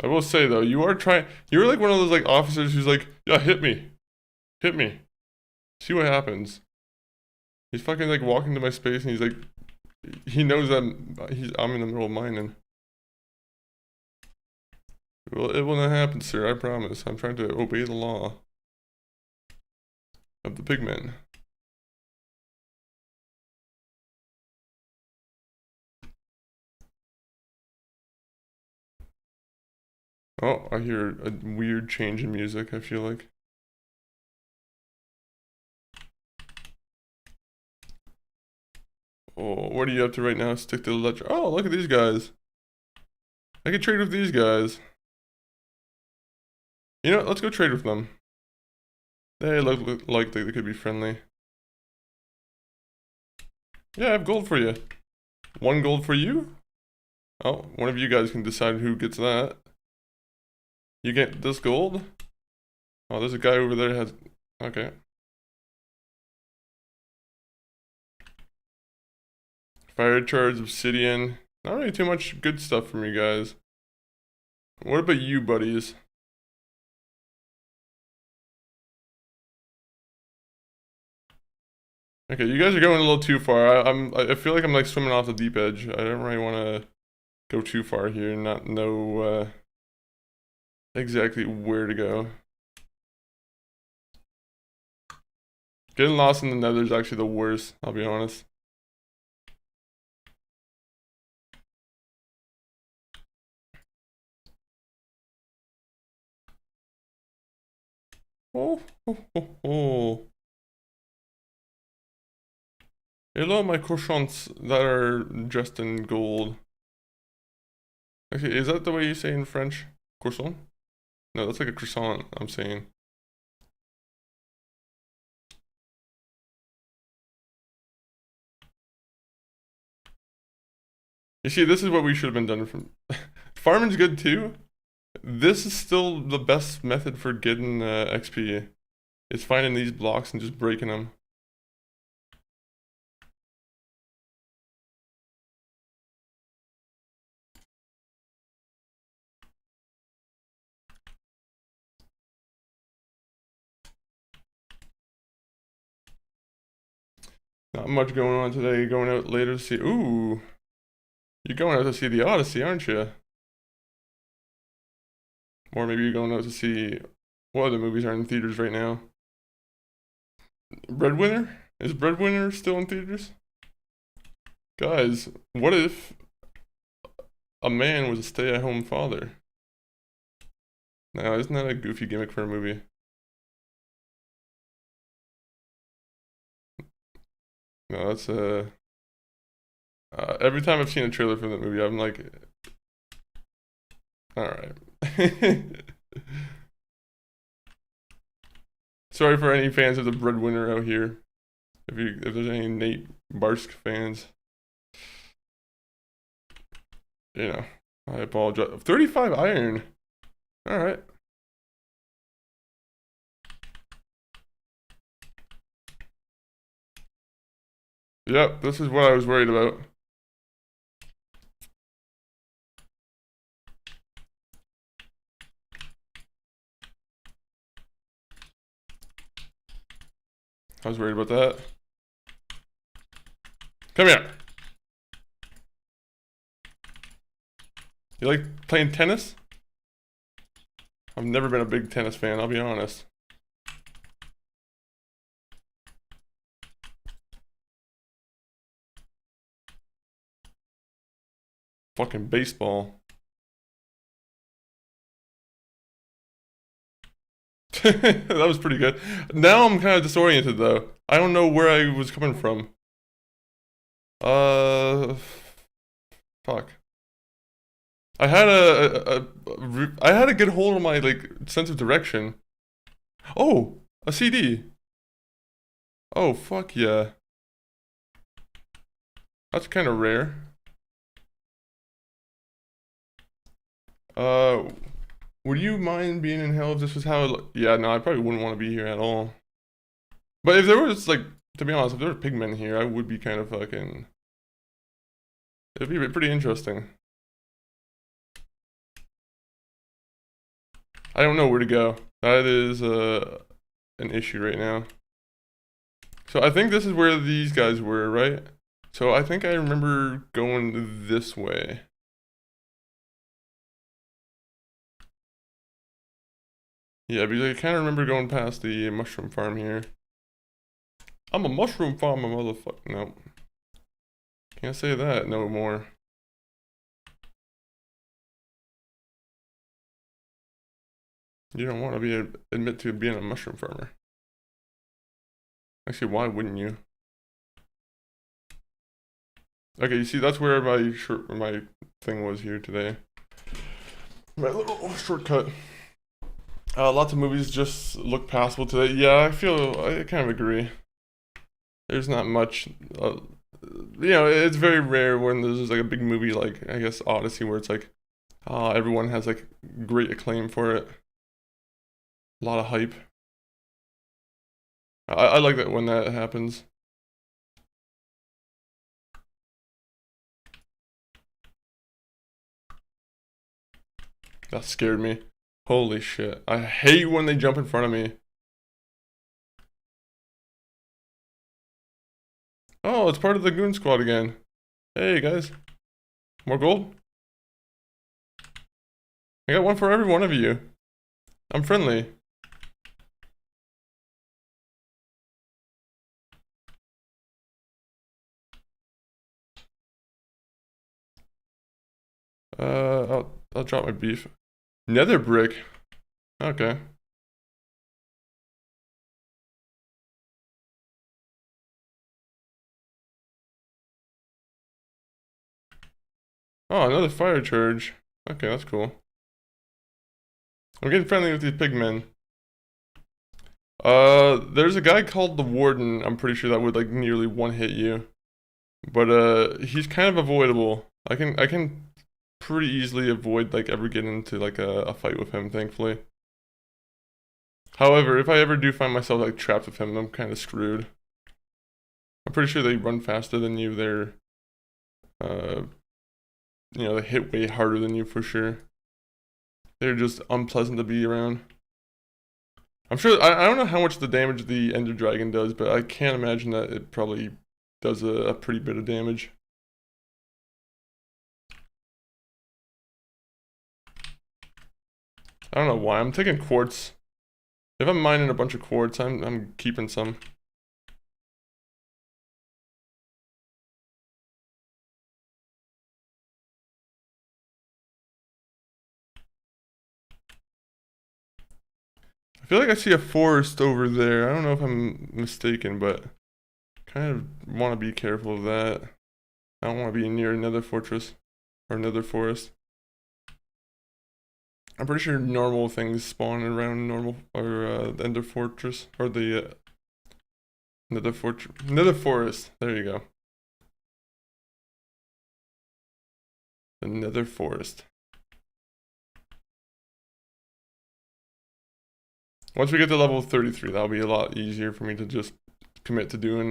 I will say though, you're like one of those like officers who's like, yeah, hit me. Hit me. See what happens. He's fucking like walking to my space and he's like, he knows that I'm in the middle of mining. Well, it will not happen, sir, I promise. I'm trying to obey the law of the pigmen. Oh, I hear a weird change in music, I feel like. Oh, what are you up to right now? Stick to the ledger. Oh, look at these guys. I can trade with these guys. You know, let's go trade with them. They look like they could be friendly. Yeah, I have gold for you. 1 gold for you? Oh, one of you guys can decide who gets that. You get this gold? Oh, there's a guy over there has... Okay. Fire charge, obsidian. Not really too much good stuff from you guys. What about you, buddies? Okay, you guys are going a little too far. I feel like I'm like swimming off the deep edge. I don't really want to go too far here and not know exactly where to go. Getting lost in the nether is actually the worst, I'll be honest. Oh, oh, oh, oh. Hello, my croissants that are dressed in gold. Actually, is that the way you say in French? Croissant? No, that's like a croissant, I'm saying. You see, this is what we should have been done from... Farming's good too. This is still the best method for getting XP. It's finding these blocks and just breaking them. Not much going on today. Going out later to see... Ooh! You're going out to see the Odyssey, aren't you? Or maybe you're going out to see... What other movies are in theaters right now? Breadwinner? Is Breadwinner still in theaters? Guys, what if a man was a stay-at-home father? Now, isn't that a goofy gimmick for a movie? No, that's every time I've seen a trailer for that movie, I'm like, alright. Sorry for any fans of the Breadwinner out here. If there's any Nate Barsk fans. You know, I apologize. 35 iron. Alright. Yep, this is what I was worried about. I was worried about that. Come here. You like playing tennis? I've never been a big tennis fan, I'll be honest. Fucking baseball. That was pretty good. Now I'm kind of disoriented though. I don't know where I was coming from. Fuck. I had I had a good hold on my like sense of direction. Oh, a CD. Oh fuck yeah. That's kind of rare. Would you mind being in hell if this was how it yeah, no, I probably wouldn't want to be here at all. But if there was, like, to be honest, if there were pigmen here, I would be kind of fucking... It'd be pretty interesting. I don't know where to go. That is an issue right now. So I think this is where these guys were, right? So I think I remember going this way. Yeah, because I kind of remember going past the mushroom farm here. I'm a mushroom farmer, motherfucker. No. Can't say that no more. You don't want to admit to being a mushroom farmer. Actually, why wouldn't you? Okay, you see, that's where my thing was here today. My little shortcut. Lots of movies just look passable today. Yeah, I kind of agree. There's not much. It's very rare when there's like a big movie like I guess Odyssey where it's like, everyone has like great acclaim for it. A lot of hype. I like that when that happens. That scared me. Holy shit. I hate when they jump in front of me. Oh, it's part of the goon squad again. Hey guys. More gold? I got one for every one of you. I'm friendly. I'll drop my beef. Nether brick. Okay. Oh, another fire charge. Okay, that's cool. I'm getting friendly with these pigmen. There's a guy called the Warden. I'm pretty sure that would like nearly one hit you, but he's kind of avoidable. I can pretty easily avoid like ever getting into like a fight with him. Thankfully. However, if I ever do find myself like trapped with him, I'm kind of screwed. I'm pretty sure they run faster than you. Uh, they hit way harder than you for sure. They're just unpleasant to be around. I'm sure, I don't know how much the damage the Ender Dragon does, but I can't imagine that it probably does a pretty bit of damage. I don't know why, I'm taking quartz. If I'm mining a bunch of quartz, I'm keeping some. I feel like I see a forest over there. I don't know if I'm mistaken, but kind of want to be careful of that. I don't want to be near another fortress or another forest. I'm pretty sure normal things spawn around normal or the Ender Fortress or the Nether Forest. There you go. The Nether Forest. Once we get to level 33, that'll be a lot easier for me to just commit to doing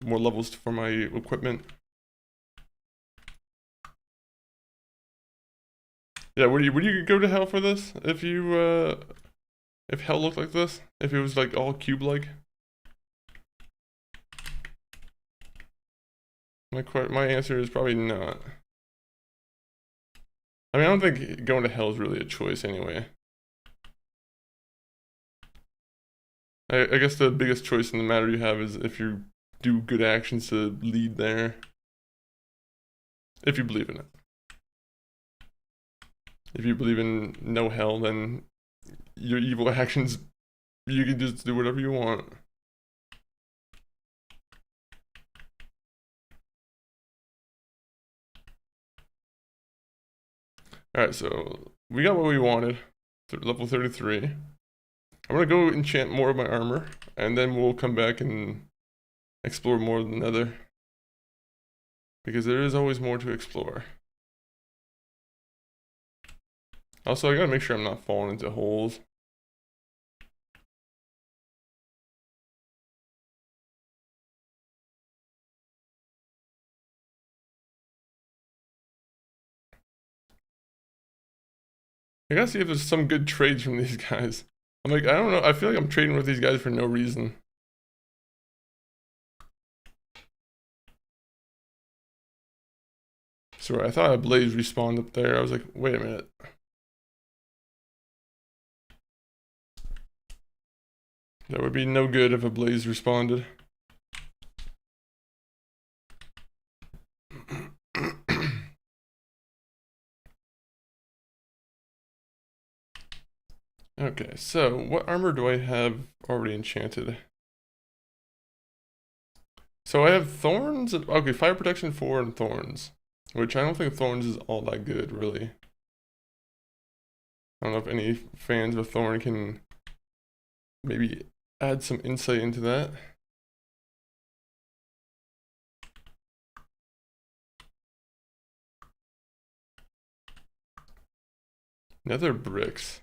more levels for my equipment. Yeah, would you go to hell for this if if hell looked like this? If it was like all cube-like? My answer is probably not. I mean, I don't think going to hell is really a choice anyway. I guess the biggest choice in the matter you have is if you do good actions to lead there. If you believe in it. If you believe in no hell, then your evil actions, you can just do whatever you want. Alright, so we got what we wanted. Level 33. I'm gonna go enchant more of my armor, and then we'll come back and explore more of the Nether. Because there is always more to explore. Also, I gotta make sure I'm not falling into holes. I gotta see if there's some good trades from these guys. I'm like, I don't know. I feel like I'm trading with these guys for no reason. Sorry, I thought a blaze respawned up there. I was like, wait a minute. That would be no good if a blaze responded. Okay, so what armor do I have already enchanted? So I have thorns. Okay, fire protection 4 and thorns, which I don't think thorns is all that good, really. I don't know if any fans of thorn can maybe add some insight into that. Nether bricks.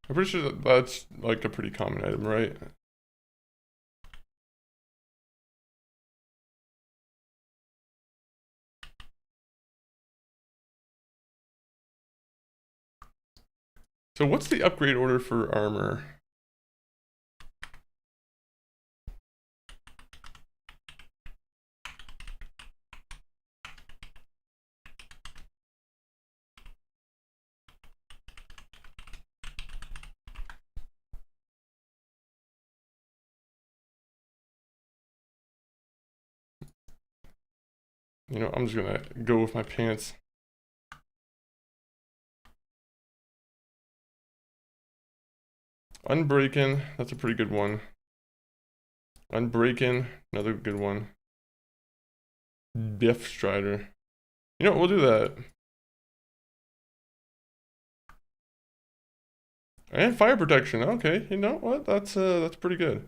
I'm pretty sure that's like a pretty common item, right? So what's the upgrade order for armor? You know, I'm just gonna go with my pants. Unbreaking, that's a pretty good one. Unbreaking, another good one. Death Strider. You know what, we'll do that. And fire protection, okay, you know what, that's pretty good.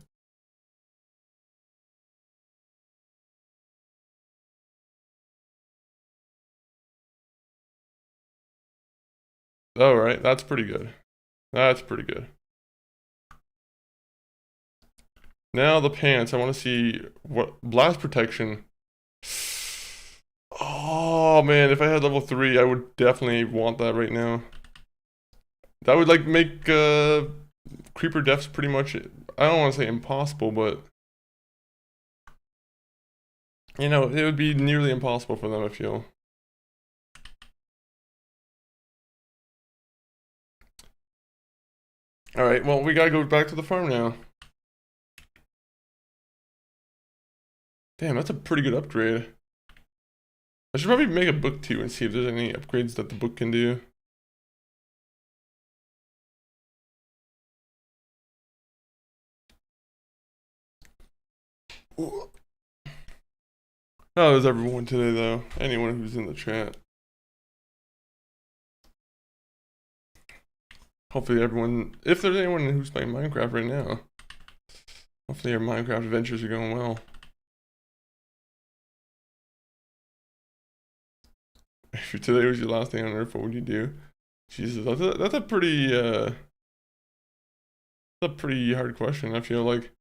Alright, that's pretty good. That's pretty good. Now the pants, I want to see what blast protection. Oh man, if I had level 3, I would definitely want that right now. That would like make creeper deaths pretty much, I don't want to say impossible, but you know, it would be nearly impossible for them, I feel. Alright, well, we gotta go back to the farm now. Damn, that's a pretty good upgrade. I should probably make a book too and see if there's any upgrades that the book can do. How is everyone today, though? Anyone who's in the chat. Hopefully everyone, if there's anyone who's playing Minecraft right now, hopefully your Minecraft adventures are going well. If today was your last day on Earth, what would you do? Jesus, that's a pretty hard question. I feel like,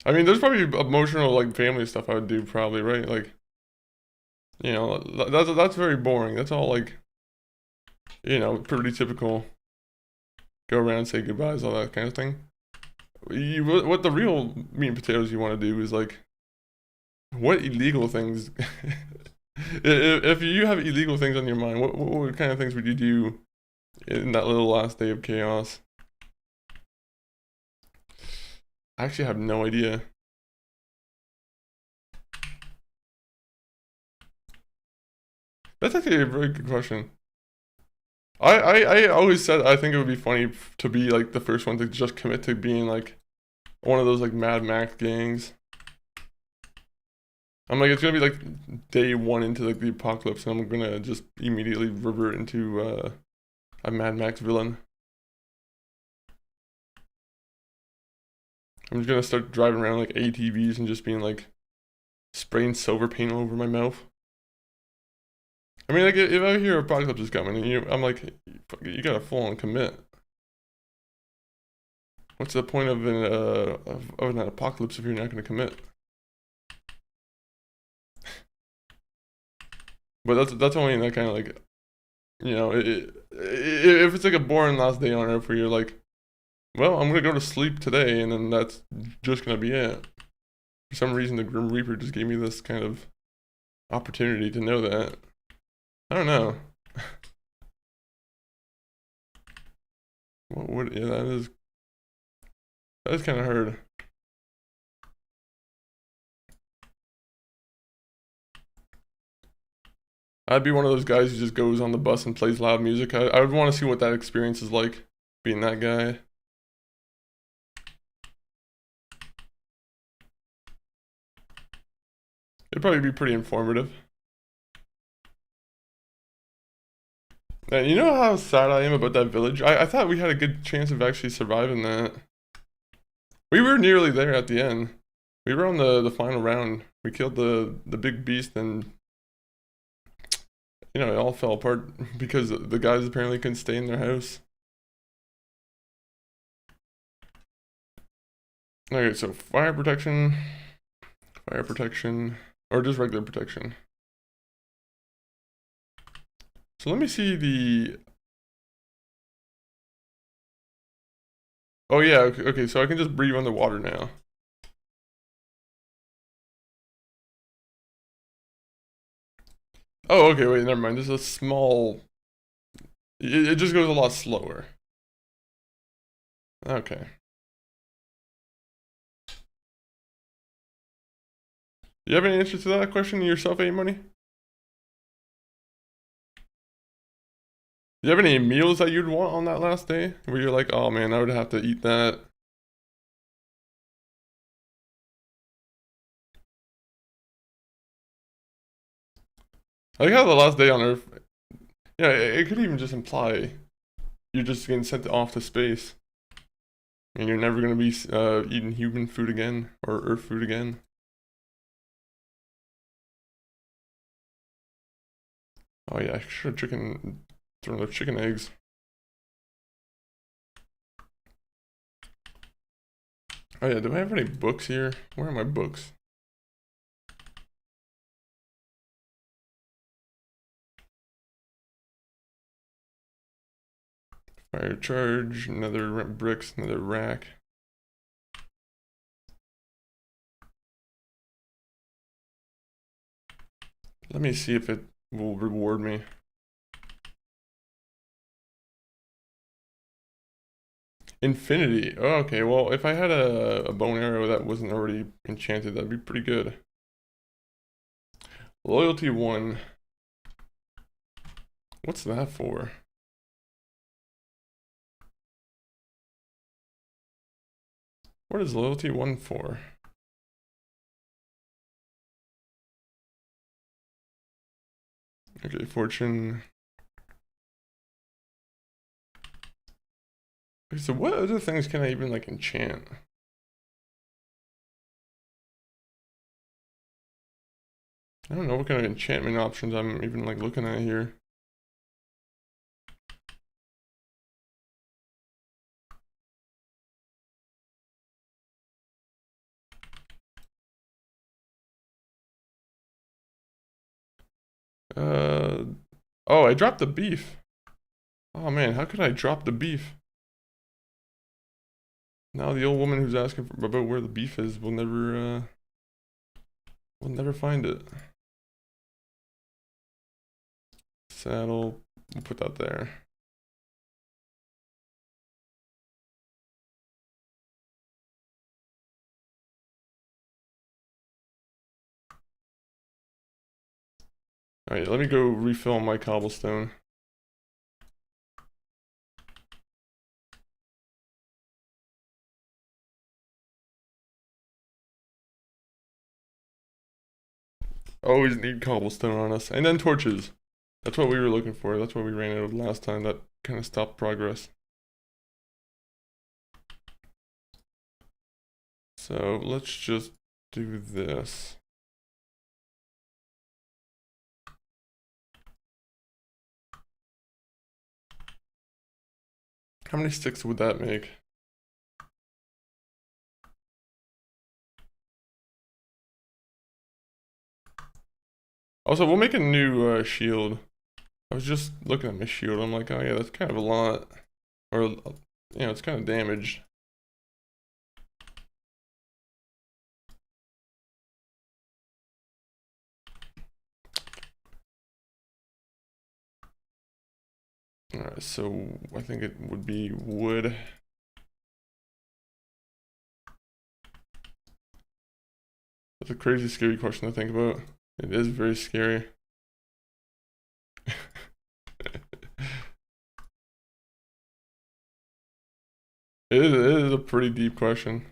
I mean, there's probably emotional like family stuff I would do, probably, right? Like, you know, that's very boring. That's all like, you know, pretty typical. Go around, say goodbyes, all that kind of thing. What the real meat and potatoes you want to do is like, what illegal things? If you have illegal things on your mind, what kind of things would you do in that little last day of chaos? I actually have no idea. That's actually a very good question. I always said I think it would be funny to be like the first one to just commit to being like one of those like Mad Max gangs. I'm like, it's gonna be like day 1 into like the apocalypse, and I'm gonna just immediately revert into a Mad Max villain. I'm just gonna start driving around like ATVs and just being like spraying silver paint all over my mouth. I mean, like if I hear apocalypse is coming, and I'm like, you gotta full on commit. What's the point of an apocalypse if you're not gonna commit? But that's only in that kind of like, if it's like a boring last day on Earth where you're like, well, I'm gonna go to sleep today, and then that's just gonna be it. For some reason, the Grim Reaper just gave me this kind of opportunity to know that. I don't know. Yeah, that is kind of hard. I'd be one of those guys who just goes on the bus and plays loud music. I would want to see what that experience is like, being that guy. It'd probably be pretty informative. And you know how sad I am about that village? I thought we had a good chance of actually surviving that. We were nearly there at the end. We were on the final round. We killed the big beast, and it all fell apart because the guys apparently couldn't stay in their house. Okay, so fire protection, or just regular protection. So let me see the... Oh yeah, okay, so I can just breathe underwater now. Oh, okay, wait, never mind. This is a small... It just goes a lot slower. Okay. Do you have any answer to that question yourself, A-Money? Do you have any meals that you'd want on that last day? Where you're like, oh man, I would have to eat that. I like how the last day on Earth... Yeah, it could even just imply you're just getting sent off to space. And you're never going to be eating human food again, or Earth food again. Oh yeah, I should have thrown those chicken eggs. Oh yeah, do I have any books here? Where are my books? Fire charge, another bricks, another rack. Let me see if it will reward me. Infinity. Oh, okay, well, if I had a bone arrow that wasn't already enchanted, that'd be pretty good. Loyalty 1. What's that for? What is loyalty 1 for? Okay, fortune. Okay, so what other things can I even like enchant? I don't know what kind of enchantment options I'm even like looking at here. Oh, I dropped the beef. Oh man, how could I drop the beef? Now the old woman who's asking about where the beef is will never find it. Saddle, we'll put that there. Alright, let me go refill my cobblestone. Always need cobblestone on us. And then torches. That's what we were looking for. That's what we ran out of last time. That kind of stopped progress. So let's just do this. How many sticks would that make? Also, we'll make a new shield. I was just looking at my shield. I'm like, oh yeah, that's kind of a lot. Or, you know, it's kind of damaged. Alright, so I think it would be wood. That's a crazy scary question to think about. It is very scary. It is a pretty deep question.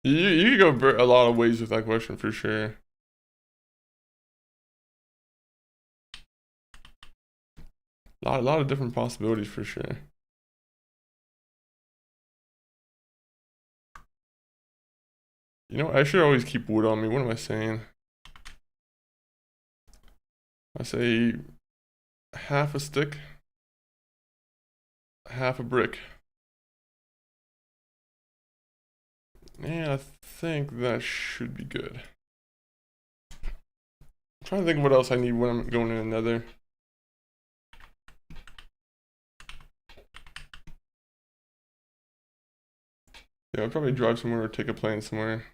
You could go a lot of ways with that question for sure. A lot of different possibilities for sure. You know, I should always keep wood on me. What am I saying? I say half a stick, half a brick. Yeah, I think that should be good. I'm trying to think of what else I need when I'm going in another. Yeah, I'll probably drive somewhere or take a plane somewhere.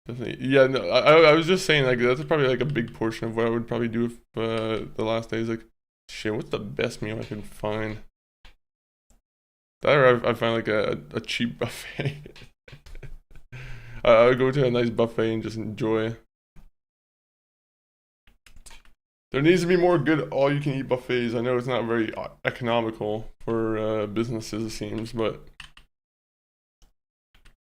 Definitely. Yeah, no, I was just saying, like, that's probably like a big portion of what I would probably do if the last day is like, shit, what's the best meal I can find? That or I find like a cheap buffet. I would go to a nice buffet and just enjoy. There needs to be more good all-you-can-eat buffets. I know it's not very economical for businesses, it seems, but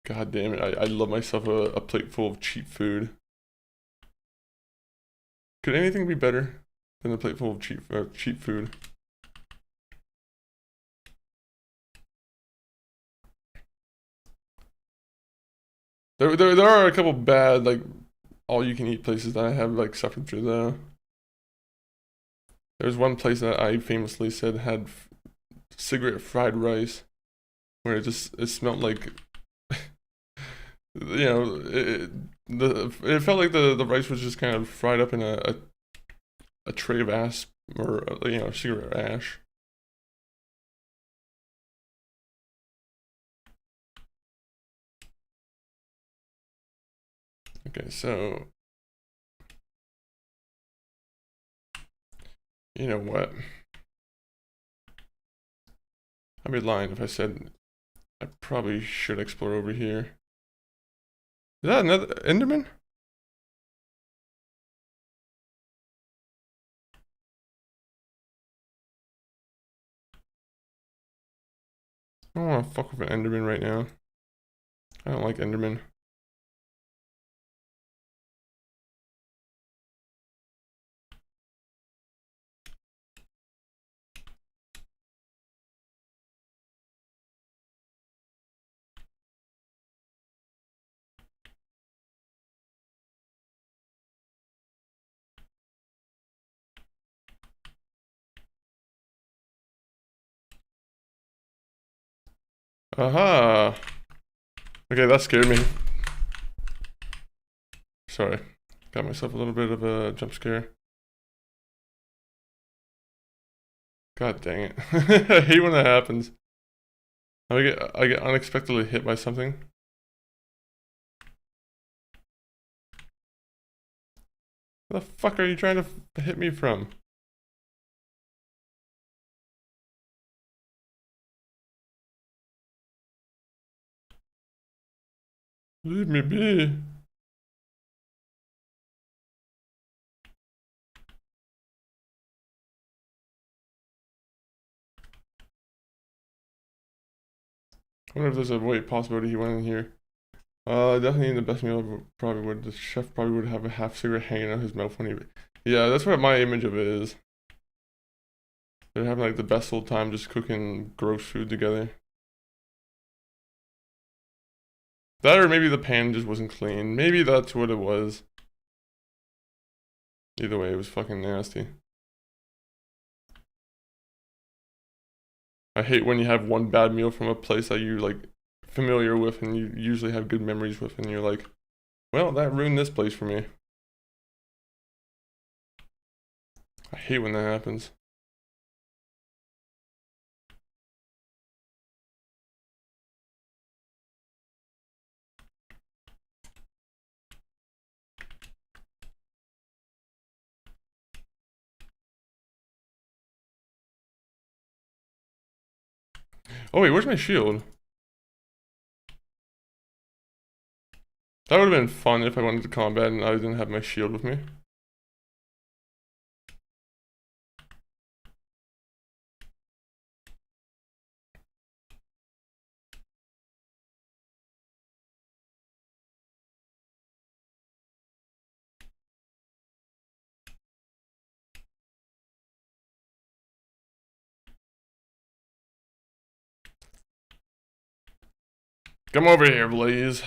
god damn it, I love myself a plate full of cheap food. Could anything be better than a plate full of cheap food? There are a couple bad like all-you-can-eat places that I have like suffered through though. There's one place that I famously said had cigarette fried rice, where it smelled like, you know, it felt like the rice was just kind of fried up in a tray of ash or you know, cigarette ash. Okay, so you know what? I'd be lying if I said I probably should explore over here. Is that another Enderman? I don't want to fuck with an Enderman right now. I don't like Enderman. Aha! Okay, that scared me. Sorry. Got myself a little bit of a jump scare. God dang it. I hate when that happens. I get unexpectedly hit by something. Where the fuck are you trying to hit me from? Leave me be. I wonder if there's a way possibility he went in here. Definitely the best meal probably would. The chef probably would have a half cigarette hanging out his mouth when he. Yeah, that's what my image of it is. They're having like the best old time just cooking gross food together. That or maybe the pan just wasn't clean. Maybe that's what it was. Either way, it was fucking nasty. I hate when you have one bad meal from a place that you're like familiar with and you usually have good memories with and you're like, well, that ruined this place for me. I hate when that happens. Oh wait, where's my shield? That would have been fun if I went into combat and I didn't have my shield with me. Come over here, Blaze.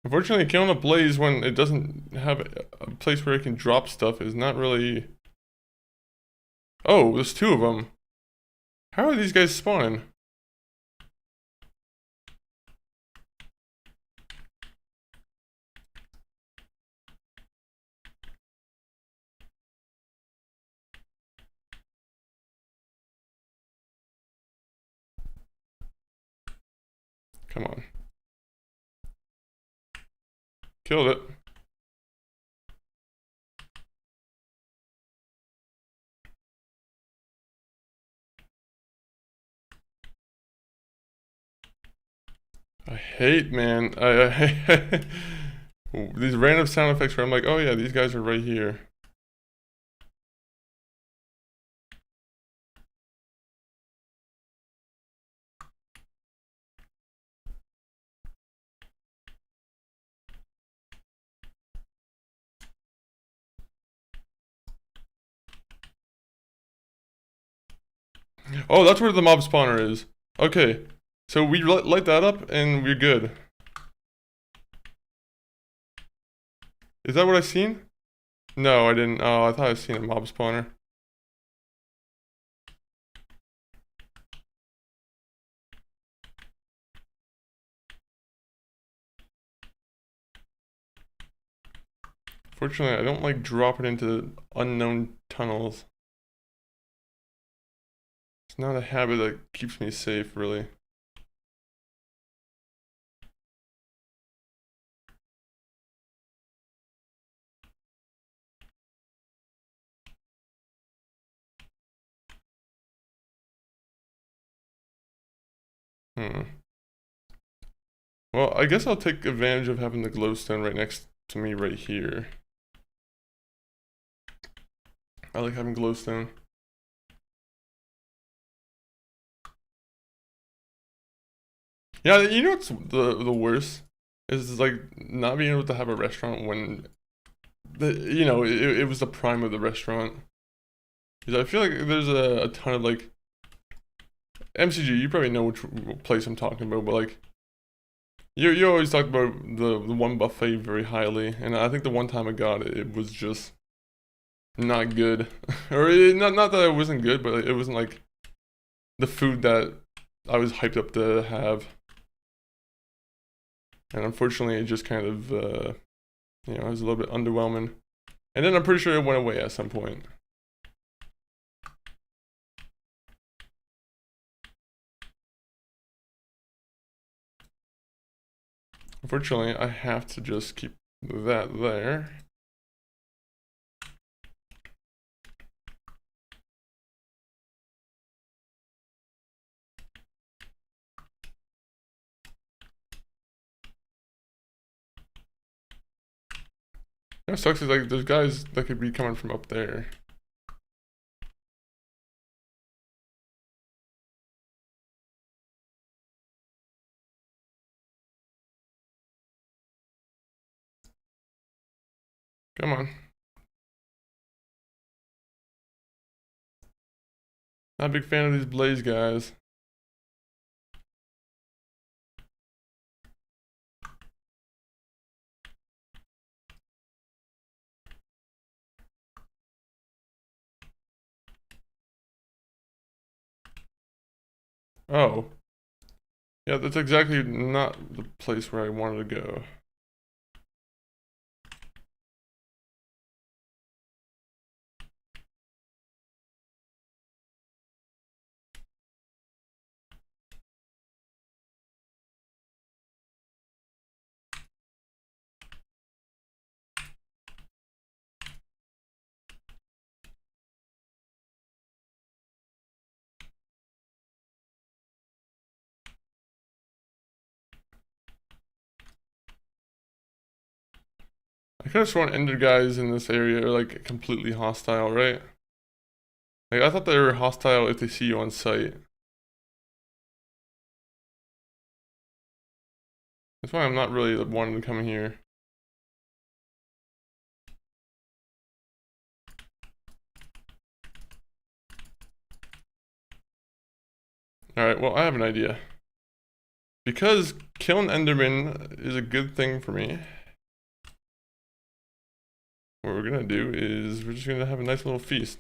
Unfortunately, killing a Blaze when it doesn't have a place where it can drop stuff is not really... Oh, there's two of them. How are these guys spawning? Come on. Killed it. I hate, man. These random sound effects where I'm like, oh yeah, these guys are right here. Oh, that's where the mob spawner is. Okay, so we light that up and we're good. Is that what I've seen? No, I didn't. Oh, I thought I've seen a mob spawner. Fortunately, I don't like dropping into unknown tunnels. It's not a habit that keeps me safe, really. Well, I guess I'll take advantage of having the glowstone right next to me right here. I like having glowstone. Yeah, you know what's the worst? Is like not being able to have a restaurant when it was the prime of the restaurant. Because I feel like there's a ton of like MCG, you probably know which place I'm talking about, but like you always talk about the one buffet very highly, and I think the one time I got it, it was just not good. Or not that it wasn't good, but it wasn't like the food that I was hyped up to have. And unfortunately, it just kind of it was a little bit underwhelming. And then I'm pretty sure it went away at some point. Unfortunately, I have to just keep that there. That sucks is like there's guys that could be coming from up there. Come on. Not a big fan of these Blaze guys. Oh. Yeah, that's exactly not the place where I wanted to go. I could have sworn Ender guys in this area are like completely hostile, right? Like I thought they were hostile if they see you on sight. That's why I'm not really wanting to come here. Alright, well I have an idea. Because killing Enderman is a good thing for me, what we're gonna do is we're just gonna have a nice little feast.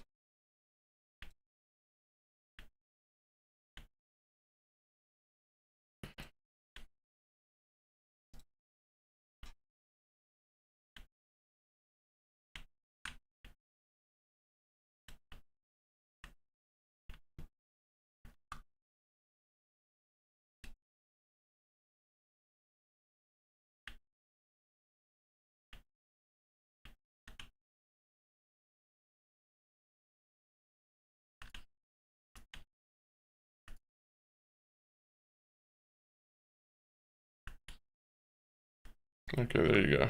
Okay, there you go.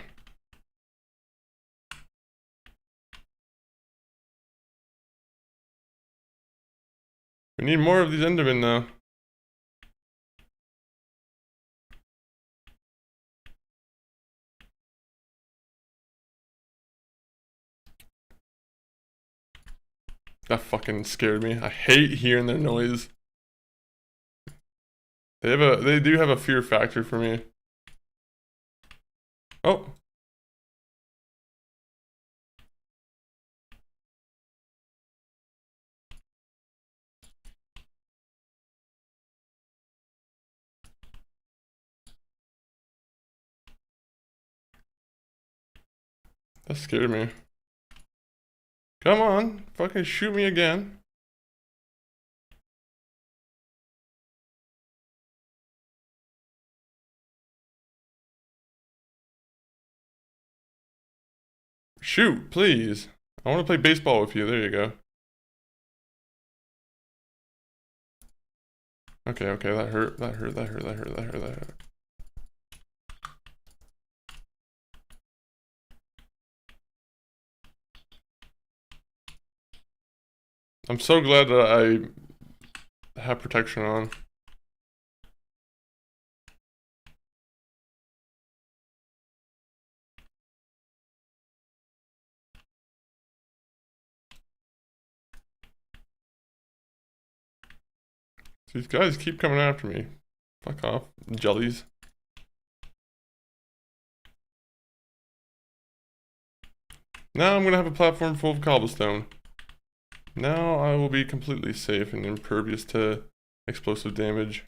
We need more of these Endermen though. That fucking scared me. I hate hearing their noise. They do have a fear factor for me. Oh. That scared me. Come on, fucking shoot me again. Shoot, please. I want to play baseball with you. There you go. Okay, okay, that hurt. That hurt. That hurt. That hurt. That hurt. That hurt. I'm so glad that I have protection on. These guys keep coming after me. Fuck off, jellies. Now I'm gonna have a platform full of cobblestone. Now I will be completely safe and impervious to explosive damage.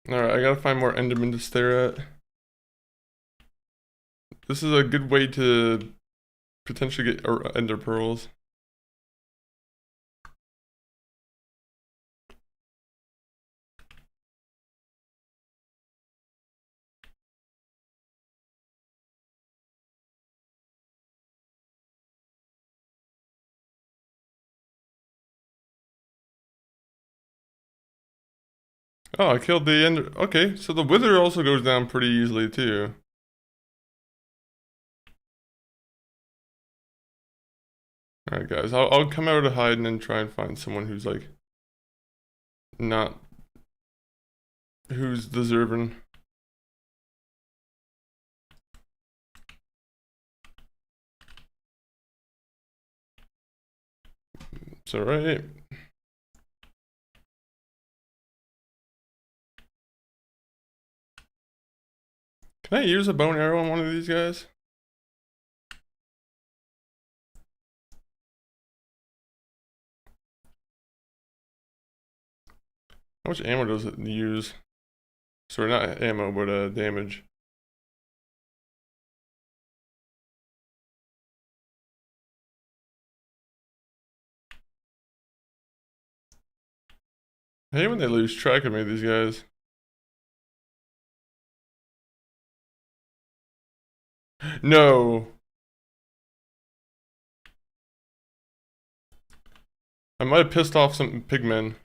Alright, I gotta find more Endermen to stare at. This is a good way to potentially get Ender Pearls. Oh, I killed the Ender. Okay, so the Wither also goes down pretty easily too. Alright guys, I'll come out to hide and then try and find someone who's like not who's deserving. It's alright. Can I use a bow and arrow on one of these guys? How much ammo does it use? Sorry, not ammo, but damage. I hate when they lose track of me, these guys. No. I might have pissed off some pigmen.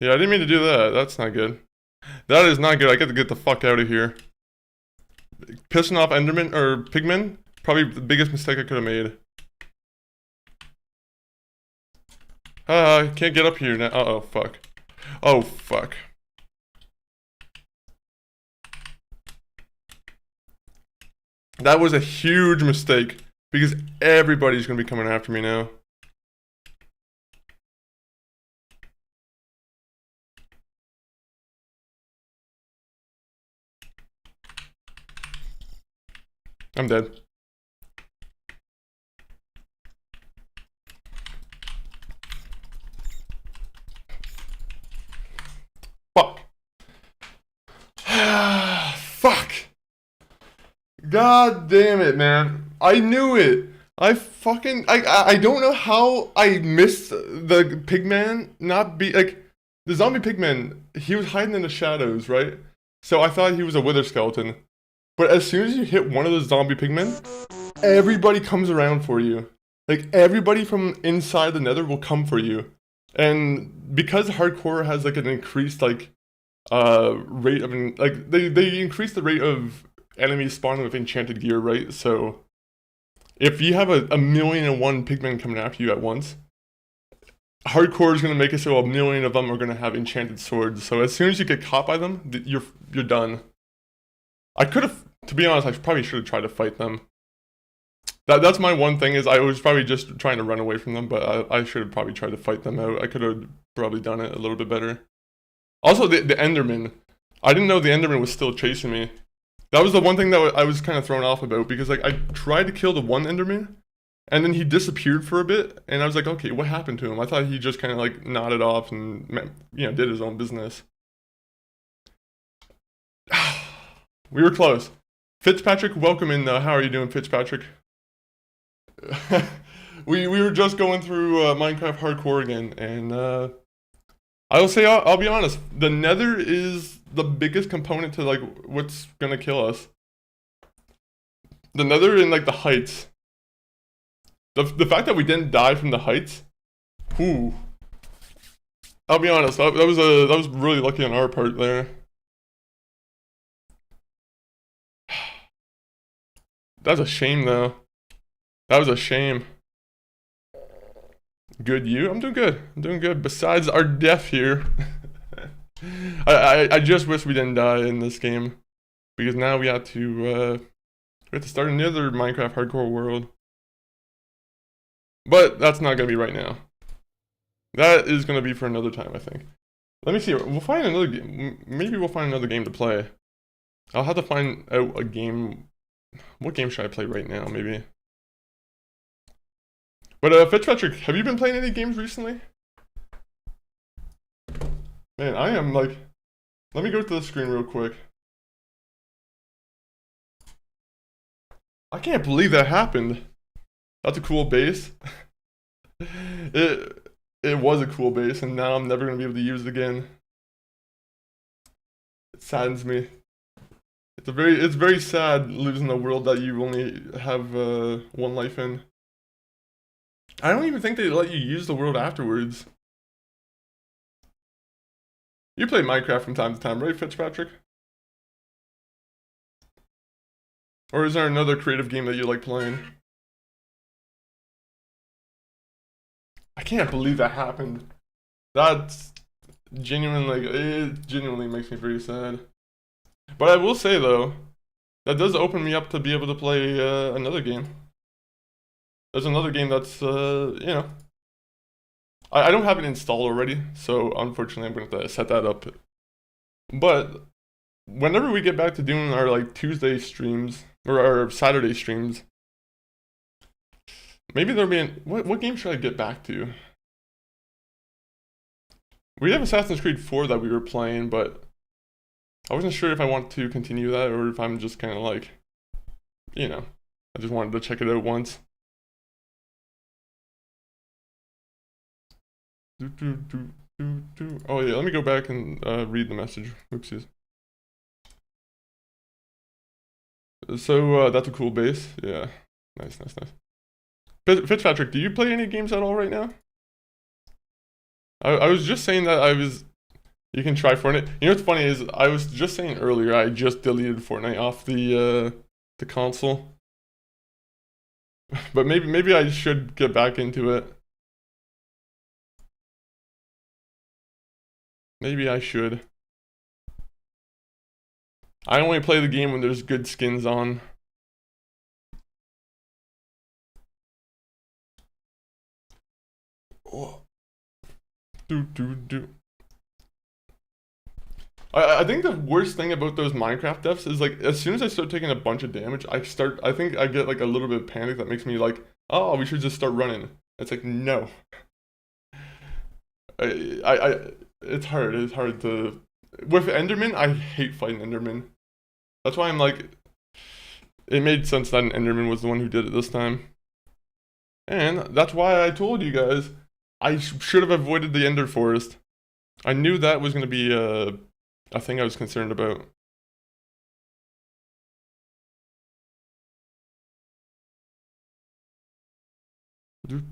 Yeah, I didn't mean to do that. That's not good. That is not good. I get to get the fuck out of here. Pissing off Enderman or pigmen? Probably the biggest mistake I could have made. I can't get up here now. Uh-oh, fuck. Oh, fuck. That was a huge mistake because everybody's gonna be coming after me now. I'm dead. Fuck. Fuck. God damn it, man. I knew it. I don't know how I missed the pigman not be like the zombie pigman, he was hiding in the shadows, right? So I thought he was a wither skeleton. But as soon as you hit one of the zombie pigmen, everybody comes around for you. Like everybody from inside the nether will come for you. And because hardcore has like an increased like rate of like they increase the rate of enemies spawning with enchanted gear, right? So if you have a million and one pigmen coming after you at once, hardcore is gonna make it so a million of them are gonna have enchanted swords. So as soon as you get caught by them, you're done. I could have, to be honest, I probably should have tried to fight them. That's my one thing is I was probably just trying to run away from them, but I should have probably tried to fight them out. I could have probably done it a little bit better. Also, the Enderman. I didn't know the Enderman was still chasing me. That was the one thing that I was kind of thrown off about because like I tried to kill the one Enderman, and then he disappeared for a bit, and I was like, okay, what happened to him? I thought he just kind of like nodded off and did his own business. We were close. Fitzpatrick, welcome in. How are you doing, Fitzpatrick? we were just going through Minecraft hardcore again, and I will say I'll be honest. The Nether is the biggest component to like what's gonna kill us. The Nether and like the heights. The fact that we didn't die from the heights. Whew. I'll be honest. That was really lucky on our part there. That's a shame though. That was a shame. Good, you? I'm doing good. I'm doing good. Besides our death here. I just wish we didn't die in this game. Because now we have to start another Minecraft hardcore world. But that's not gonna be right now. That is gonna be for another time, I think. Let me see. We'll find another game. Maybe we'll find another game to play. I'll have to find out a game. What game should I play right now, maybe? But Fitzpatrick, have you been playing any games recently? Man, I am like... Let me go to the screen real quick. I can't believe that happened. That's a cool base. It was a cool base, and now I'm never going to be able to use it again. It saddens me. It's very sad losing a world that you only have one life in. I don't even think they let you use the world afterwards. You play Minecraft from time to time, right, Fitzpatrick? Or is there another creative game that you like playing? I can't believe that happened. That's genuinely, it genuinely makes me very sad. But I will say though, that does open me up to be able to play another game. there's another game that's you know, I don't have it installed already, so unfortunately I'm gonna have to set that up. But whenever we get back to doing our like Tuesday streams or our Saturday streams, maybe there'll be what game should I get back to? We have Assassin's Creed 4 that we were playing, but I wasn't sure if I want to continue that or if I'm just kind of like, you know, I just wanted to check it out once. Oh yeah, let me go back and read the message. Oopsies. So that's a cool base. Yeah, nice. Fitzpatrick, do you play any games at all right now? I was just saying that you can try Fortnite. You know what's funny is I was just saying earlier I just deleted Fortnite off the console. But maybe I should get back into it. Maybe I should. I only play the game when there's good skins on. Oh. I think the worst thing about those Minecraft deaths is like as soon as I start taking a bunch of damage, I think I get like a little bit of panic that makes me like, oh, we should just start running. It's like no. It's hard. It's hard to with Enderman. I hate fighting Enderman. That's why I'm like, it made sense that an Enderman was the one who did it this time. And that's why I told you guys I should have avoided the Ender Forest. I knew that was going to be a thing I was concerned about. You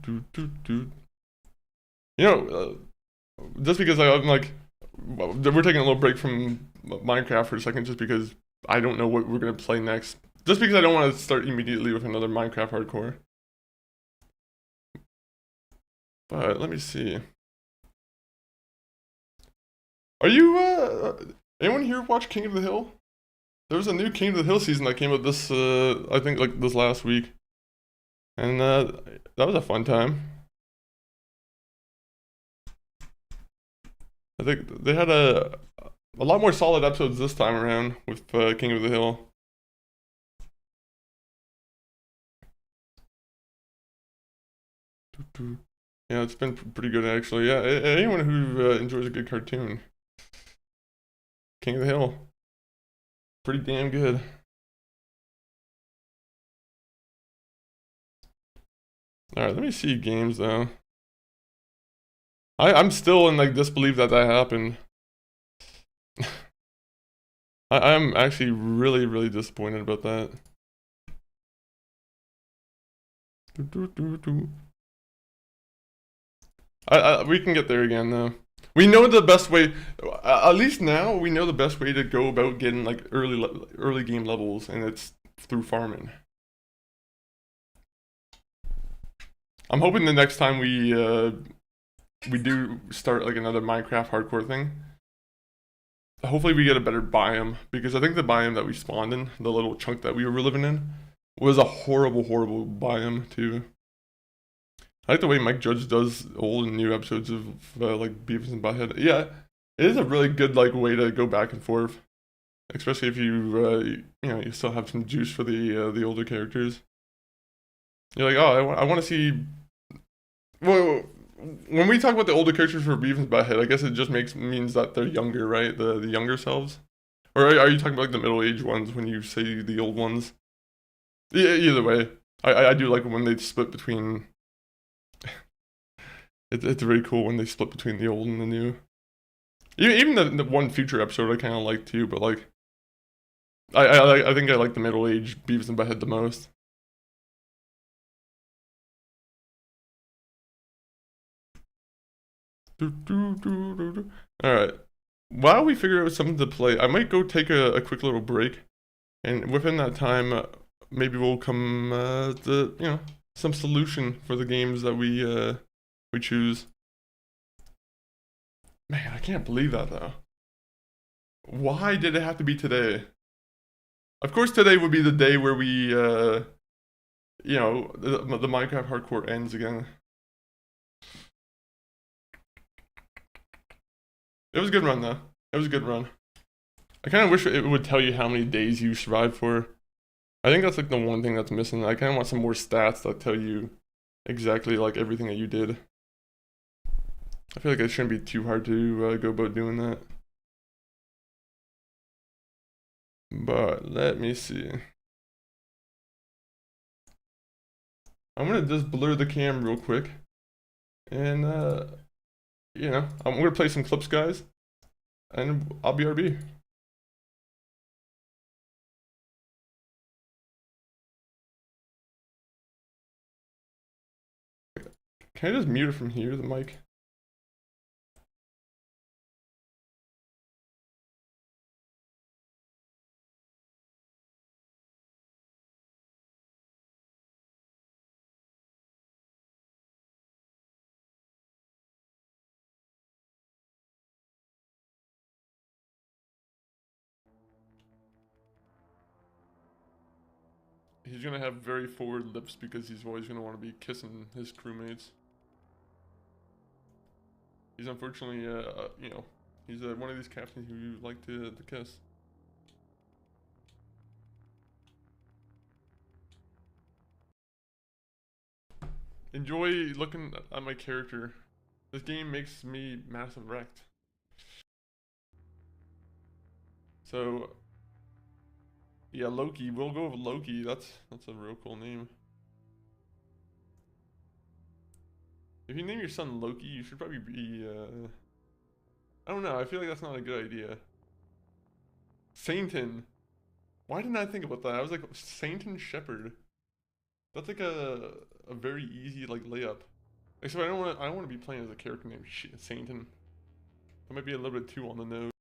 know, just because I'm like, we're taking a little break from Minecraft for a second just because I don't know what we're going to play next. Just because I don't want to start immediately with another Minecraft hardcore. But let me see. Are you, anyone here watch King of the Hill? There was a new King of the Hill season that came out this, I think like this last week. And that was a fun time. I think they had a lot more solid episodes this time around with King of the Hill. Yeah, it's been pretty good actually. Yeah, anyone who enjoys a good cartoon, King of the Hill, pretty damn good. All right, let me see games though. I'm still in like disbelief that happened. I'm actually really disappointed about that. We can get there again though. We know the best way. At least now we know the best way to go about getting like early game levels, and it's through farming. I'm hoping the next time we do start like another Minecraft hardcore thing, hopefully we get a better biome, because I think the biome that we spawned in, the little chunk that we were living in, was a horrible biome too. I like the way Mike Judge does old and new episodes of like Beavis and Butthead. Yeah, it is a really good like way to go back and forth, especially if you you know, you still have some juice for the older characters. You're like, oh, I want to see. Well, when we talk about the older characters for Beavis and Butthead, I guess it just means that they're younger, right? The younger selves, or are you talking about like the middle-aged ones when you say the old ones? Yeah, either way, I do like when they split between. It's very cool when they split between the old and the new. Even the one future episode I kind of like too, but like, I think I like the middle-aged Beavis and Butthead the most. Alright. While we figure out something to play, I might go take a quick little break. And within that time, maybe we'll come to, you know, some solution for the games that we choose. Man, I can't believe that though. Why did it have to be today? Of course today would be the day where we you know, the Minecraft hardcore ends again. It was a good run though. It was a good run. I kind of wish it would tell you how many days you survived for. I think that's like the one thing that's missing. I kind of want some more stats that tell you exactly like everything that you did. I feel like it shouldn't be too hard to go about doing that. But let me see. I'm gonna just blur the cam real quick, and you know, I'm gonna play some clips, guys, and I'll be RB. Can I just mute it from here, the mic? He's gonna have very forward lips because he's always gonna want to be kissing his crewmates. He's unfortunately, you know, he's one of these captains who you like to kiss. Enjoy looking at my character. This game makes me massive wrecked. So, yeah, Loki. We'll go with Loki. That's a real cool name. If you name your son Loki, you should probably be, I don't know, I feel like that's not a good idea. Sainton. Why didn't I think about that? I was like, Sainton Shepherd. That's like a very easy, like, layup. Except I don't want to be playing as a character named Sainton. That might be a little bit too on the nose.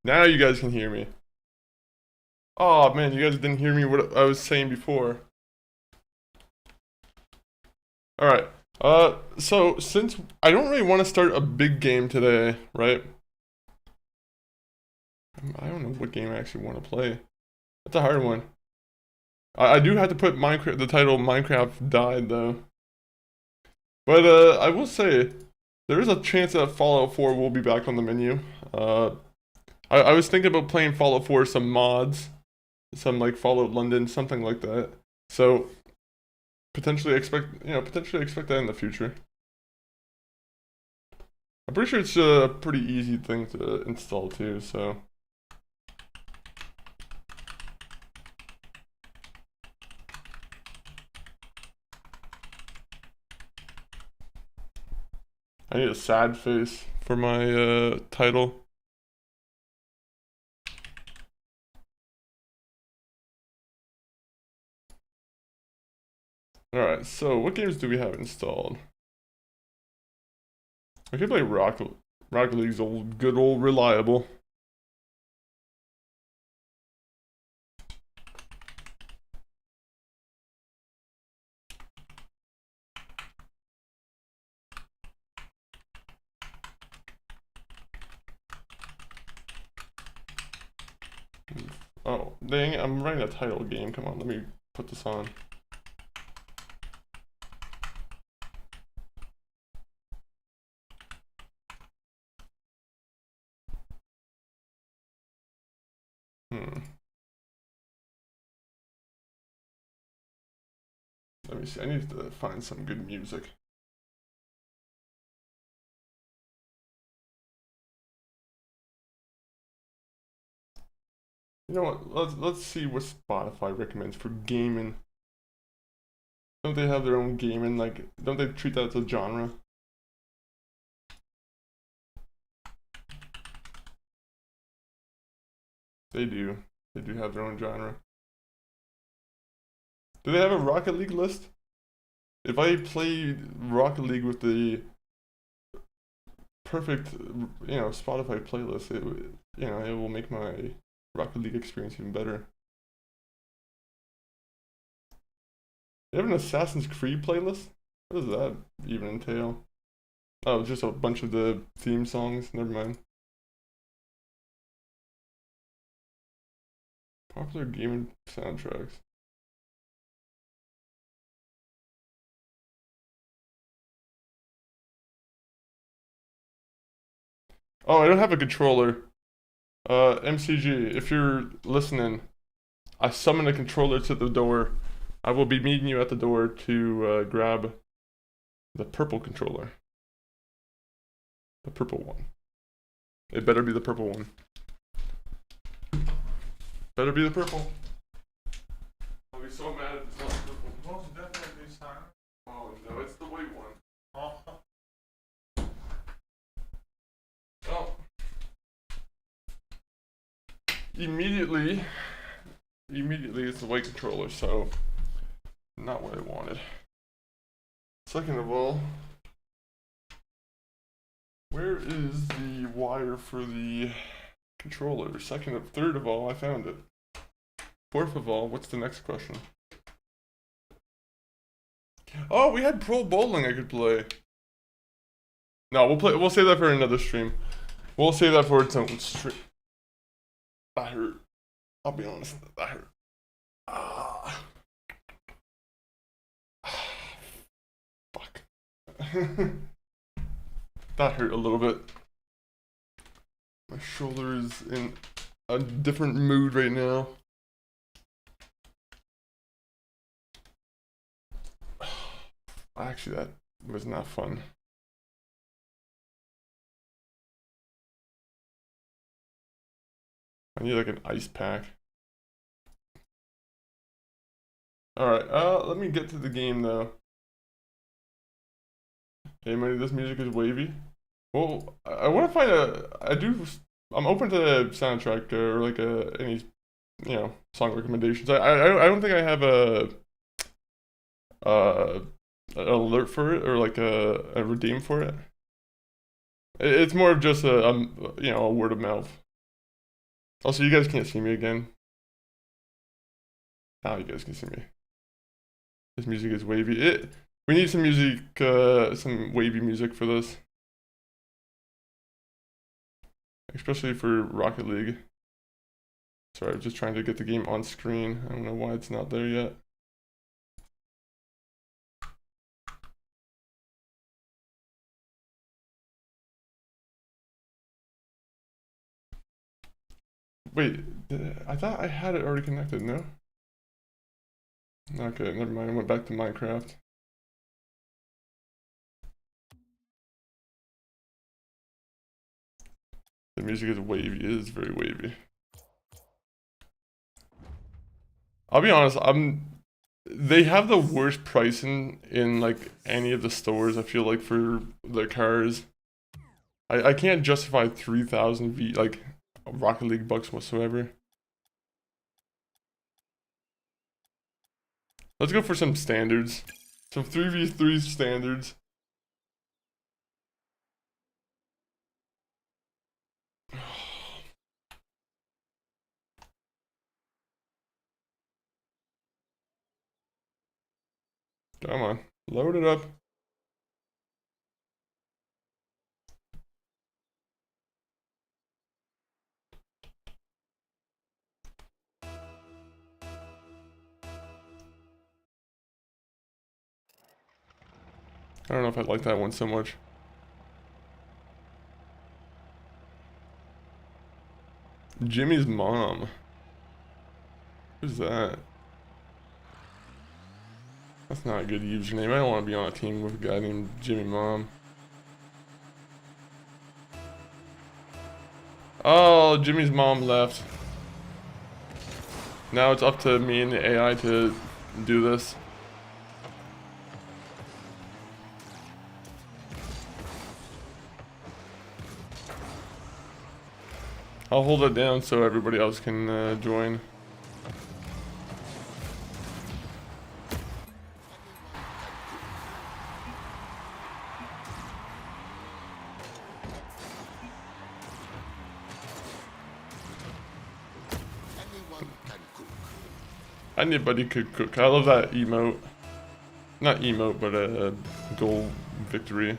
Now you guys can hear me. Oh man, you guys didn't hear me what I was saying before. Alright. So since I don't really want to start a big game today, right? I don't know what game I actually want to play. That's a hard one. I do have to put Minecraft, the title Minecraft died though. But I will say, there is a chance that Fallout 4 will be back on the menu. I was thinking about playing Fallout 4, some mods, some like Fallout London, something like that. So potentially expect that in the future. I'm pretty sure it's a pretty easy thing to install too, so. I need a sad face for my title. Alright, so what games do we have installed? I could play Rocket League's good old reliable. Oh, dang it, I'm writing a title game. Come on, let me put this on. Let me see, I need to find some good music. You know what, let's see what Spotify recommends for gaming. Don't they have their own gaming, like, don't they treat that as a genre? They do. They do have their own genre. Do they have a Rocket League list? If I played Rocket League with the perfect, Spotify playlist, it will make my Rocket League experience even better. You have an Assassin's Creed playlist? What does that even entail? Oh, just a bunch of the theme songs. Never mind. Popular gaming soundtracks. Oh, I don't have a controller. MCG, if you're listening, I summon a controller to the door. I will be meeting you at the door to grab the purple controller. The purple one. It better be the purple one. Better be the purple. I'll be so mad if it's not purple. Most definitely, son. Oh no, it's the white one. Oh. Oh. Immediately it's the white controller, so not what I wanted. Second of all, where is the wire for the controller? Third of all, I found it. Fourth of all, what's the next question? Oh, we had pro bowling I could play. No, we'll save that for another stream. We'll save that for its own stream. That hurt. I'll be honest, that hurt. Fuck. That hurt a little bit. My shoulder is in a different mood right now. Actually, that was not fun. I need like an ice pack. Alright, let me get to the game though. Hey man, this music is wavy. Well, I want to find I'm open to the soundtrack or like any, song recommendations. I don't think I have an alert for it or like a redeem for it. It's more of just a word of mouth. Also, you guys can't see me again. Now you guys can see me. This music is wavy. We need some music, some wavy music for this. Especially for Rocket League. Sorry, I'm just trying to get the game on screen. I don't know why it's not there yet. Wait, I thought I had it already connected, no? Okay, never mind, I went back to Minecraft. The music is wavy, it is very wavy. I'll be honest, they have the worst pricing in like any of the stores, I feel like, for their cars. I can't justify 3,000 like Rocket League bucks whatsoever. Let's go for some standards. Some 3v3 standards. Come on, load it up. I don't know if I like that one so much. Jimmy's mom. Who's that? That's not a good username. I don't want to be on a team with a guy named Jimmy Mom. Oh, Jimmy's mom left. Now it's up to me and the AI to do this. I'll hold it down so everybody else can join. Anybody could cook. I love that emote. Not emote, but a goal victory.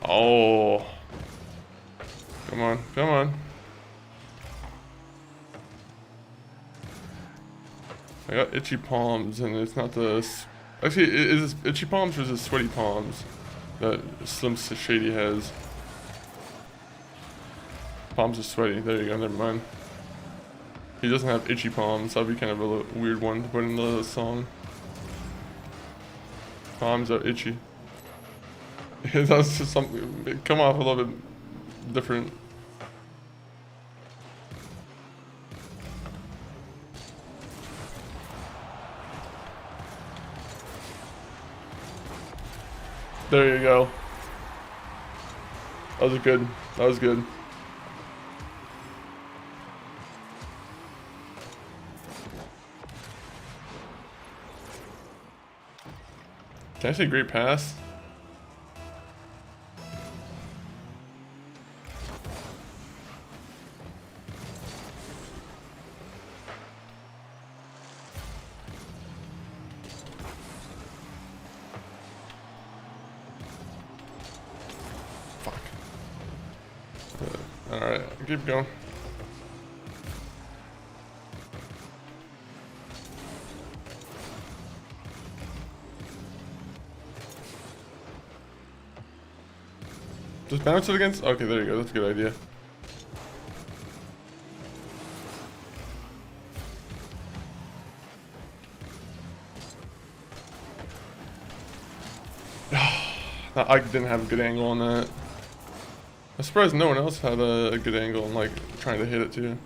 Oh. Come on, come on. I got itchy palms, and it's not the... Actually, is it itchy palms or is it sweaty palms that Slim Shady has? Palms are sweaty. There you go, never mind. He doesn't have itchy palms. That'd be kind of a weird one to put in the song. Palms are itchy. That's just something... Come off a little bit different. There you go. That was good. That was good. Can I say great pass? Alright, keep going. Just bounce it against? Okay, there you go. That's a good idea. I didn't have a good angle on that. I'm surprised no one else had a good angle and like trying to hit it too.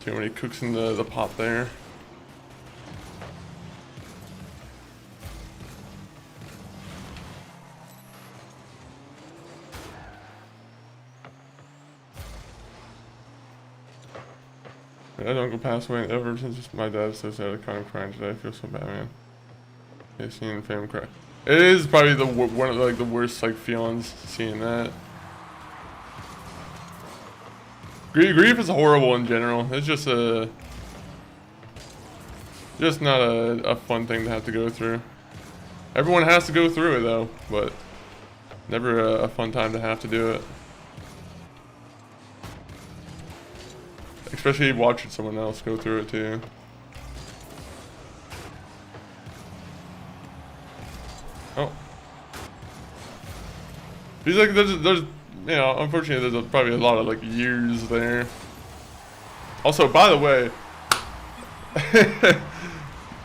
Too many cooks in the pot there. I don't go pass away ever since my dad says that I kind of crying today. I feel so bad, man. Yeah, seeing fam cry. It is probably one of like the worst like feelings seeing that. Grief is horrible in general. It's just not a fun thing to have to go through. Everyone has to go through it though, but never a fun time to have to do it. Especially watching someone else go through it too. Oh. He's like, there's, you know, unfortunately there's probably a lot of like years there. Also, by the way,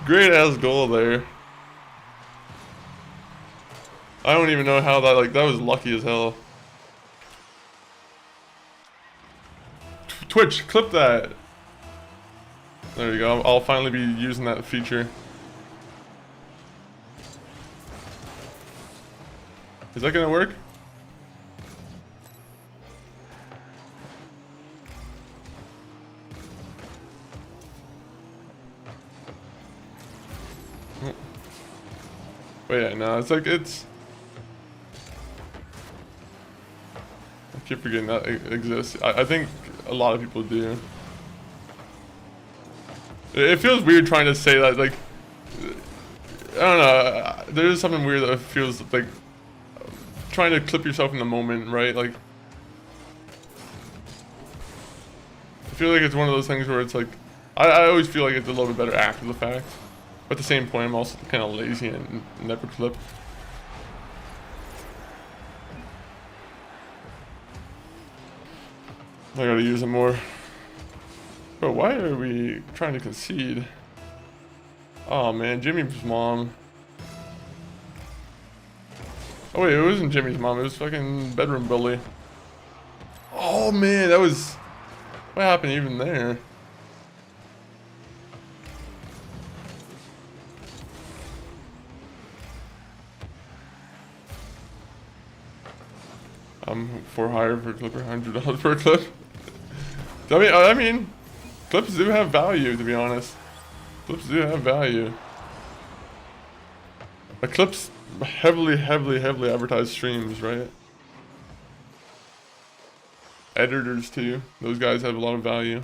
great ass goal there. I don't even know how that, like, that was lucky as hell. Twitch, clip that. There you go. I'll finally be using that feature. Is that gonna work? But yeah, no, it's like, it's... I keep forgetting that it exists. I think a lot of people do. It feels weird trying to say that, like... I don't know, there's something weird that feels like... trying to clip yourself in the moment, right? Like... I feel like it's one of those things where it's like... I always feel like it's a little bit better after the fact. But at the same point, I'm also kind of lazy and never clip. I gotta use it more. Bro, why are we trying to concede? Oh man, Jimmy's mom. Oh wait, it wasn't Jimmy's mom, it was fucking bedroom bully. Oh man, that was... What happened even there? I'm for hire for clip or $100 per clip. I mean, clips do have value, to be honest. Clips do have value. But clips heavily advertise streams, right? Editors too. Those guys have a lot of value.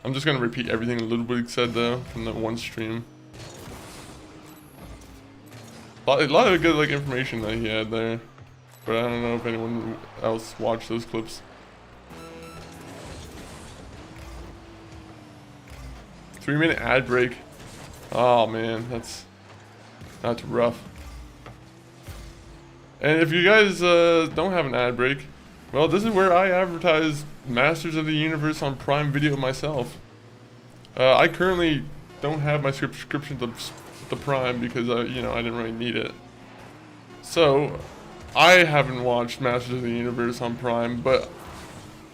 I'm just gonna repeat everything Ludwig said though from that one stream. A lot of good like information that he had there. But I don't know if anyone else watched those clips. 3-minute ad break. Oh man, that's rough. And if you guys don't have an ad break, well, this is where I advertise Masters of the Universe on Prime Video myself. I currently don't have my subscription to the Prime because you know, I didn't really need it. So I haven't watched Masters of the Universe on Prime, but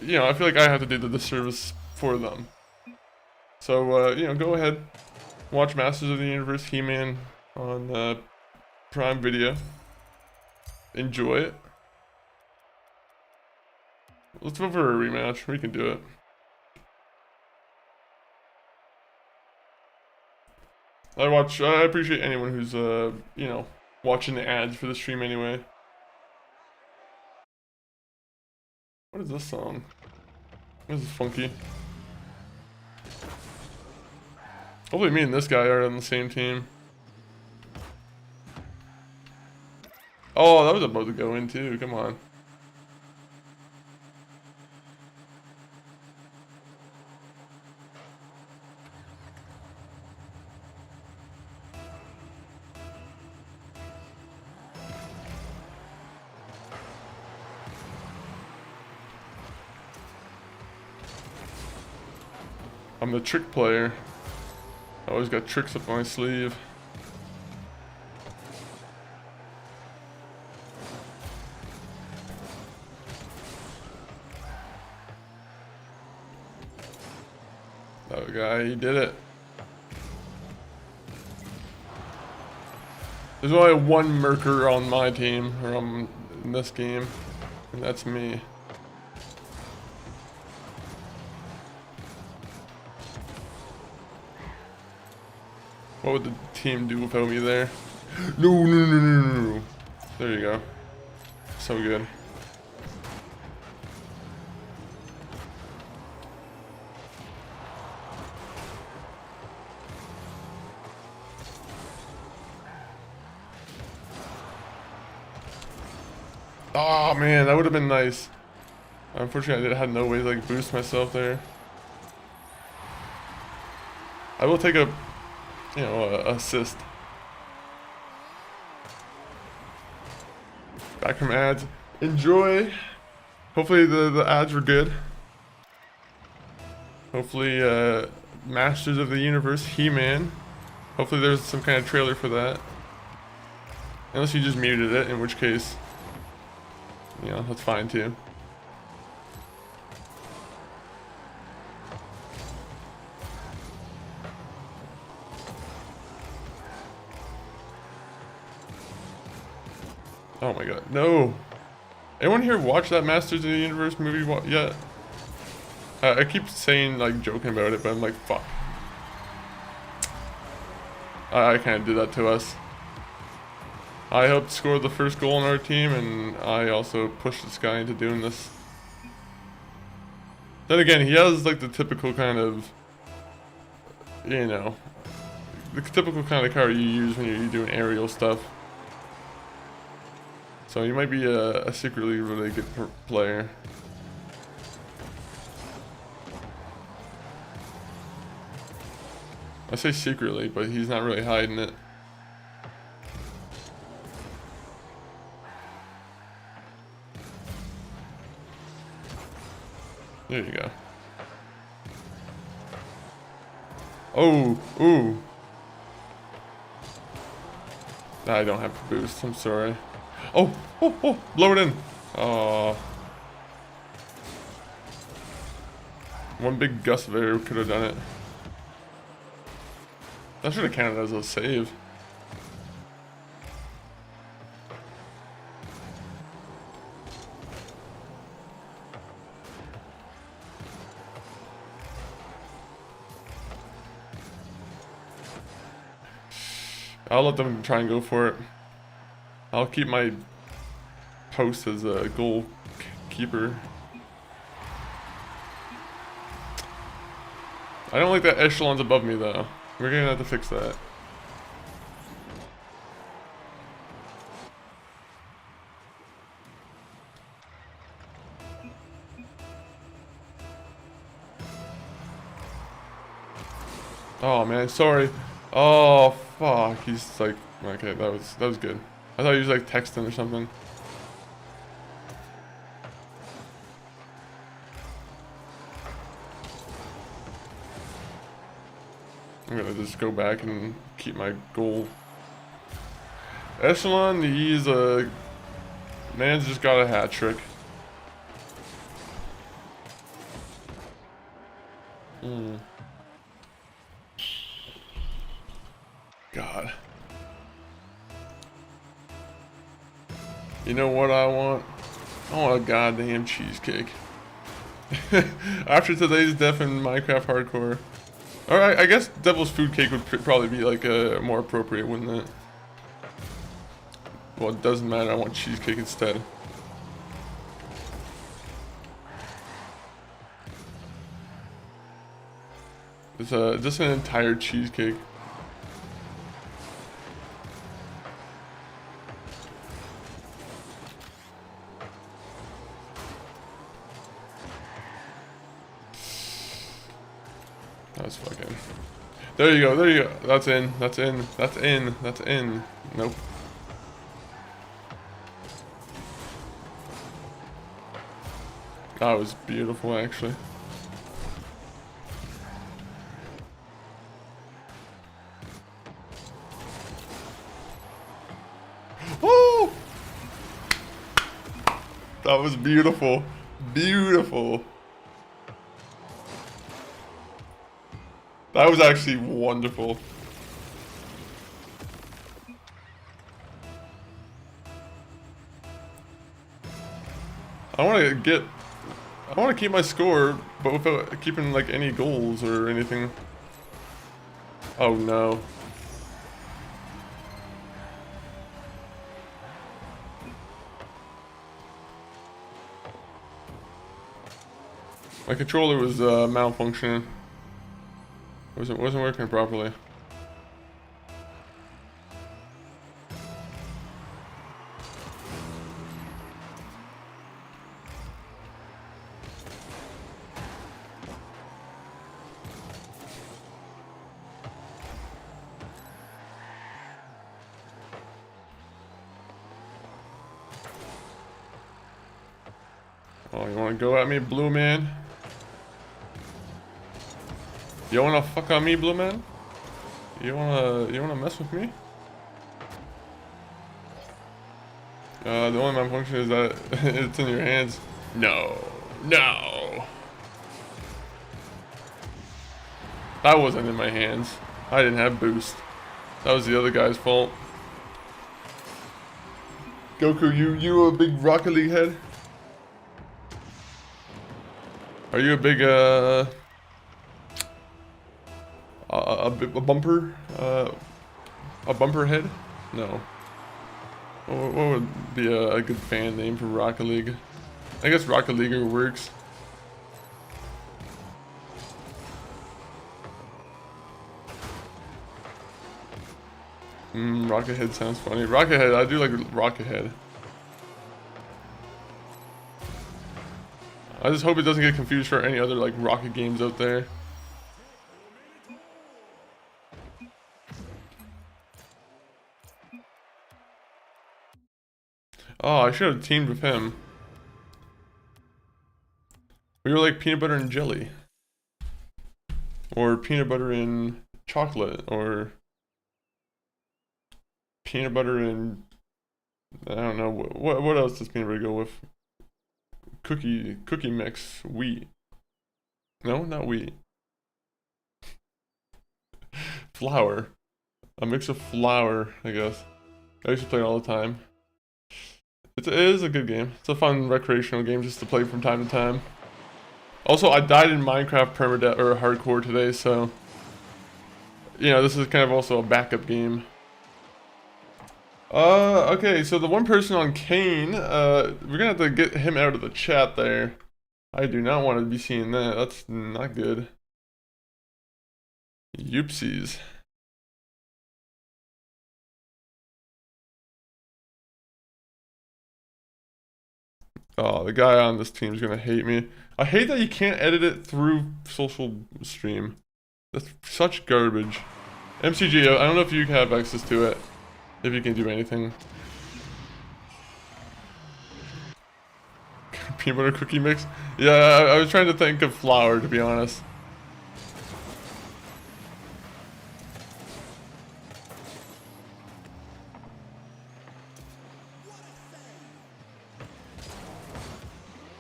you know, I feel like I have to do the disservice for them. So you know, go ahead, watch Masters of the Universe He-Man on Prime Video. Enjoy it. Let's go for a rematch. We can do it. I appreciate anyone who's you know, watching the ads for the stream anyway. What is this song? This is funky. Hopefully me and this guy are on the same team. Oh, that was about to go in too, come on. I'm the trick player. I always got tricks up my sleeve. That guy, he did it. There's only one merker on my team, or in this game, and that's me. What would the team do without me there? No, no, no, no, no, no. There you go. So good. Oh man, that would have been nice. Unfortunately, I had no way to like boost myself there. I will take a, you know, a assist. Back from ads. Enjoy. Hopefully the ads were good. Hopefully Masters of the Universe, He-Man. Hopefully there's some kind of trailer for that. Unless you just muted it, in which case, you know, that's fine too. Oh my god, no! Anyone here watch that Masters of the Universe movie yet? I keep saying, like, joking about it, but I'm like, fuck. I can't do that to us. I helped score the first goal on our team, and I also pushed this guy into doing this. Then again, he has, like, the typical kind of, you know, the typical kind of car you use when you're doing aerial stuff. So you might be a secretly really good player. I say secretly, but he's not really hiding it. There you go. Oh, ooh. I don't have a boost, I'm sorry. Oh, oh, oh, blow it in. Oh. One big gust of air could have done it. That should have counted as a save. I'll let them try and go for it. I'll keep my post as a goalkeeper. I don't like that echelon's above me though. We're gonna have to fix that. Oh man, sorry. Oh fuck, he's like, okay, that was good. I thought he was like texting or something. I'm gonna just go back and keep my goal. Echelon, he's a man's just got a hat trick. God. You know what I want? I want a goddamn cheesecake. After today's death in Minecraft Hardcore. Alright, I guess Devil's Food Cake would probably be like more appropriate, wouldn't it? Well, it doesn't matter, I want cheesecake instead. It's just an entire cheesecake. That's fucking. There you go, there you go. That's in, that's in, that's in, that's in. Nope. That was beautiful, actually. Oh! That was beautiful. Beautiful. That was actually wonderful. I want to keep my score, but without keeping like any goals or anything. Oh no. My controller was malfunctioning. Wasn't working properly. Oh, you wanna go at me, blue man? You wanna fuck on me, blue man? You wanna mess with me? The only malfunction is that it's in your hands. No. No. That wasn't in my hands. I didn't have boost. That was the other guy's fault. Goku, you a big Rocket League head? Are you a big a bumper a bumper head? No. What would be a good fan name for Rocket League? I guess Rocket Leaguer works. Rocket Head sounds funny. Rocket Head, I do like Rocket Head. I just hope it doesn't get confused for any other like rocket games out there. Oh, I should have teamed with him. We were like peanut butter and jelly. Or peanut butter and chocolate. Or peanut butter and... I don't know. What else does peanut butter go with? Cookie mix. Wheat. No, not wheat. Flour. A mix of flour, I guess. I used to play it all the time. It is a good game. It's a fun recreational game just to play from time to time. Also, I died in Minecraft permadeath or hardcore today, so you know, this is kind of also a backup game. Okay, so the one person on Kane, we're gonna have to get him out of the chat there. I do not want to be seeing that. That's not good. Youpsies. Oh, the guy on this team is gonna hate me. I hate that you can't edit it through social stream. That's such garbage. MCG, I don't know if you have access to it. If you can do anything. Peanut butter cookie mix? Yeah, I was trying to think of flour, to be honest.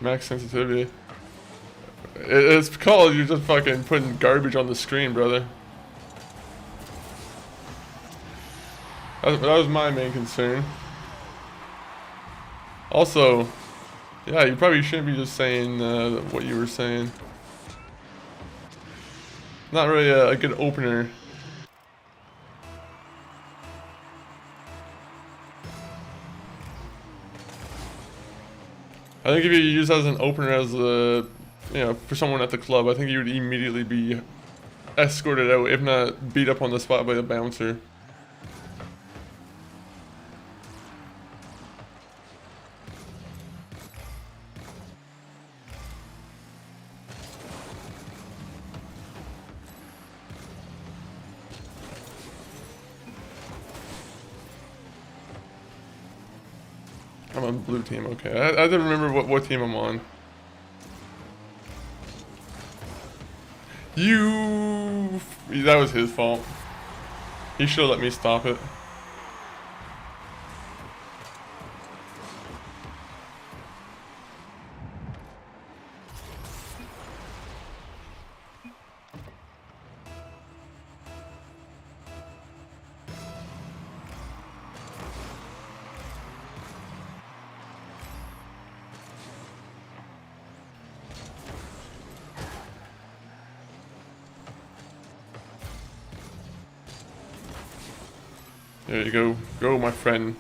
Max sensitivity. It's called, you're just fucking putting garbage on the screen, brother. That was my main concern. Also, yeah, you probably shouldn't be just saying what you were saying. Not really a good opener. I think if you use that as an opener as a, you know, for someone at the club, I think you would immediately be escorted out, if not beat up on the spot by the bouncer. I'm on blue team, okay. I don't remember what team I'm on. That was his fault. He should have let me stop it. There you go. Go, my friend.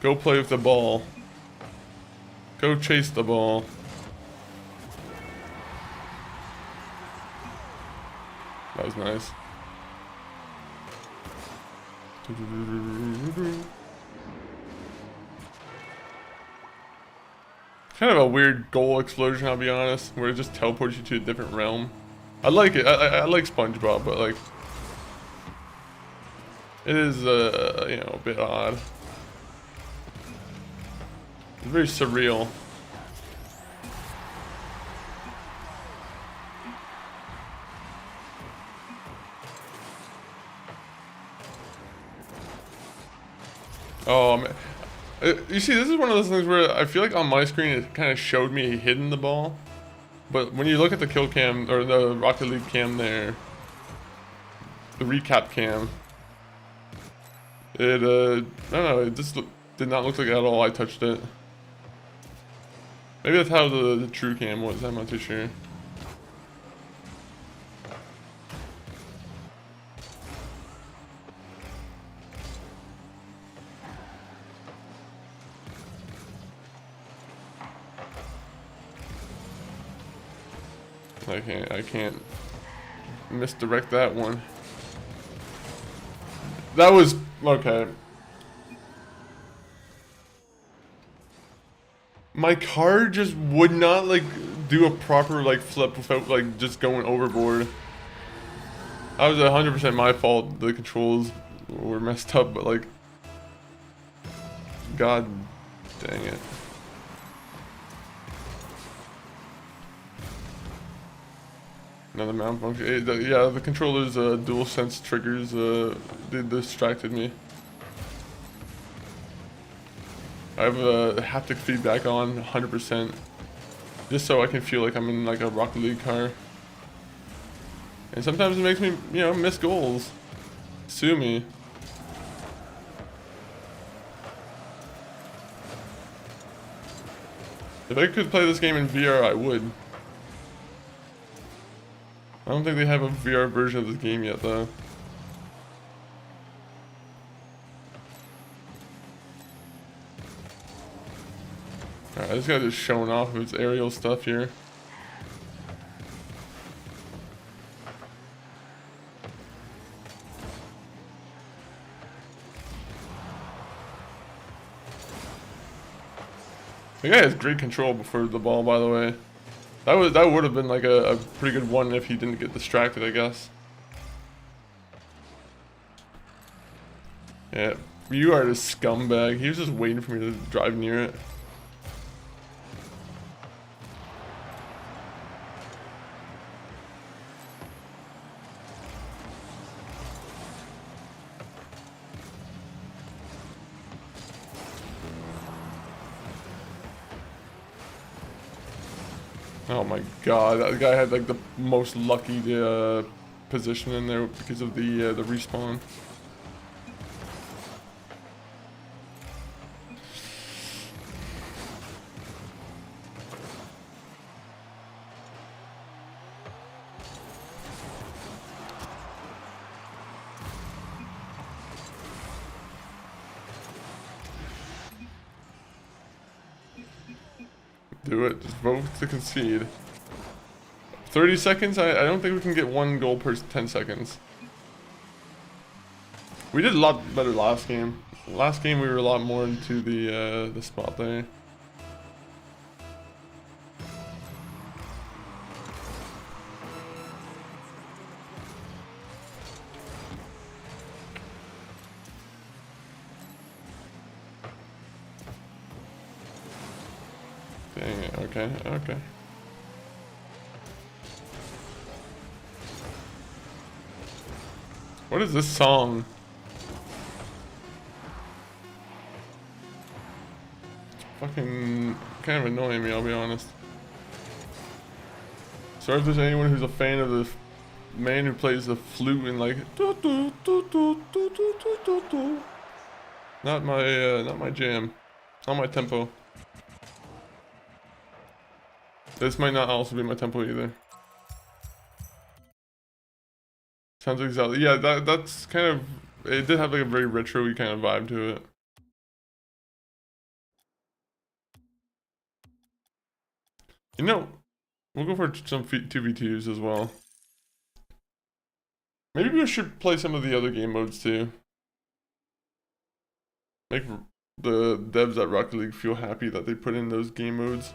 Go play with the ball. Go chase the ball. That was nice. Kind of a weird goal explosion, I'll be honest, where it just teleports you to a different realm. I like it. I like SpongeBob, but like, it is you know, a bit odd. It's very surreal. Oh man. You see, this is one of those things where I feel like on my screen it kind of showed me hitting the ball, but when you look at the kill cam or the Rocket League cam there, the recap cam, it I don't know, it just did not look like at all I touched it. Maybe that's how the true cam was. I'm not too sure. I can't misdirect that one. That was okay. My car just would not like do a proper like flip without like just going overboard. That was 100% my fault. The controls were messed up, but like, god dang it. Another mount function. Yeah, the controller's dual sense triggers they distracted me. I have haptic feedback on 100%, just so I can feel like I'm in like a Rocket League car. And sometimes it makes me, you know, miss goals. Sue me. If I could play this game in VR, I would. I don't think they have a VR version of this game yet, though. Alright, this guy just showing off his aerial stuff here. The guy has great control before the ball, by the way. That would have been like a pretty good one if he didn't get distracted, I guess. Yeah, you are a scumbag. He was just waiting for me to drive near it. Oh my god, that guy had like the most lucky position in there because of the respawn. Do it. Just vote to concede. 30 seconds? I don't think we can get one goal per 10 seconds. We did a lot better last game. Last game we were a lot more into the spot there. Dang it. Okay. Okay. What is this song? It's fucking kind of annoying me, I'll be honest. Sorry if there's anyone who's a fan of the man who plays the flute and like not my jam. Not my tempo. This might not also be my tempo either. Sounds exactly, yeah, that's kind of, it did have like a very retro-y kind of vibe to it. You know, we'll go for some 2v2s as well. Maybe we should play some of the other game modes too. Make the devs at Rocket League feel happy that they put in those game modes.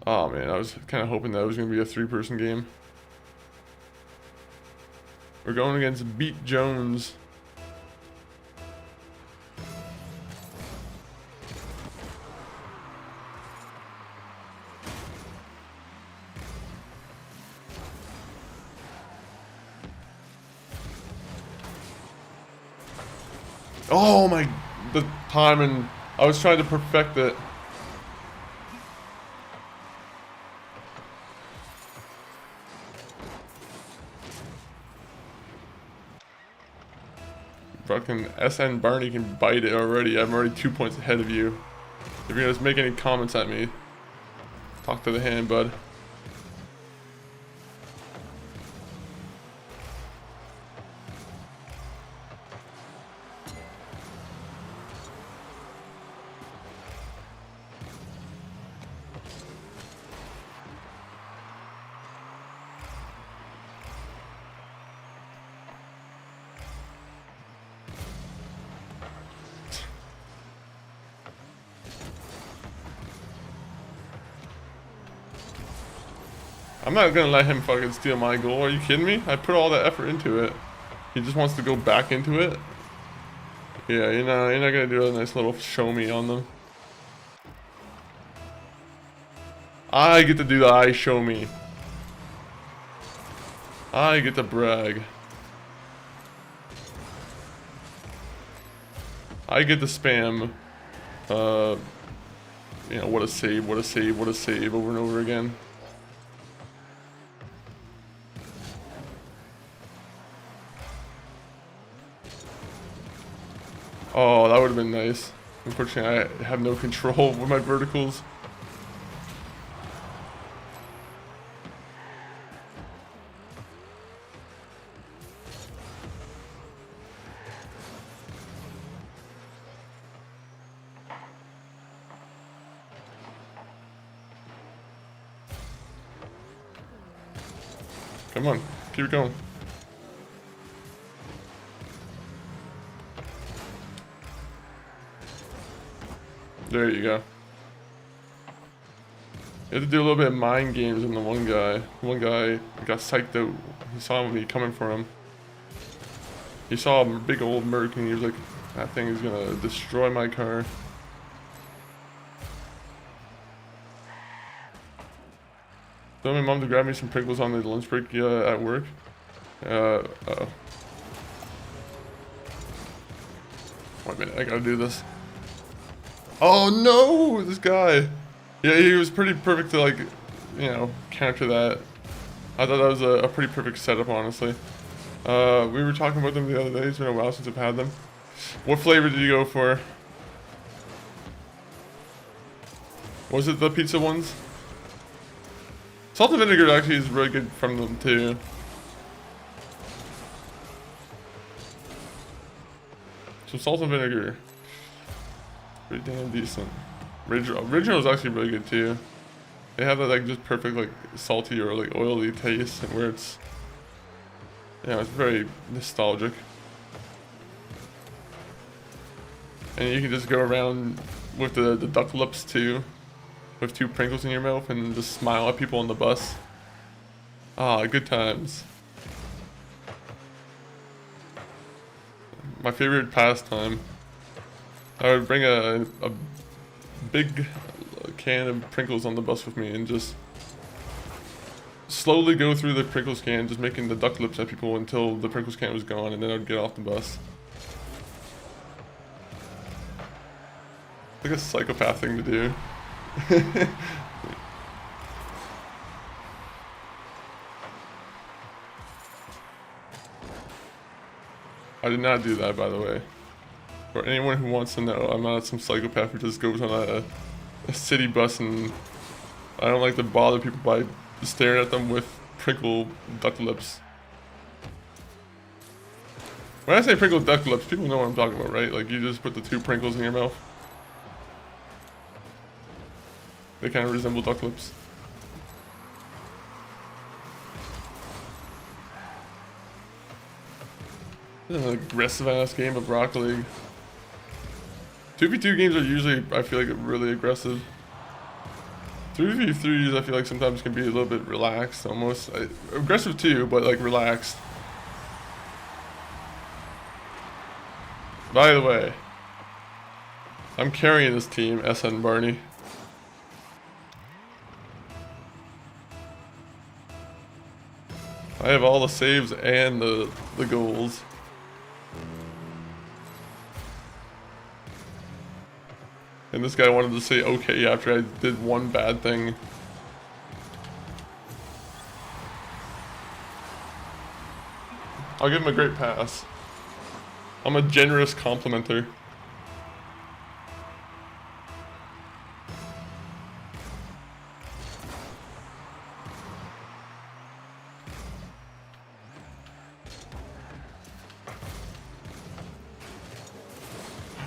Oh man, I was kind of hoping that it was going to be a 3-person game. We're going against Beat Jones. Oh my, the timing. I was trying to perfect it. Fucking SN Barney can bite it already. I'm already 2 points ahead of you. If you're gonna just make any comments at me, talk to the hand, bud. I'm not gonna let him fucking steal my goal. Are you kidding me? I put all that effort into it. He just wants to go back into it. Yeah, you're not gonna do a nice little show me on them. I get to do the I show me. I get to brag. I get to spam. You know, what a save, what a save, what a save over and over again. Oh, that would have been nice. Unfortunately, I have no control with my verticals. Come on, keep it going. There you go. You have to do a little bit of mind games on the one guy. One guy got psyched out. He saw me coming for him. He saw a big old Merc and he was like, that thing is gonna destroy my car. Told my mom to grab me some Pringles on the lunch break at work. Uh-oh. Wait a minute, I gotta do this. Oh no, this guy. Yeah, he was pretty perfect to, like, you know, counter that. I thought that was a pretty perfect setup, honestly. We were talking about them the other day. It's been a while since I've had them. What flavor did you go for? Was it the pizza ones? Salt and vinegar actually is really good from them too. So salt and vinegar. Pretty damn decent. Original is actually really good too. They have that like just perfect like salty or like oily taste, and where it's, yeah, it's very nostalgic. And you can just go around with the duck lips too, with 2 Pringles in your mouth and just smile at people on the bus. Ah, good times. My favorite pastime. I would bring a big can of Pringles on the bus with me and just slowly go through the Pringles can, just making the duck lips at people until the Pringles can was gone, and then I'd get off the bus. Like a psychopath thing to do. I did not do that, by the way. For anyone who wants to know, I'm not some psychopath who just goes on a city bus, and I don't like to bother people by staring at them with Pringle duck lips. When I say Pringle duck lips, people know what I'm talking about, right? Like you just put the 2 Pringles in your mouth. They kind of resemble duck lips. This is an aggressive ass game of Rocket League. 2v2 games are usually, I feel like, really aggressive. 3v3s I feel like sometimes can be a little bit relaxed almost. Aggressive too, but like relaxed. By the way, I'm carrying this team, SN Barney. I have all the saves and the goals. And this guy wanted to say okay after I did one bad thing. I'll give him a great pass. I'm a generous complimenter.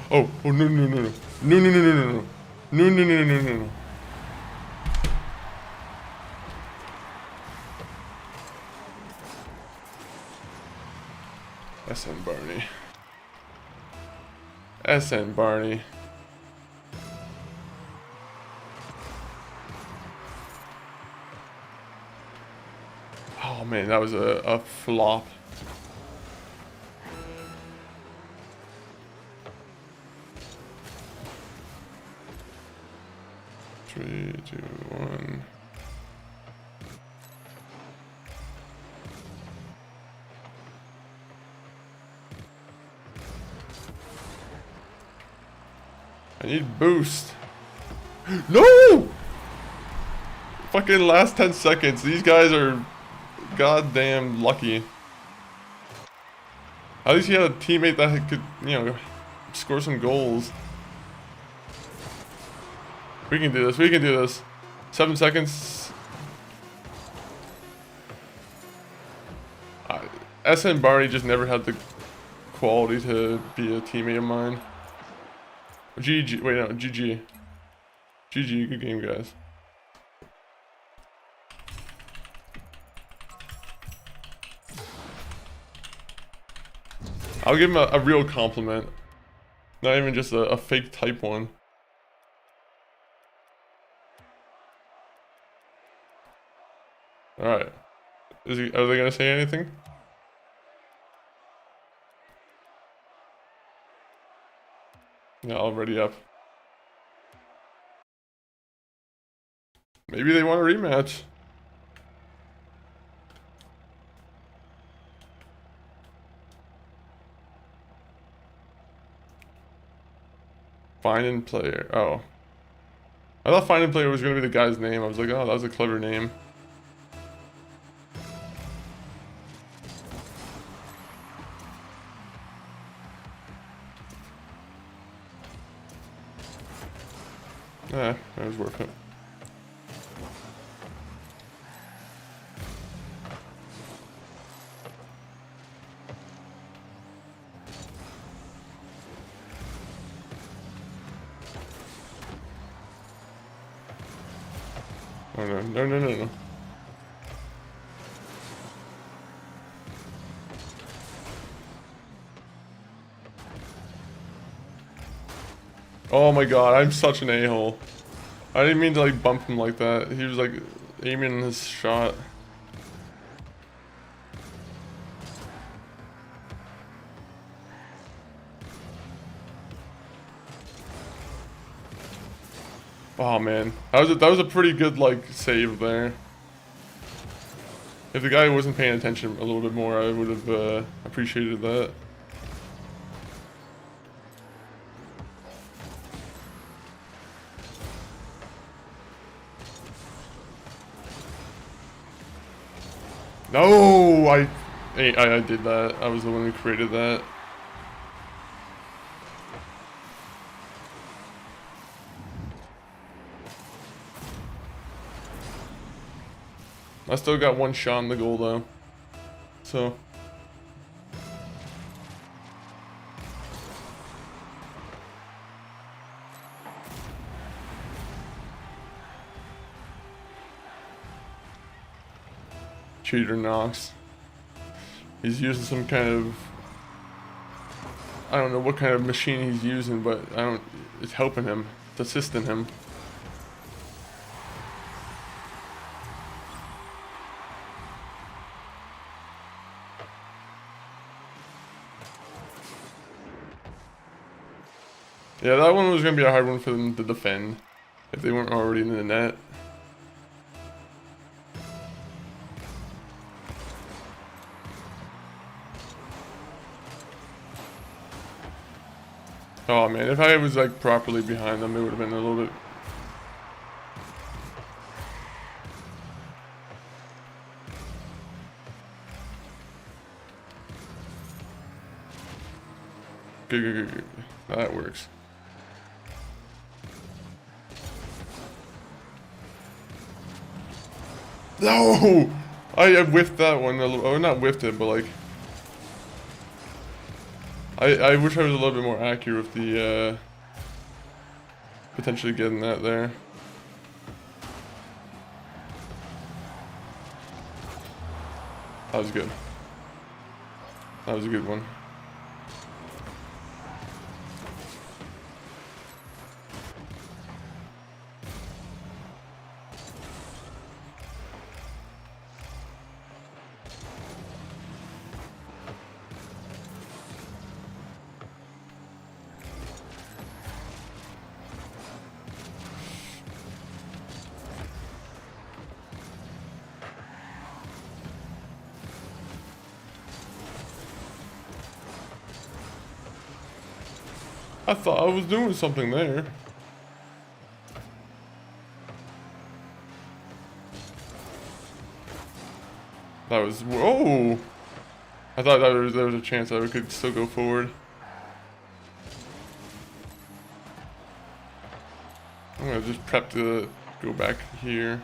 Oh, no, no, no, no. No, no, no, no, no, no. No, no, no, no, no, no. SN Barney. SN Barney. Oh man, that was a flop. Three, two, one. I need boost. No! Fucking last 10 seconds. These guys are goddamn lucky. At least he had a teammate that could, you know, score some goals. We can do this. We can do this. 7 seconds. SN Barney just never had the quality to be a teammate of mine. GG. Wait, no. GG. GG. Good game, guys. I'll give him a real compliment. Not even just a fake type one. Alright. Are they gonna say anything? Yeah, already up. Maybe they want a rematch. Find and player. Oh. I thought find and player was gonna be the guy's name. I was like, oh, that was a clever name. Yeah, that was worth it. Oh no, no, no, no, no. Oh my god, I'm such an a-hole. I didn't mean to like bump him like that. He was like aiming his shot. Oh man, that was a pretty good like save there. If the guy wasn't paying attention a little bit more, I would have appreciated that. No, I did that. I was the one who created that. I still got one shot on the goal though. So. Cheater Knox. He's using some kind of, I don't know what kind of machine he's using, but it's helping him. It's assisting him. Yeah, that one was going to be a hard one for them to defend if they weren't already in the net. Oh man, if I was like properly behind them, it would have been a little bit. Good. That works. No! I whiffed that one a little, or not whiffed it, but like I wish I was a little bit more accurate with the potentially getting that there. That was good. That was a good one. I thought I was doing something there. That was, whoa! I thought that there was a chance that we could still go forward. I'm gonna just prep to go back here.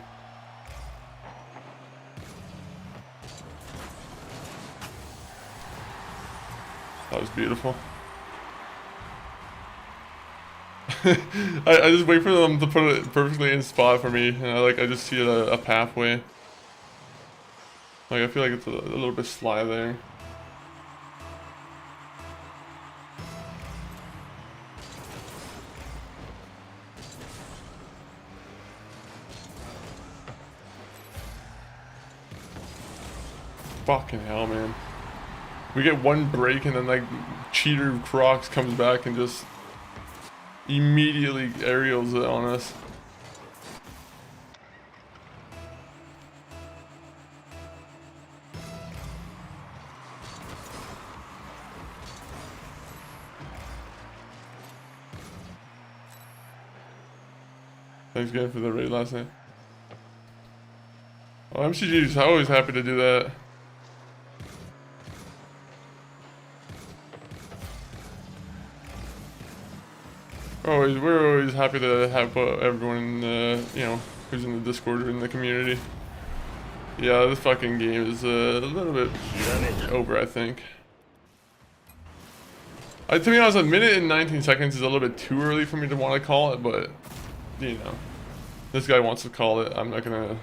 That was beautiful. I just wait for them to put it perfectly in spot for me, and I just see a pathway. Like I feel like it's a little bit sly there. Fucking hell, man. We get one break and then like Cheater Crocs comes back and just immediately aerials it on us. Thanks again for the raid last night. Oh, MCG's always happy to do that. We're always happy to have everyone, you know, who's in the Discord or in the community. Yeah, this fucking game is a little bit over, I think. To be honest, a minute and 19 seconds is a little bit too early for me to want to call it, but, you know, this guy wants to call it. I'm not gonna.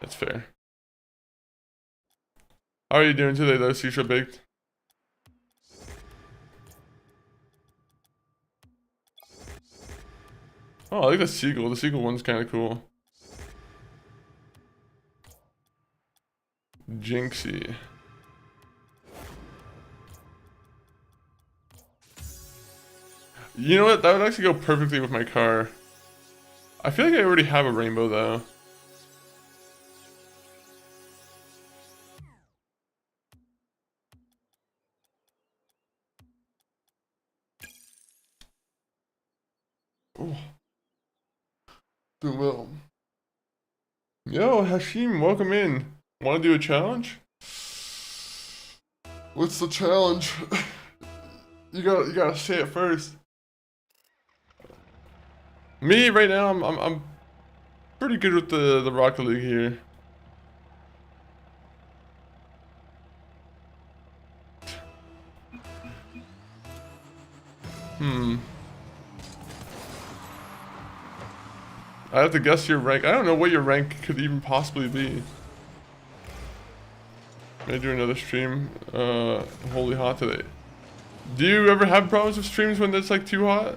That's fair. How are you doing today, though, Sisha Baked? Oh, I like the seagull. The seagull one's kind of cool. Jinxie. You know what? That would actually go perfectly with my car. I feel like I already have a rainbow, though. Ooh. Doing well. Yo, Hashim, welcome in. Want to do a challenge? What's the challenge? You gotta say it first. Me right now, I'm pretty good with the Rocket League here. I have to guess your rank. I don't know what your rank could even possibly be. May do another stream. Holy hot today. Do you ever have problems with streams when it's like too hot?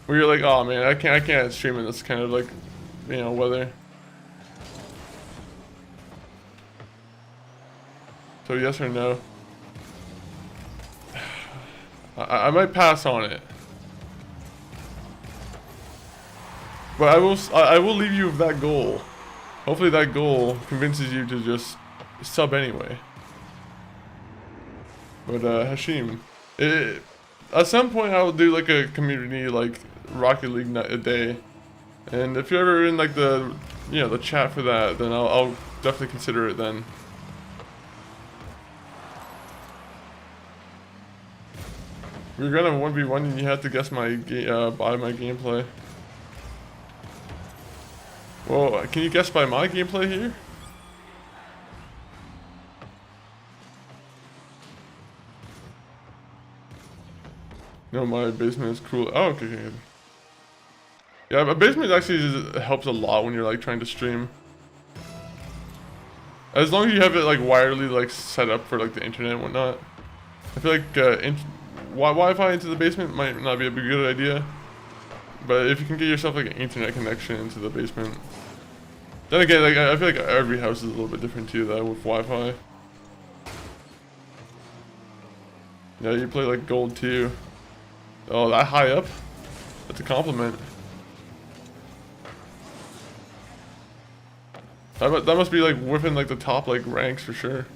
Where you're like, oh man, I can't stream in this kind of like, you know, weather. So yes or no? I might pass on it. But I will leave you with that goal. Hopefully that goal convinces you to just sub anyway. But Hashim, at some point I will do like a community like Rocket League night a day, and if you're ever in like the the chat for that, then I'll definitely consider it then. We're gonna 1v1 and you have to guess my by my gameplay. Well, can you guess by my gameplay here? No, my basement is cool. Oh, okay. Yeah, my basement actually helps a lot when you're like trying to stream. As long as you have it like wirely like set up for like the internet and whatnot. I feel like Wi-Fi into the basement might not be a good idea. But if you can get yourself like an internet connection into the basement. Then again, like I feel like every house is a little bit different too though with Wi-Fi. Yeah, you play like gold too. Oh, that high up? That's a compliment. That must be like within like the top like ranks for sure.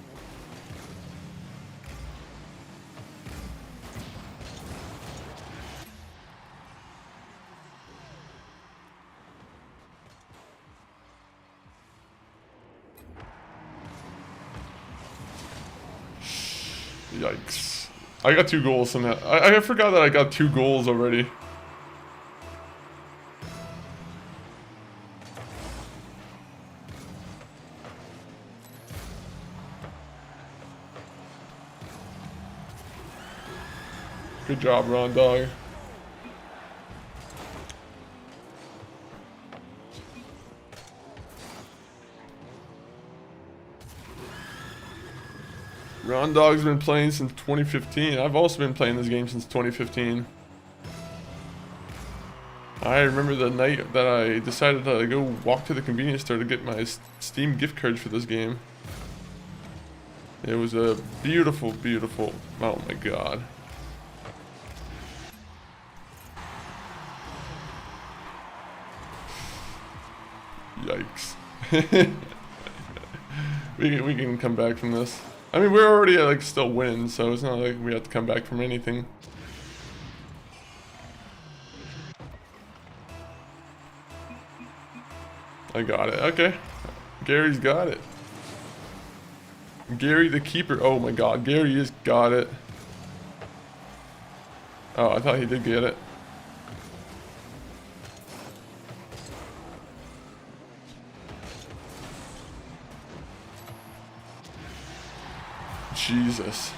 Yikes. I got 2 goals somehow. I forgot that I got 2 goals already. Good job, Ron Dog. Ron Dog's been playing since 2015. I've also been playing this game since 2015. I remember the night that I decided to go walk to the convenience store to get my Steam gift cards for this game. It was a beautiful, beautiful, oh my god. Yikes. we can come back from this. I mean, we're already like still winning, so it's not like we have to come back from anything. I got it. Okay. Gary's got it. Gary the keeper. Oh my god, Gary has got it. Oh, I thought he did get it. Jesus.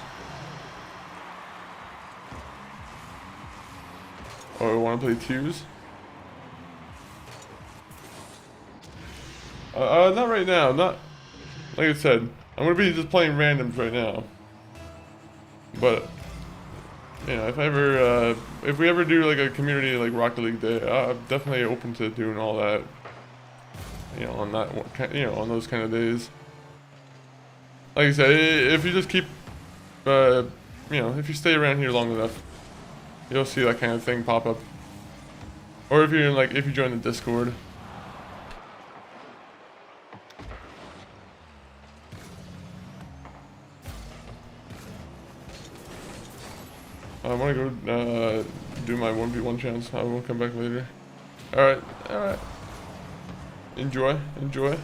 Oh, I want to play 2s? Not right now. Not like I said. I'm gonna be just playing randoms right now. But you know, if we ever do like a community like Rocket League day, I'm definitely open to doing all that. You know, on that, you know, on those kind of days. Like I said, if you just keep, you know, if you stay around here long enough, you'll see that kind of thing pop up. Or if you're in, like, if you join the Discord. I want to go do my 1v1 chance. I will come back later. Alright, alright. Enjoy, enjoy.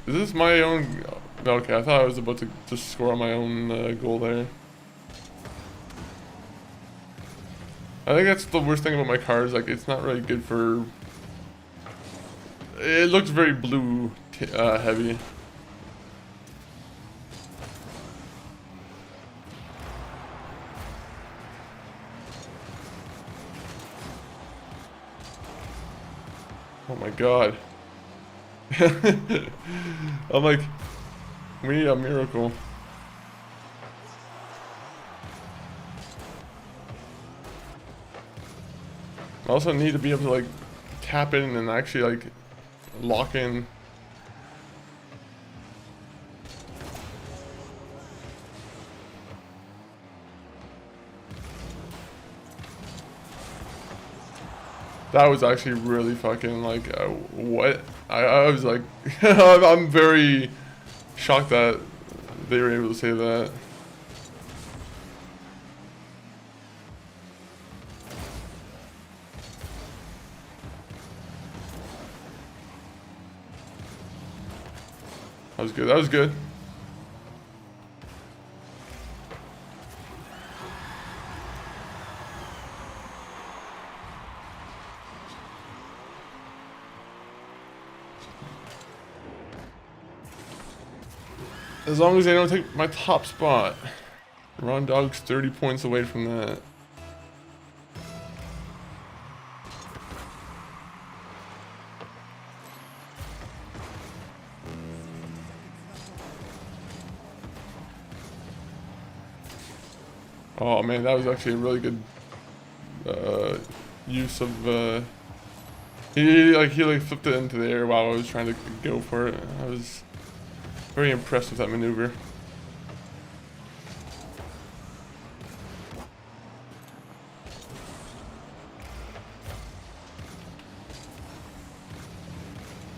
Is this my own? Okay, I thought I was about to just score my own goal there. I think that's the worst thing about my car is like it's not really good for. It looks very blue heavy. Oh my god. I'm like, we need a miracle. I also need to be able to like tap in and actually like lock in. That was actually really fucking like, what? I was like, I'm very shocked that they were able to say that. That was good, that was good. As long as they don't take my top spot. Ron Dog's 30 points away from that. Oh man, that was actually a really good use of he flipped it into the air while I was trying to go for it. I was very impressed with that maneuver.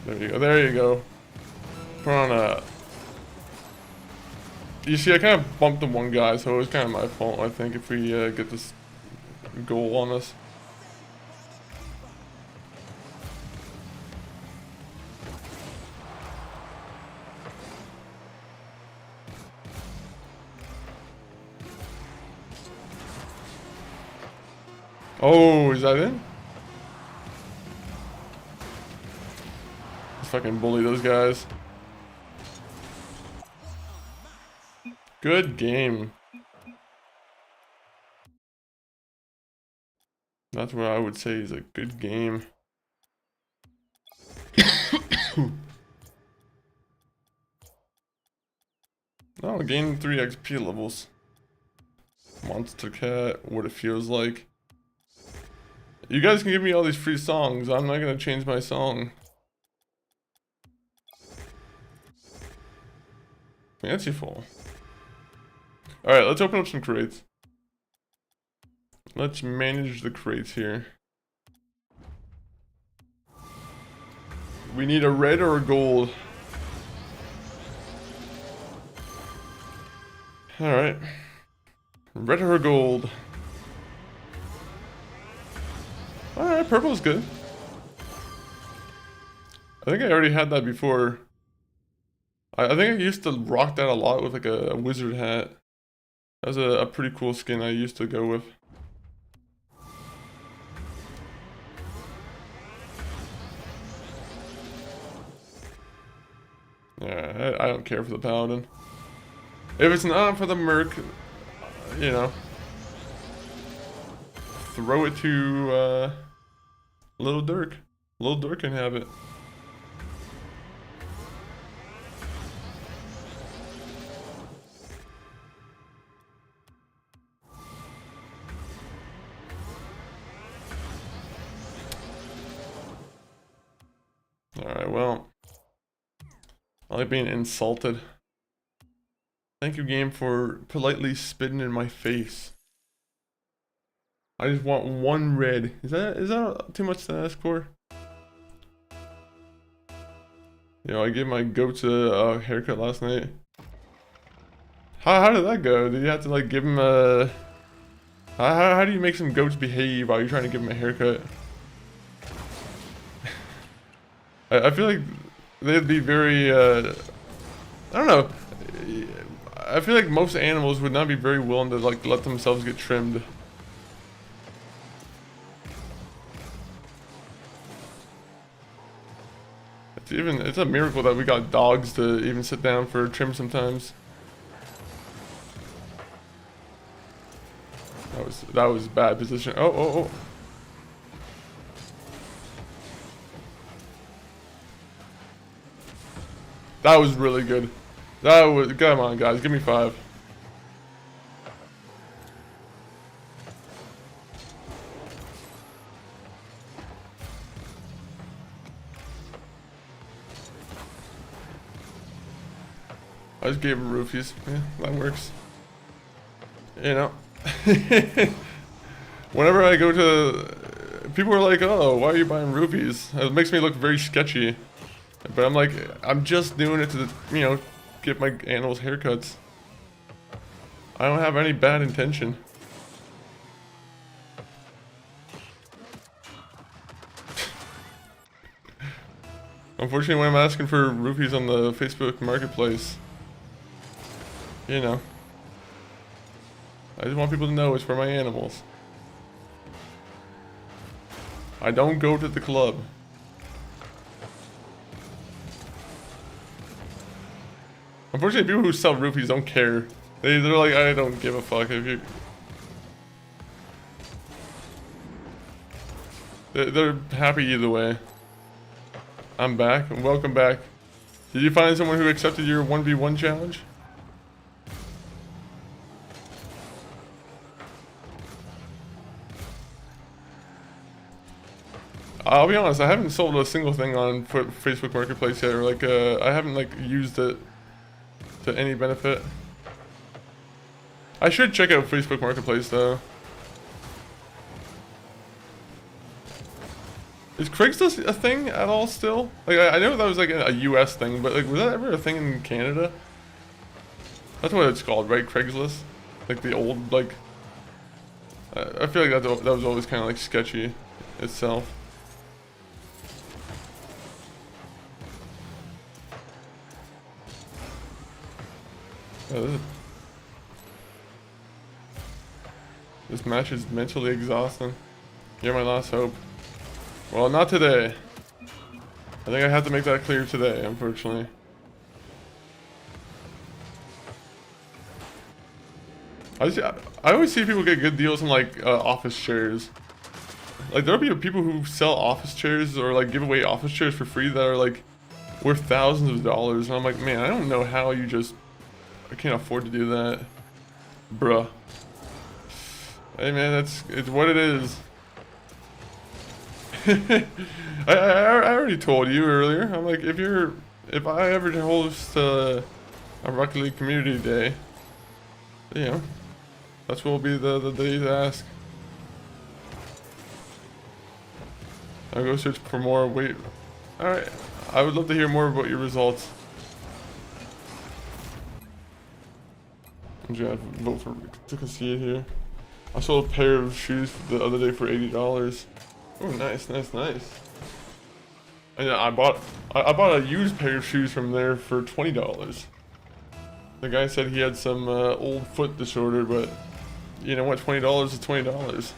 There you go, there you go. Put on a... You see, I kind of bumped the one guy, so it was kind of my fault, I think, if we get this goal on us. Oh, is that in? Let's fucking bully those guys. Good game. That's what I would say is a good game. Oh, gained 3 XP levels. Monster Cat, what it feels like. You guys can give me all these free songs. I'm not gonna change my song. Fanciful. Alright, let's open up some crates. Let's manage the crates here. We need a red or a gold. Alright. Red or gold. Alright, purple's good. I think I already had that before. I think I used to rock that a lot with like a wizard hat. That was a pretty cool skin I used to go with. Yeah, I don't care for the paladin. If it's not for the merc, you know, throw it to Little Dirk. Little Dirk can have it. Alright, well, I like being insulted. Thank you, game, for politely spitting in my face. I just want one red. Is that too much to ask for? You know, I gave my goats a haircut last night. How did that go? Did you have to like give him a... How do you make some goats behave while you're trying to give them a haircut? I feel like they'd be very, I don't know. I feel like most animals would not be very willing to like let themselves get trimmed. It's a miracle that we got dogs to even sit down for a trim sometimes. That was bad position. Oh. That was really good. That was, come on guys, give me 5. I just gave him roofies. Yeah, that works. You know. Whenever I go to, people are like, oh, why are you buying roofies? It makes me look very sketchy. But I'm like, I'm just doing it to, you know, get my animals haircuts. I don't have any bad intention. Unfortunately, when I'm asking for roofies on the Facebook Marketplace, you know, I just want people to know it's for my animals. I don't go to the club. Unfortunately, people who sell roofies don't care. They're like, I don't give a fuck if you. They're happy either way. I'm back. Welcome back. Did you find someone who accepted your 1v1 challenge? I'll be honest, I haven't sold a single thing on Facebook Marketplace yet, or like, I haven't like used it to any benefit. I should check out Facebook Marketplace though. Is Craigslist a thing at all still? Like, I know that was like a US thing, but like, was that ever a thing in Canada? That's what it's called, right? Craigslist? Like the old, like, I feel like that was always kind of like sketchy itself. This match is mentally exhausting. You're my last hope. Well, not today. I think I have to make that clear today, unfortunately. I always see people get good deals on like office chairs. Like there'll be people who sell office chairs or like give away office chairs for free that are like worth thousands of dollars, and I'm like, man, I don't know how you just, I can't afford to do that, bruh. Hey man, it's what it is. I already told you earlier. I'm like, if I ever host a Rocket League Community Day, you know, that's what will be the day to ask. I'll go search for more. Wait, all right. I would love to hear more about your results. I'm just gonna vote to concede here. I sold a pair of shoes the other day for $80. Oh, nice, nice, nice. And I bought a used pair of shoes from there for $20. The guy said he had some old foot disorder, but you know what? $20 is $20.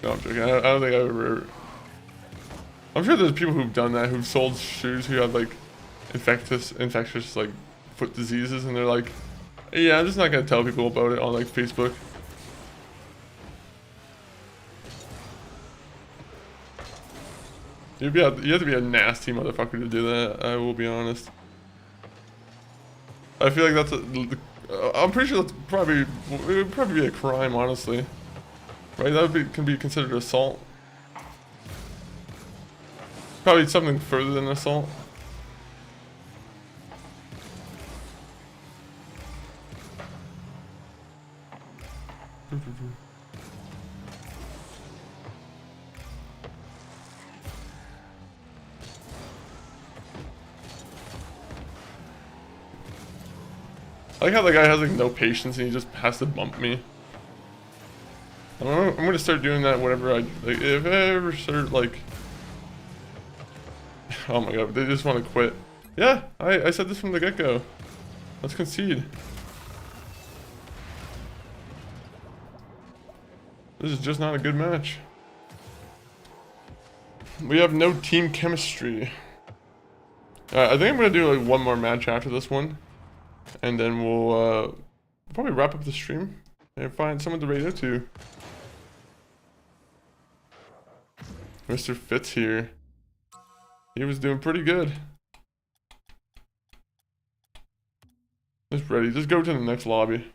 No, I'm joking. I don't think I've ever. I'm sure there's people who've done that, who've sold shoes who have like infectious like foot diseases, and they're like, yeah, I'm just not gonna tell people about it on like Facebook. You have to be a nasty motherfucker to do that. I will be honest. I feel like that's I'm pretty sure that's it would probably be a crime, honestly. Right? That would can be considered assault. Probably something further than assault. I like how the guy has like no patience and he just has to bump me. I'm gonna start doing that whenever like, if I ever start like, oh my god, they just want to quit. Yeah, I said this from the get-go. Let's concede. This is just not a good match. We have no team chemistry. I think I'm gonna do like one more match after this one, and then we'll probably wrap up the stream and find someone to radio to. Mr. Fitz here. He was doing pretty good. Just ready. Just go to the next lobby.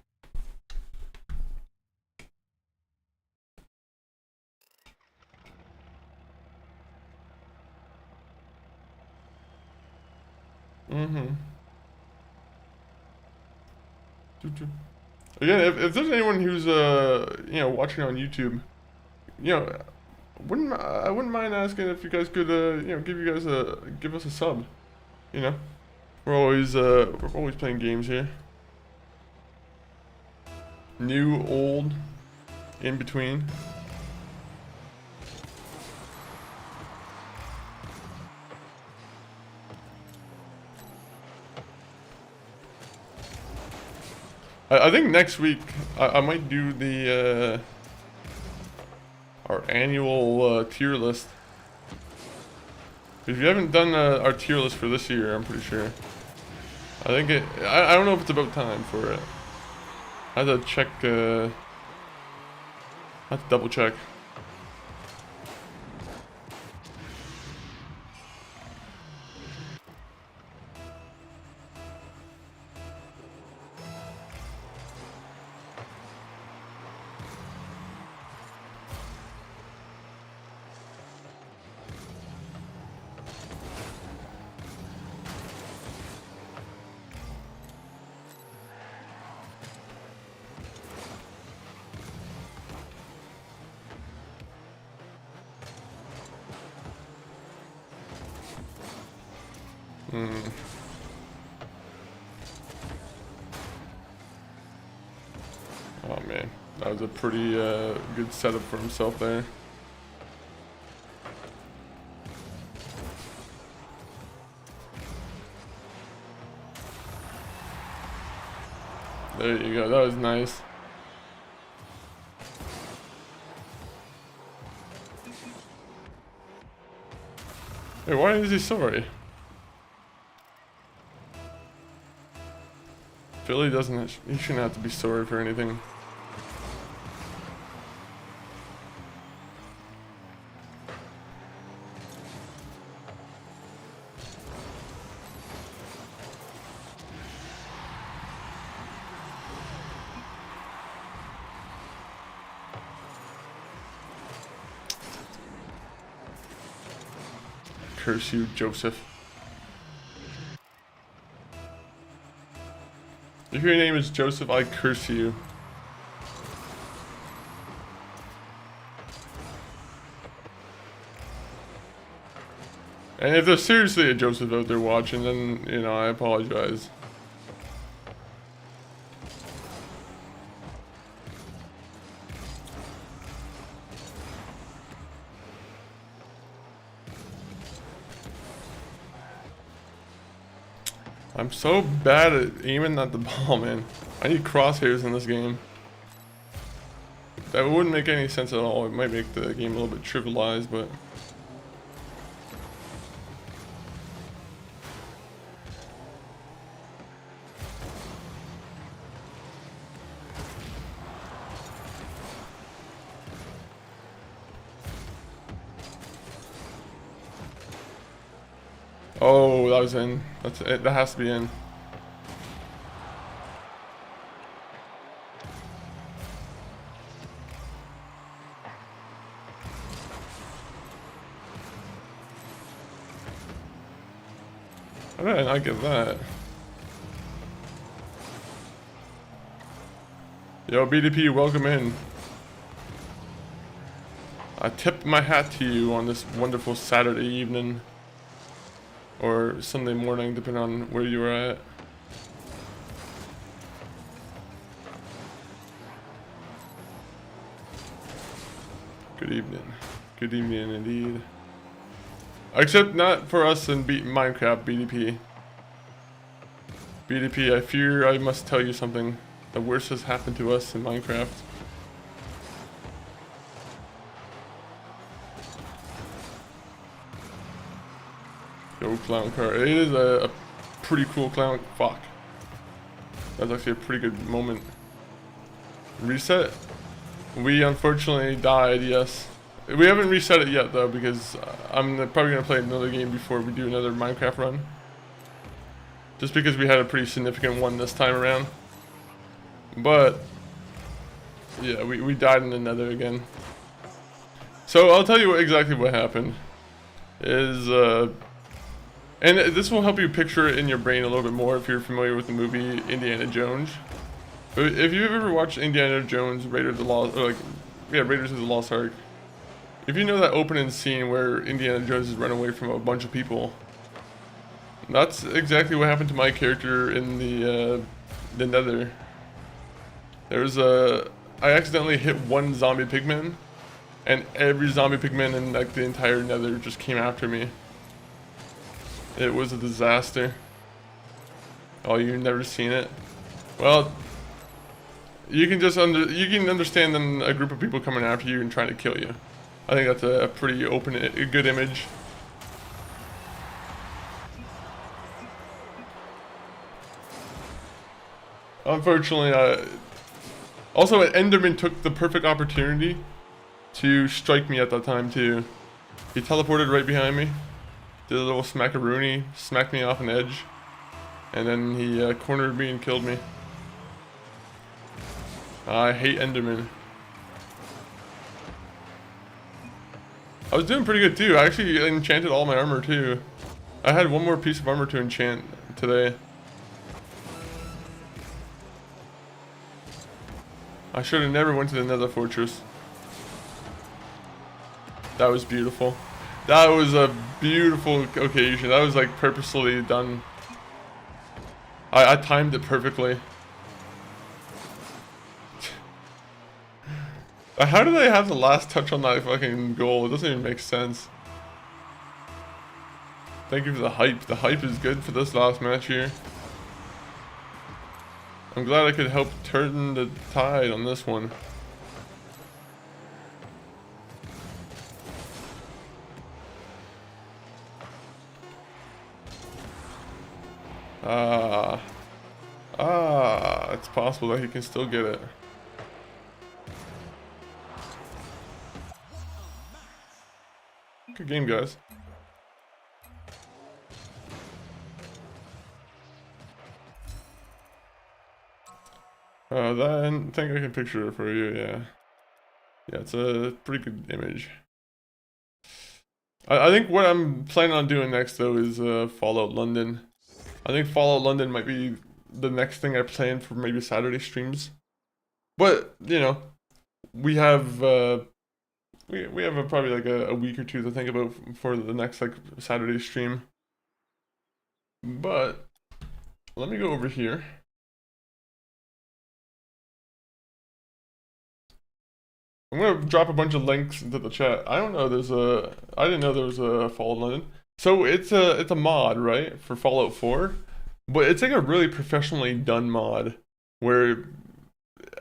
Again, if there's anyone who's you know, watching on YouTube, you know, I wouldn't mind asking if you guys could you know, give us a sub. You know, we're always playing games here. New, old, in between. I think next week I might do the our annual tier list. If you haven't done our tier list for this year, I'm pretty sure. I think I don't know if it's about time for it. I have to check. I have to double check. Oh man, that was a pretty good setup for himself there. There you go, that was nice. Hey, why is he sorry? Philly he shouldn't have to be sorry for anything. Curse you, Joseph. If your name is Joseph, I curse you. And if there's seriously a Joseph out there watching, then, you know, I apologize. I'm so bad at aiming at the ball, man. I need crosshairs in this game. That wouldn't make any sense at all. It might make the game a little bit trivialized, but... Oh, that was in. That's it. That has to be in. How did I not get that? Yo, BDP, welcome in. I tip my hat to you on this wonderful Saturday evening. Or Sunday morning, depending on where you were at. Good evening. Good evening indeed. Except not for us in Minecraft, BDP. BDP, I fear I must tell you something. The worst has happened to us in Minecraft. Yo, clown car. It is a pretty cool clown. Fuck. That's actually a pretty good moment. Reset. We unfortunately died, yes. We haven't reset it yet though, because I'm probably gonna play another game before we do another Minecraft run. Just because we had a pretty significant one this time around. But yeah, we died in the Nether again. So I'll tell you exactly what happened. And this will help you picture it in your brain a little bit more if you're familiar with the movie Indiana Jones. If you've ever watched Indiana Jones, Raiders of the Lost Ark, if you know that opening scene where Indiana Jones is running away from a bunch of people, that's exactly what happened to my character in the Nether. I accidentally hit one zombie pigman, and every zombie pigman in like the entire Nether just came after me. It was a disaster. Oh, you've never seen it? Well, you can understand then a group of people coming after you and trying to kill you. I think that's a pretty good image. Unfortunately, also Enderman took the perfect opportunity to strike me at that time too. He teleported right behind me, did a little smackaroony, smacked me off an edge, and then he cornered me and killed me. I hate Enderman. I was doing pretty good too. I actually enchanted all my armor too. I had one more piece of armor to enchant today. I should have never went to the Nether Fortress. That was beautiful. That was a beautiful occasion. That was like purposely done. I timed it perfectly. How did I have the last touch on that fucking goal? It doesn't even make sense. Thank you for the hype. The hype is good for this last match here. I'm glad I could help turn the tide on this one. It's possible that he can still get it. Good game, guys. I think I can picture it for you, yeah. Yeah, it's a pretty good image. I think what I'm planning on doing next, though, is Fallout London. I think Fallout London might be the next thing I plan for maybe Saturday streams. But, you know, we have probably like a week or two to think about for the next like Saturday stream. But let me go over here. I'm gonna drop a bunch of links into the chat. I didn't know there was a Fallout London. So it's a mod, right, for Fallout 4, but it's like a really professionally done mod where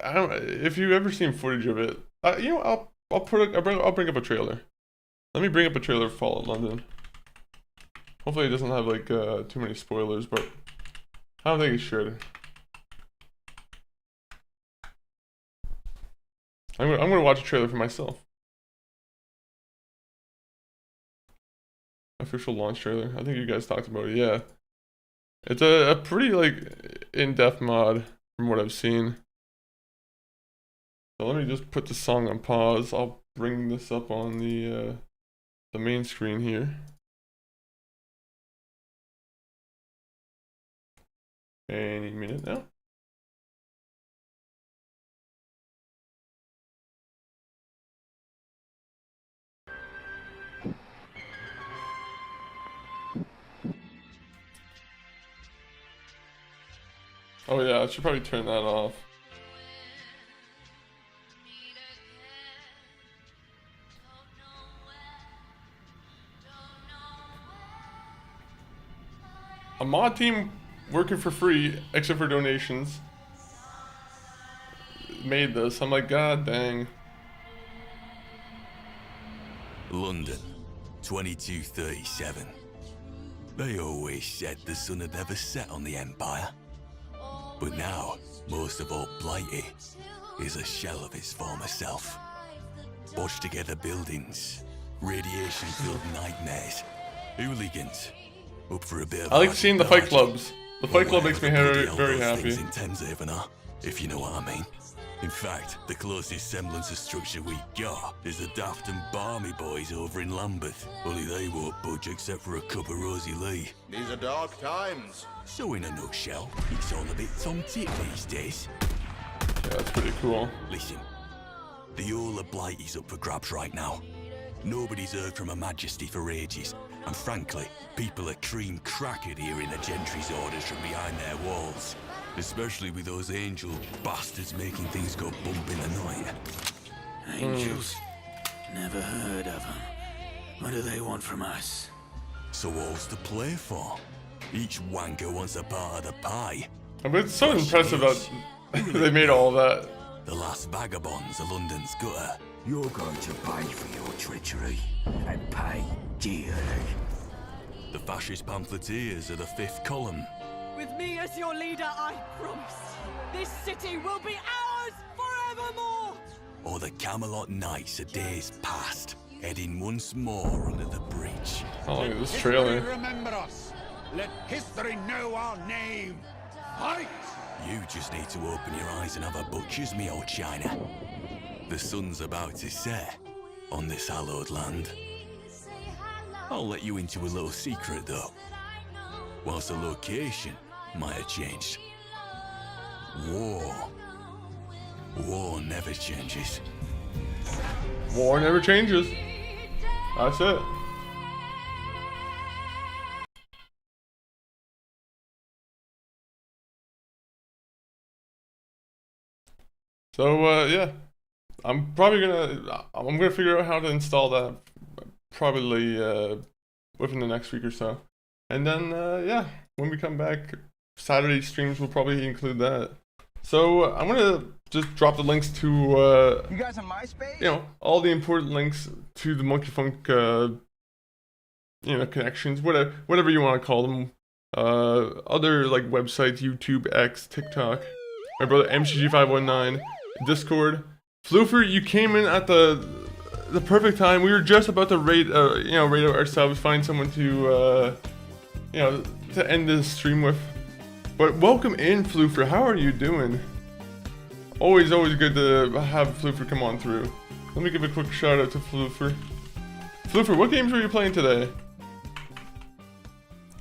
if you've ever seen footage of it, you know, I'll bring up a trailer. Let me bring up a trailer for Fallout London. Hopefully it doesn't have like too many spoilers, but I don't think it should. I'm gonna watch a trailer for myself. Official launch trailer. I think you guys talked about it. Yeah, it's a pretty like in-depth mod from what I've seen. So let me just put the song on pause. I'll bring this up on the main screen here. Any minute now. Oh yeah, I should probably turn that off. A mod team working for free, except for donations, made this. I'm like, god dang. London, 2237. They always said the sun had never set on the Empire. But now, most of old Blighty is a shell of his former self. Botched together buildings, radiation-filled nightmares, hooligans, up for a bit of I like seeing the fight clubs. The fight club makes me very happy. In Thameshaven are, if you know what I mean. In fact, the closest semblance of structure we got is the daft and balmy boys over in Lambeth. Only they won't budge except for a cup of Rosie Lee. These are dark times. So in a nutshell, it's all a bit tom-tit these days. Yeah, that's pretty cool. Listen, the All of Blight is up for grabs right now. Nobody's heard from Her Majesty for ages, and frankly, people are cream crackered hearing the gentry's orders from behind their walls. Especially with those angel bastards making things go bump in the night. Angels? Never heard of them. What do they want from us? So what's the play for? Each wanker wants a part of the pie. I mean, it's so impressive that they made all of that. The last vagabonds of London's gutter. You're going to pay for your treachery, and pay dearly. The fascist pamphleteers are the fifth column. With me as your leader, I promise, this city will be ours forevermore! Or the Camelot Knights of days past, heading once more under the breach. How long is this trailer? Remember us. Let history know our name. Fight! You just need to open your eyes and have a butcher's meal, China. The sun's about to set on this hallowed land. I'll let you into a little secret, though. Whilst the location might have changed, war never changes. War never changes. That's it. So yeah, I'm gonna figure out how to install that probably within the next week or so, and then yeah, when we come back, Saturday streams will probably include that. So I'm gonna just drop the links to You guys on MySpace? you know, all the important links to the Monkey Funk connections, whatever you want to call them, other like websites, YouTube, X, TikTok, my brother MCG519, Discord. Floofer, you came in at the perfect time. We were just about to raid ourselves, find someone to to end this stream with. But welcome in, Floofer. How are you doing? Always good to have Floofer come on through. Let me give a quick shout out to Floofer. Floofer, what games were you playing today?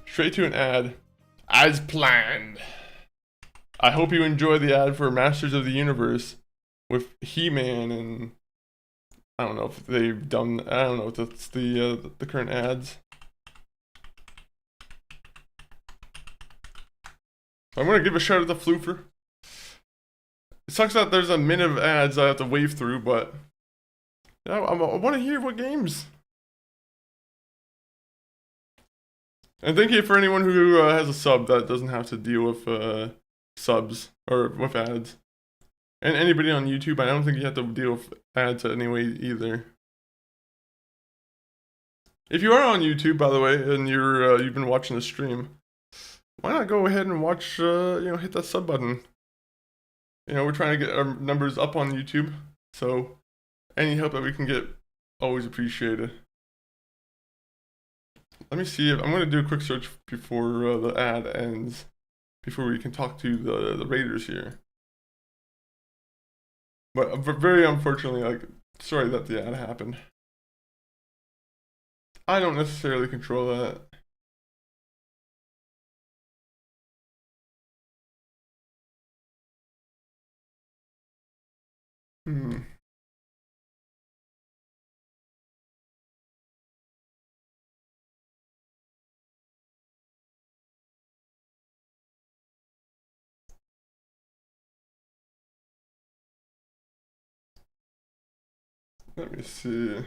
Straight to an ad. As planned. I hope you enjoy the ad for Masters of the Universe with He-Man, and I don't know if they've done, I don't know if that's the current ads. I'm gonna give a shout out to Floofer. It sucks that there's a minute of ads I have to wave through, but yeah, I want to hear what games. And thank you for anyone who has a sub that doesn't have to deal with subs or with ads. And anybody on YouTube, I don't think you have to deal with ads anyway either. If you are on YouTube, by the way, and you've been watching the stream, why not go ahead and watch, hit that sub button. You know, we're trying to get our numbers up on YouTube, so any help that we can get, always appreciated. Let me see if I'm going to do a quick search before the ad ends, before we can talk to the raiders here. But very unfortunately, sorry that the ad happened. I don't necessarily control that. Let me see.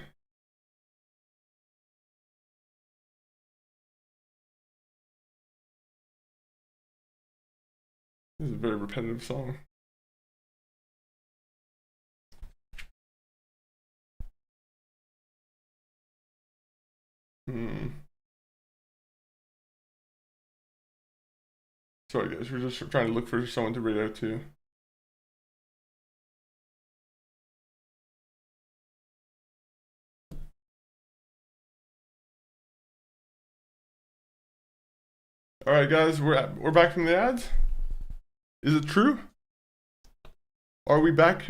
This is a very repetitive song. Sorry guys, we're just trying to look for someone to raid out to. All right, guys, we're back from the ads. Is it true? Are we back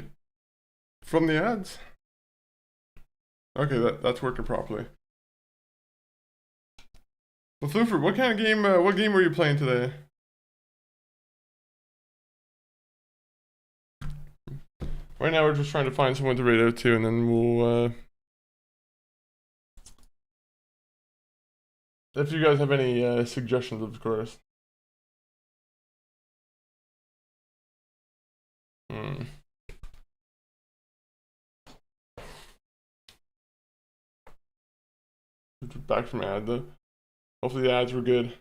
from the ads? Okay, that's working properly. Well, Floofer, what kind of game? What game were you playing today? Right now, we're just trying to find someone to raid out to, and then we'll. If you guys have any suggestions, of course. Back from ad though. Hopefully the ads were good.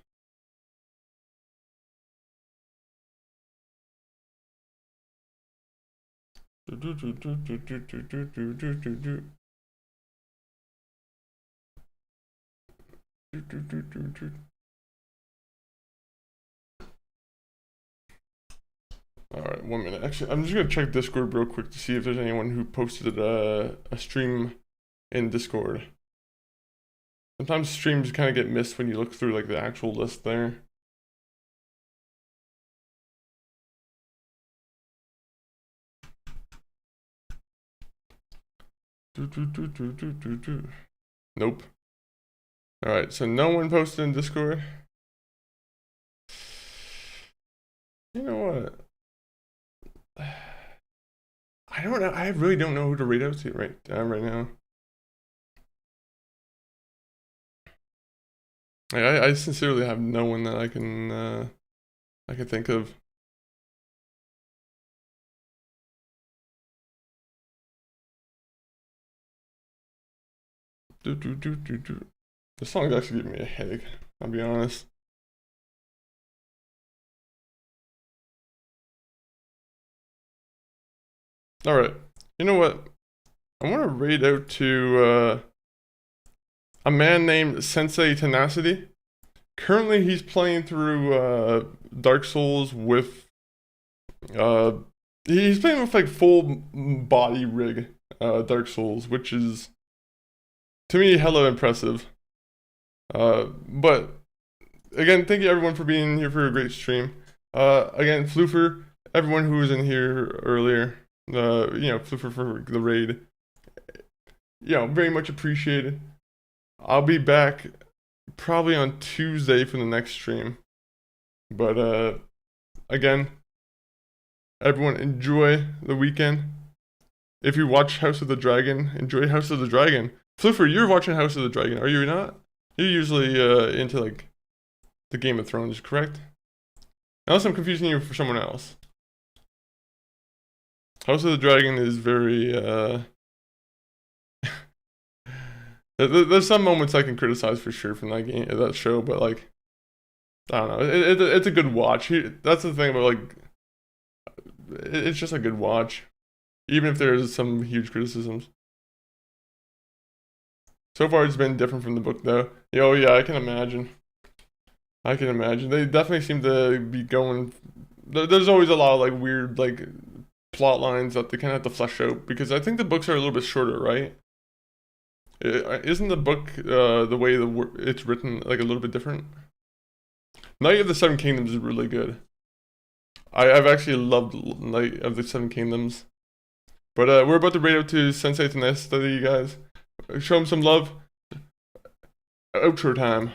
Alright, 1 minute. Actually, I'm just gonna check Discord real quick to see if there's anyone who posted a stream in Discord. Sometimes streams kind of get missed when you look through like the actual list there. Nope. Alright, so no one posted in Discord. You know what? I don't know. I really don't know who to raid out to right now. I sincerely have no one that I can think of. This song is actually giving me a headache, I'll be honest. Alright, you know what? I want to raid out to a man named Sensei Tenacity. Currently, he's playing through Dark Souls with he's playing with like full body rig Dark Souls, which is to me hella impressive. But again, thank you everyone for being here for a great stream. Again, Floofer, everyone who was in here earlier, Floofer for the raid, very much appreciated. I'll be back probably on Tuesday for the next stream. But again, everyone enjoy the weekend. If you watch House of the Dragon, enjoy House of the Dragon. Floofer, you're watching House of the Dragon, are you not? You're usually into like the Game of Thrones, correct? Unless I'm confusing you for someone else. House of the Dragon is very there's some moments I can criticize for sure from that show, but like I don't know, it's a good watch. That's the thing about like it's just a good watch, even if there's some huge criticisms. So far, it's been different from the book, though. Oh yeah, I can imagine. They definitely seem to be going. There's always a lot of like weird like plot lines that they kind of have to flesh out, because I think the books are a little bit shorter, right? Isn't the book the way it's written like a little bit different? Knight of the Seven Kingdoms is really good. I've actually loved Knight of the Seven Kingdoms. But we're about to raid out to Sensei Tenacity, guys. Show him some love. Outro time.